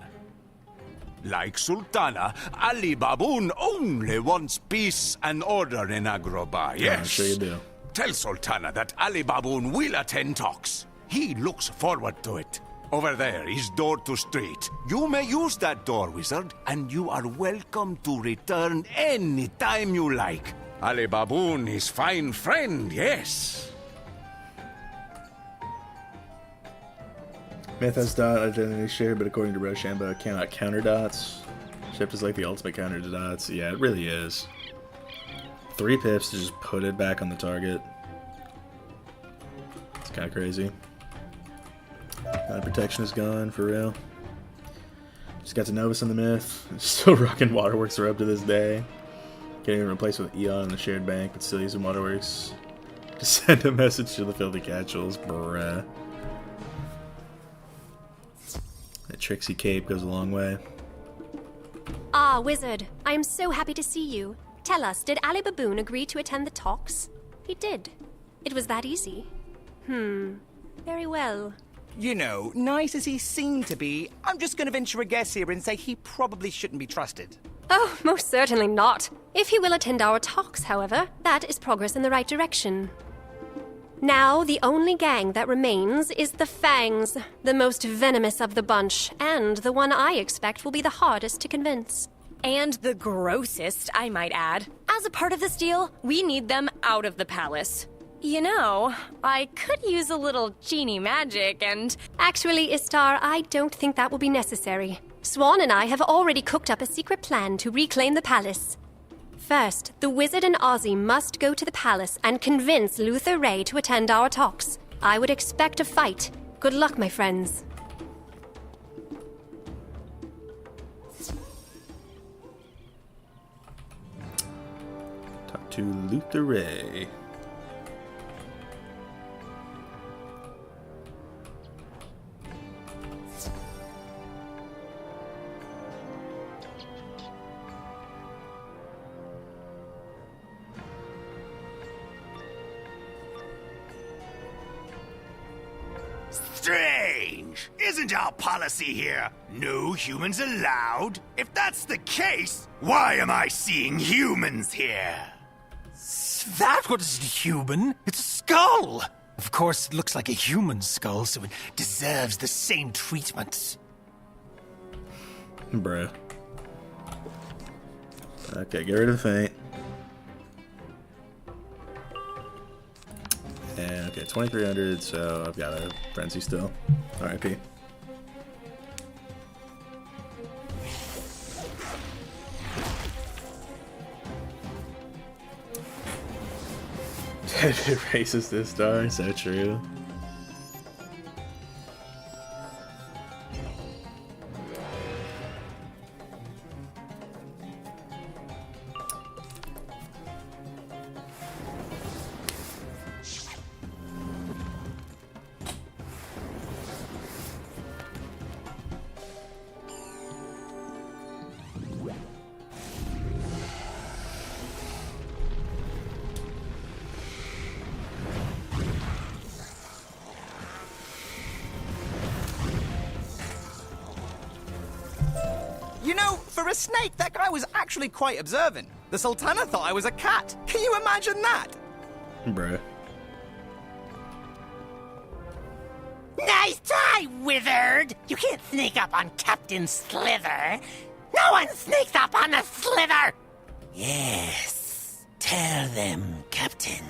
Like Sultana, Ali Baboon only wants peace and order in Agraaba. Yes. I'm sure you do. Tell Sultana that Ali Baboon will attend talks. He looks forward to it. Over there is door to street. You may use that door, wizard, and you are welcome to return any time you like. Ali Baboon is fine friend, yes. Myth has dot identity share, but according to Rochambeau, it cannot counter dots. Shift is like the ultimate counter to dots. Yeah, it really is. 3 pips to just put it back on the target. It's kind of crazy. Protection is gone, for real. Just got to Novus in the myth. Still rocking Waterworks are up to this day. Can't even replace with Eon in the shared bank, but still using Waterworks. Just send a message to the filthy catchels, bruh. That Trixie cape goes a long way. Ah, Wizard. I am so happy to see you. Tell us, did Ali Baboon agree to attend the talks? He did. It was that easy. Very well. You know, nice as he seemed to be, I'm just going to venture a guess here and say he probably shouldn't be trusted. Oh, most certainly not. If he will attend our talks, however, that is progress in the right direction. Now, the only gang that remains is the Fangs, the most venomous of the bunch, and the one I expect will be the hardest to convince. And the grossest, I might add. As a part of this deal, we need them out of the palace. You know, I could use a little genie magic and... Actually, Istar, I don't think that will be necessary. Swan and I have already cooked up a secret plan to reclaim the palace. First, the Wizard and Ozzy must go to the palace and convince Luther Ray to attend our talks. I would expect a fight. Good luck, my friends. Talk to Luther Ray. Strange! Isn't our policy here no humans allowed? If that's the case, why am I seeing humans here? That wasn't human. It's a skull. Of course, it looks like a human skull, so it deserves the same treatment. Bruh. Okay, get rid of the feint. And okay, 2300, so I've got a frenzy still. RIP. It racist this star, so true. You know, for a snake, that guy was actually quite observant. The Sultana thought I was a cat. Can you imagine that? Bruh. Nice try, Wizard! You can't sneak up on Captain Slither. No one sneaks up on the Slither! Yes. Tell them, Captain.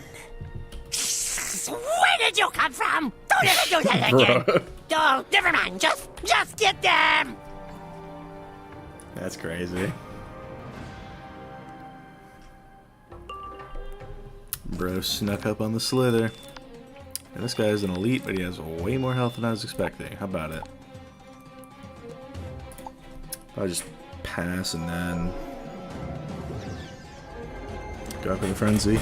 Where did you come from? Don't ever do that again! Oh, never mind. Just get them! That's crazy. Bro snuck up on the Slither. And this guy is an elite, but he has way more health than I was expecting. How about it? I'll just pass and then go up in the frenzy.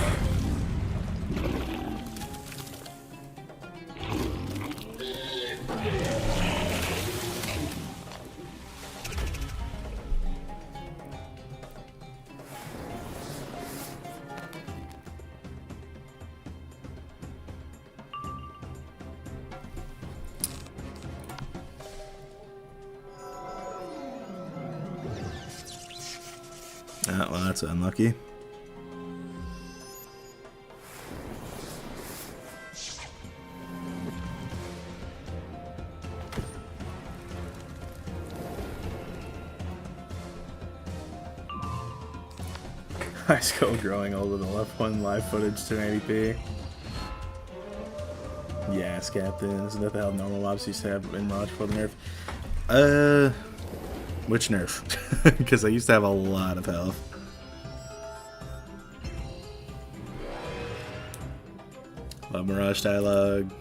Ah, well, that's unlucky. High skill growing older than left one live footage 1080p. Yes, Captain. Isn't that the hell normal mobs used to have in Mod before the nerf? Which nerf? Because I used to have a lot of health. Love Mirage dialogue.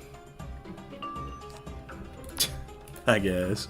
I guess.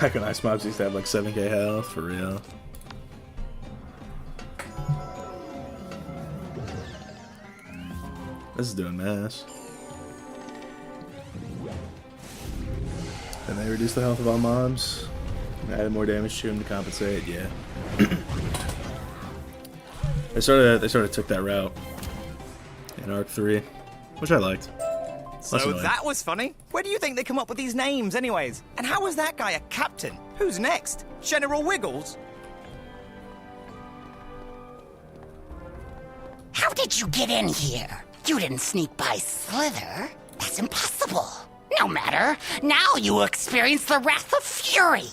Back when Ice Mobs used to have like 7k health, for real. This is doing mass. And they reduced the health of all mobs. Added more damage to him to compensate, yeah. They sort of took that route in Arc 3, which I liked. So that was funny. Where do you think they come up with these names anyways? And how was that guy a captain? Who's next? General Wiggles? How did you get in here? You didn't sneak by Slither. That's impossible. No matter. Now you experience the wrath of Fury.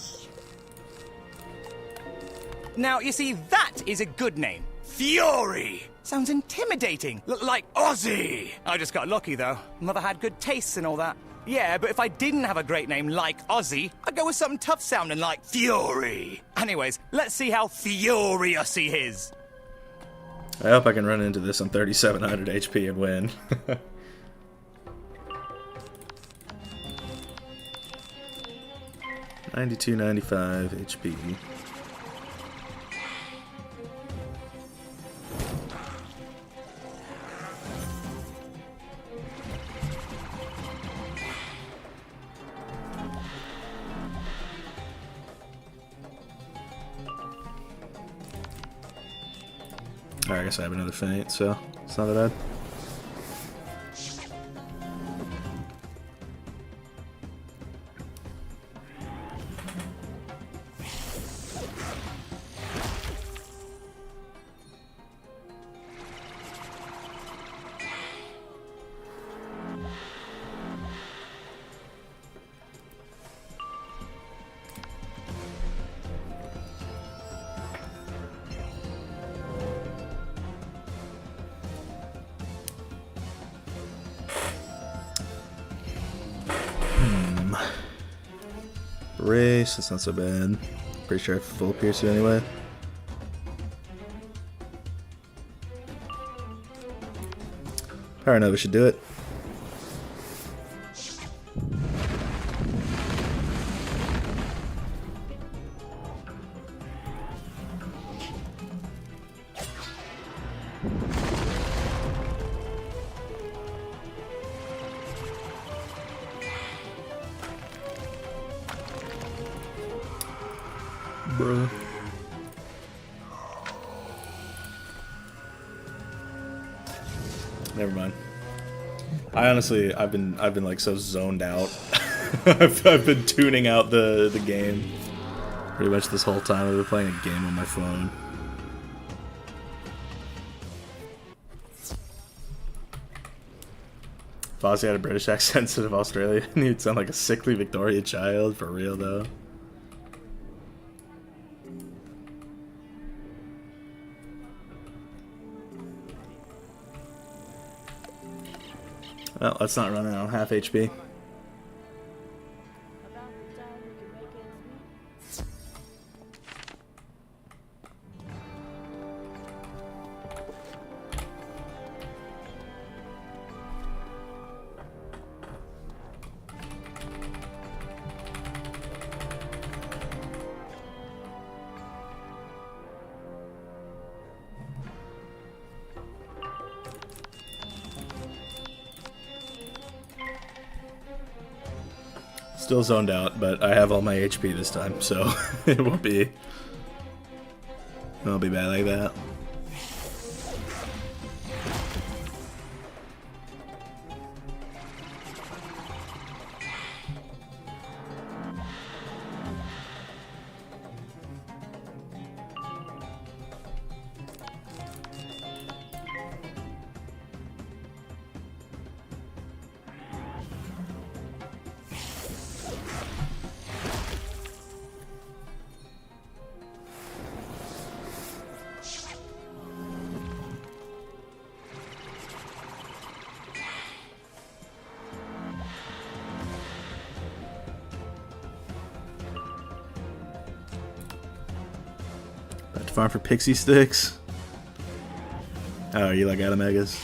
Now, you see, that is a good name. Fury! Sounds intimidating. Like Ozzy! I just got lucky, though. Mother had good tastes and all that. Yeah, but if I didn't have a great name like Ozzy, I'd go with something tough sounding like Fury. Anyways, let's see how furious he is. I hope I can run into this on 3700 HP and win. 9295 HP. I guess I have another feint, so it's not that bad. Race, that's not so bad. Pretty sure I have full piercing anyway. Power Nova should do it. Bruh. Never mind. I've been like so zoned out. I've been tuning out the game pretty much this whole time. I've been playing a game on my phone. If Ozzy had a British accent instead of Australian, he'd sound like a sickly Victorian child, for real though. Well, let's not run out on half HP. Still zoned out, but I have all my HP this time, so it won't be bad like that. Farm for pixie sticks. Oh, you like out of megas?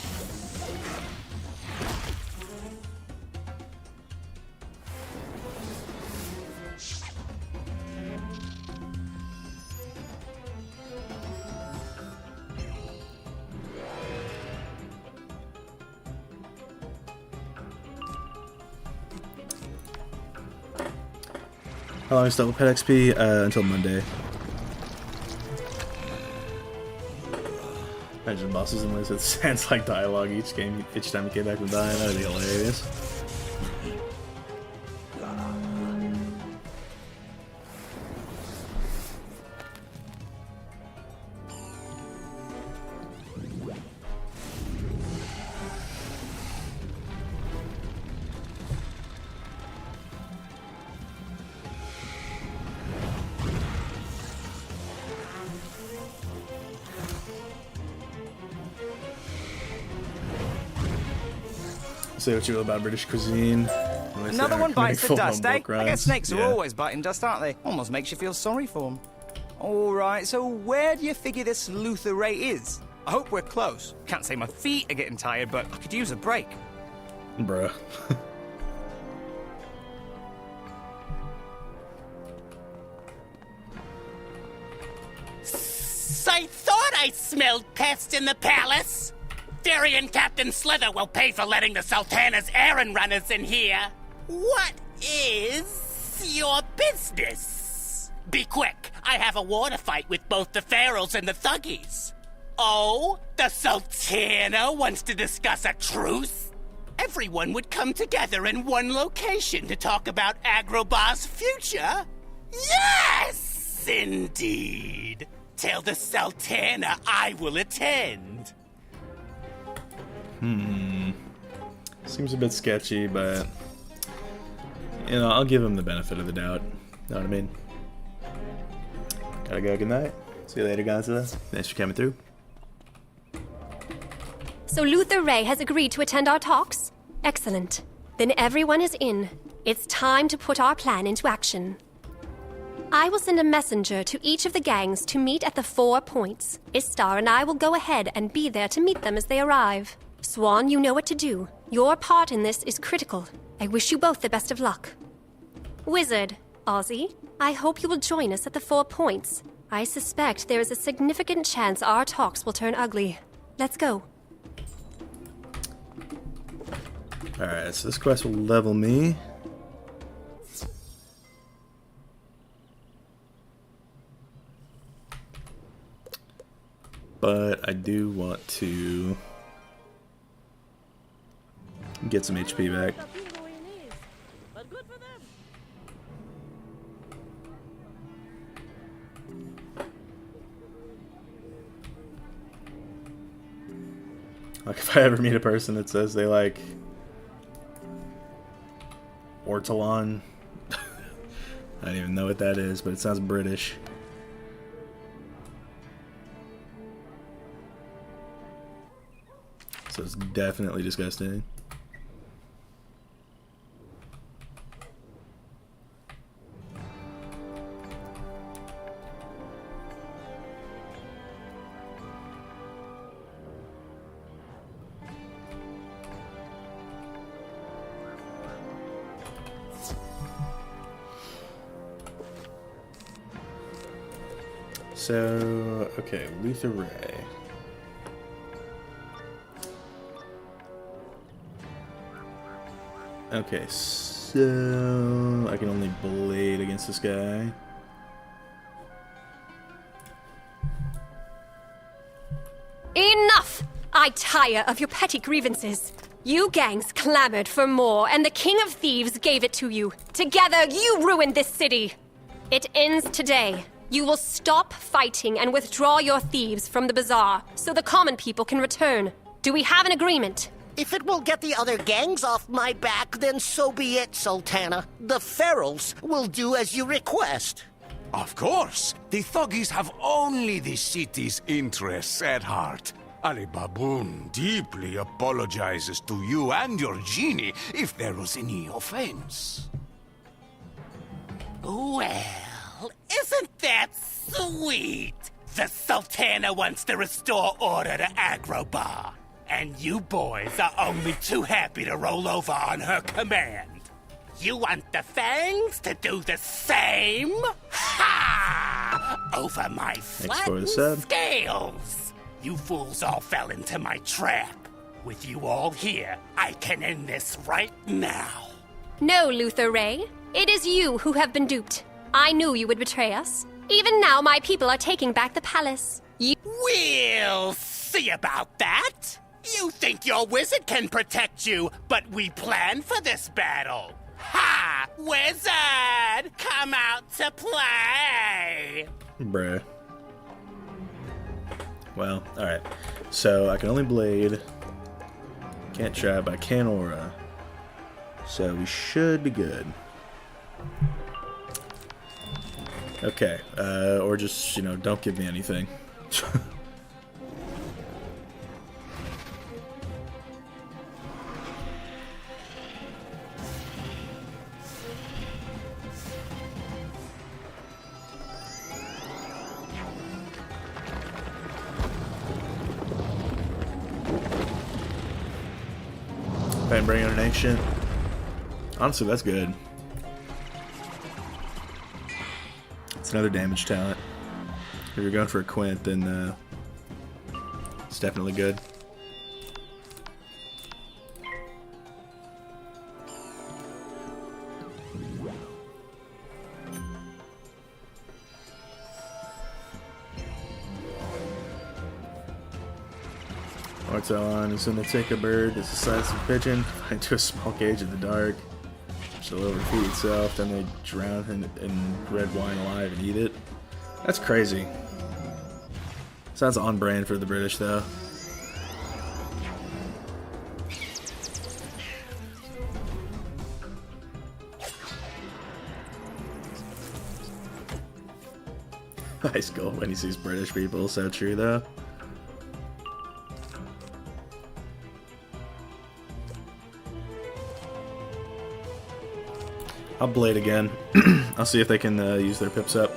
How long is double pet XP? Until Monday. Imagine bosses in this, it sounds like dialogue each time you get back from dying. That would be hilarious. Say what you will about British cuisine. Another one bites the dust, eh? I guess Runs. snakes are Yeah. always biting dust, aren't they? Almost makes you feel sorry for them. Alright, so where do you figure this Luther Ray is? I hope we're close. Can't say my feet are getting tired, but I could use a break. Bruh. I thought I smelled pests in the palace. Fairy and Captain Slither will pay for letting the Sultana's errand runners in here. What is your business? Be quick. I have a water fight with both the Pharaohs and the Thuggies. Oh, the Sultana wants to discuss a truce? Everyone would come together in one location to talk about Agraaba's future? Yes, indeed. Tell the Sultana I will attend. Seems a bit sketchy, but you know, I'll give him the benefit of the doubt. Know what I mean? Gotta go. Good night. See you later, Gonzalo. Thanks for coming through. So Luther Ray has agreed to attend our talks? Excellent. Then everyone is in. It's time to put our plan into action. I will send a messenger to each of the gangs to meet at the 4 points. Istar and I will go ahead and be there to meet them as they arrive. Swan, you know what to do. Your part in this is critical. I wish you both the best of luck. Wizard, Ozzy, I hope you will join us at the 4 points. I suspect there is a significant chance our talks will turn ugly. Let's go. Alright, so this quest will level me. But I do want to get some HP back. Like if I ever meet a person that says they like ortolan, I don't even know what that is, but it sounds British. So it's definitely disgusting. So, okay, Luther Ray. Okay, So I can only blade against this guy. Enough! I tire of your petty grievances. You gangs clamored for more, and the King of Thieves gave it to you. Together, you ruined this city. It ends today. You will stop fighting and withdraw your thieves from the bazaar, so the common people can return. Do we have an agreement? If it will get the other gangs off my back, then so be it, Sultana. The Ferals will do as you request. Of course. The Thuggies have only the city's interests at heart. Ali Baboon deeply apologizes to you and your genie if there was any offense. Well, isn't that sweet? The Sultana wants to restore order to Agraaba, and you boys are only too happy to roll over on her command. You want the Fangs to do the same? Ha! Over my flattened scales. You fools all fell into my trap. With you all here, I can end this right now. No, Luther Ray. It is you who have been duped. I knew you would betray us. Even now, my people are taking back the palace. We'll see about that. You think your wizard can protect you, but we planned for this battle. Ha! Wizard! Come out to play! Bruh. Well, alright. So I can only blade. Can't trap, but I can aura. So we should be good. Okay. Or just, you know, don't give me anything. And bring in an ancient. Honestly, that's good. It's another damage talent. If you're going for a Quint, then it's definitely good. Arts on is when they take a bird that's the size of a pigeon into a small cage in the dark. She'll overfeed itself, then they drown in red wine alive and eat it. That's crazy. Sounds on brand for the British, though. High school when he sees British people, so true, though. I'll blade again. I'll see if they can use their pips up.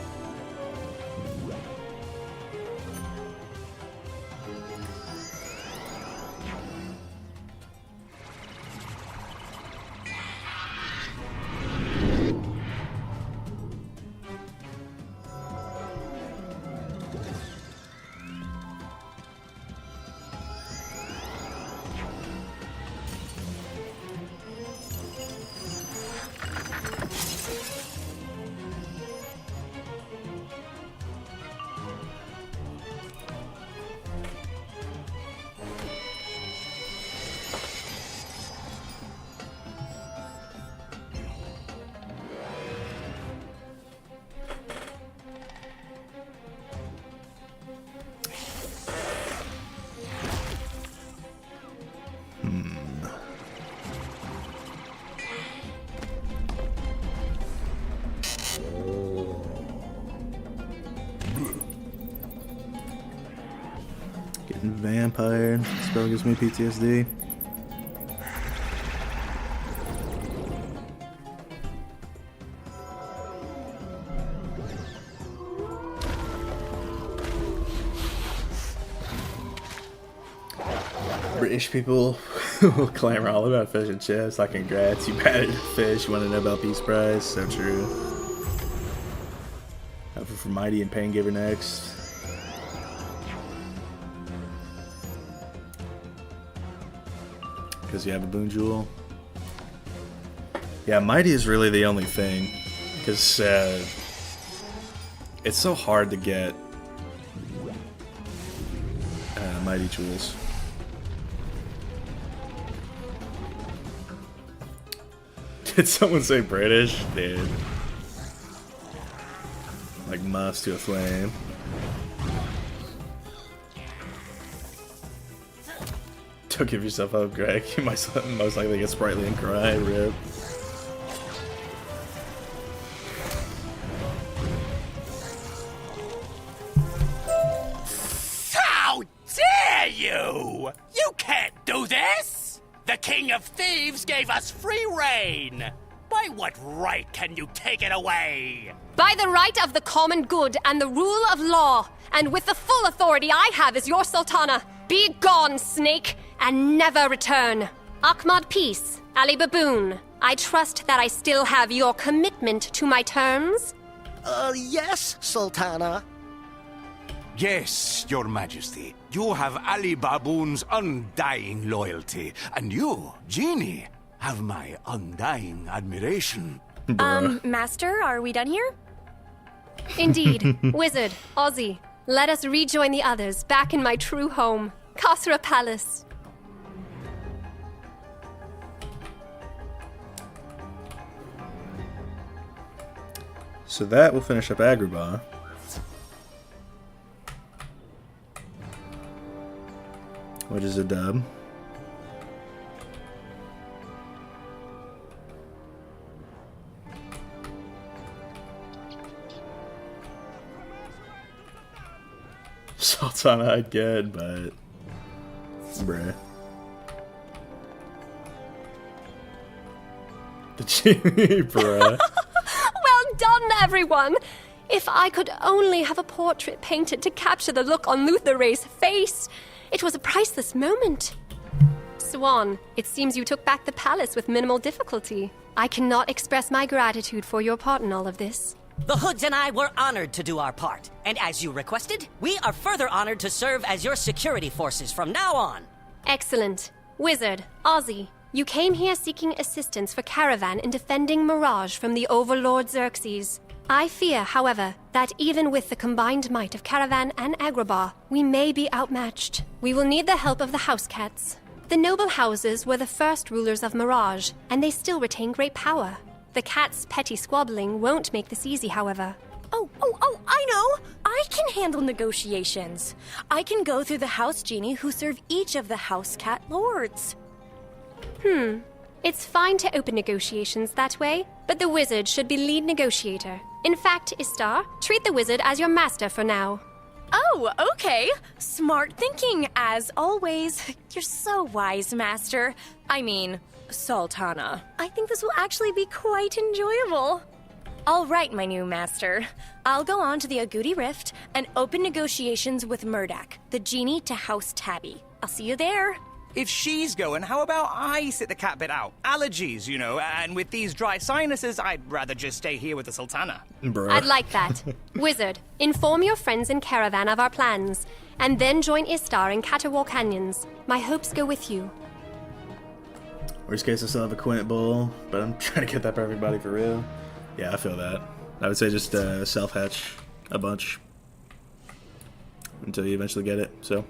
Getting vampire. Spell gives me PTSD. British people will clamor all about fish and chips. Like, congrats, you batted a fish. You want a Nobel Peace Prize? So true. Alpha for Mighty and Paingiver next. Because you have a Boon Jewel. Yeah, Mighty is really the only thing. Because it's so hard to get Mighty Jewels. Did someone say British? Dude. Like moths to a flame. Don't give yourself up, Greg. You might most likely get sprightly and cry. Rip. How dare you! You can't do this! The King of Thieves gave us free reign! By what right can you take it away? By the right of the common good and the rule of law, and with the full authority I have as your Sultana. Be gone, snake, and never return. Ahmad Peace, Ali Baboon, I trust that I still have your commitment to my terms? Yes, Sultana. Yes, Your Majesty. You have Ali Baboon's undying loyalty, and you, Genie, have my undying admiration. Master, are we done here? Indeed. Wizard, Ozzy, let us rejoin the others back in my true home, Khosra Palace. So that will finish up Agraaba. Which is a dub. Sultana I'd get, but bruh. The genie, bruh. Well done, everyone! If I could only have a portrait painted to capture the look on Lutheray's face. It was a priceless moment. Swan, it seems you took back the palace with minimal difficulty. I cannot express my gratitude for your part in all of this. The Hoods and I were honored to do our part, and as you requested, we are further honored to serve as your security forces from now on. Excellent. Wizard, Ozzy, you came here seeking assistance for Caravan in defending Mirage from the Overlord Xerxes. I fear, however, that even with the combined might of Caravan and Agraaba, we may be outmatched. We will need the help of the house cats. The noble houses were the first rulers of Mirage, and they still retain great power. The cats' petty squabbling won't make this easy, however. Oh, I know! I can handle negotiations. I can go through the house genie who serve each of the house cat lords. It's fine to open negotiations that way, but the wizard should be lead negotiator. In fact, Istar, treat the wizard as your master for now. Oh, okay. Smart thinking, as always. You're so wise, Master. I mean, Sultana. I think this will actually be quite enjoyable. All right, my new master. I'll go on to the Agouti Rift and open negotiations with Murdak, the genie to House Tabby. I'll see you there. If she's going, how about I sit the cat bit out? Allergies, you know, and with these dry sinuses, I'd rather just stay here with the Sultana. Bruh. I'd like that. Wizard, inform your friends in Caravan of our plans, and then join Istar in Caterwall Canyons. My hopes go with you. Worst case, I still have a Quint Bull, but I'm trying to get that for everybody for real. Yeah, I feel that. I would say just self-hatch a bunch until you eventually get it, so.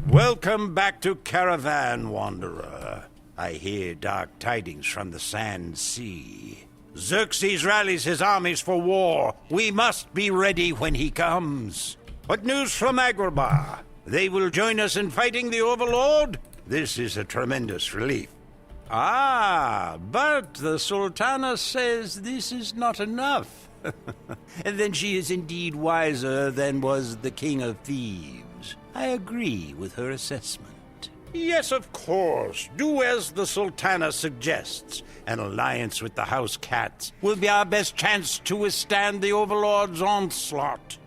Welcome back to Caravan, Wanderer. I hear dark tidings from the Sand Sea. Xerxes rallies his armies for war. We must be ready when he comes. What news from Agraaba? They will join us in fighting the Overlord? This is a tremendous relief. Ah, but the Sultana says this is not enough. And then she is indeed wiser than was the King of Thieves. I agree with her assessment. Yes, of course. Do as the Sultana suggests. An alliance with the house cats will be our best chance to withstand the Overlord's onslaught.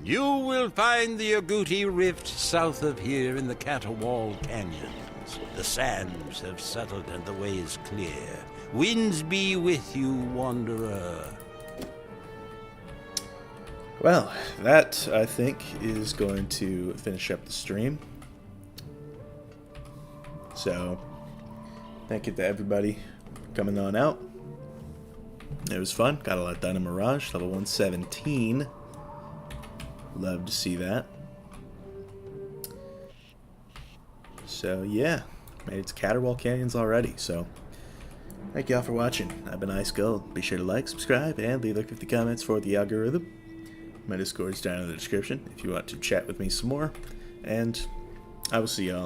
You will find the Agouti Rift south of here in the Caterwall Canyons. The sands have settled and the way is clear. Winds be with you, Wanderer. Well, that, I think, is going to finish up the stream. So, thank you to everybody coming on out. It was fun. Got a lot done in Mirage. Level 117. Love to see that. So, yeah. Made it to Caterwall Canyons already, so... Thank y'all for watching. I've been Ice Gold. Be sure to like, subscribe, and leave like 50 comments for the algorithm. My Discord's down in the description if you want to chat with me some more. And I will see y'all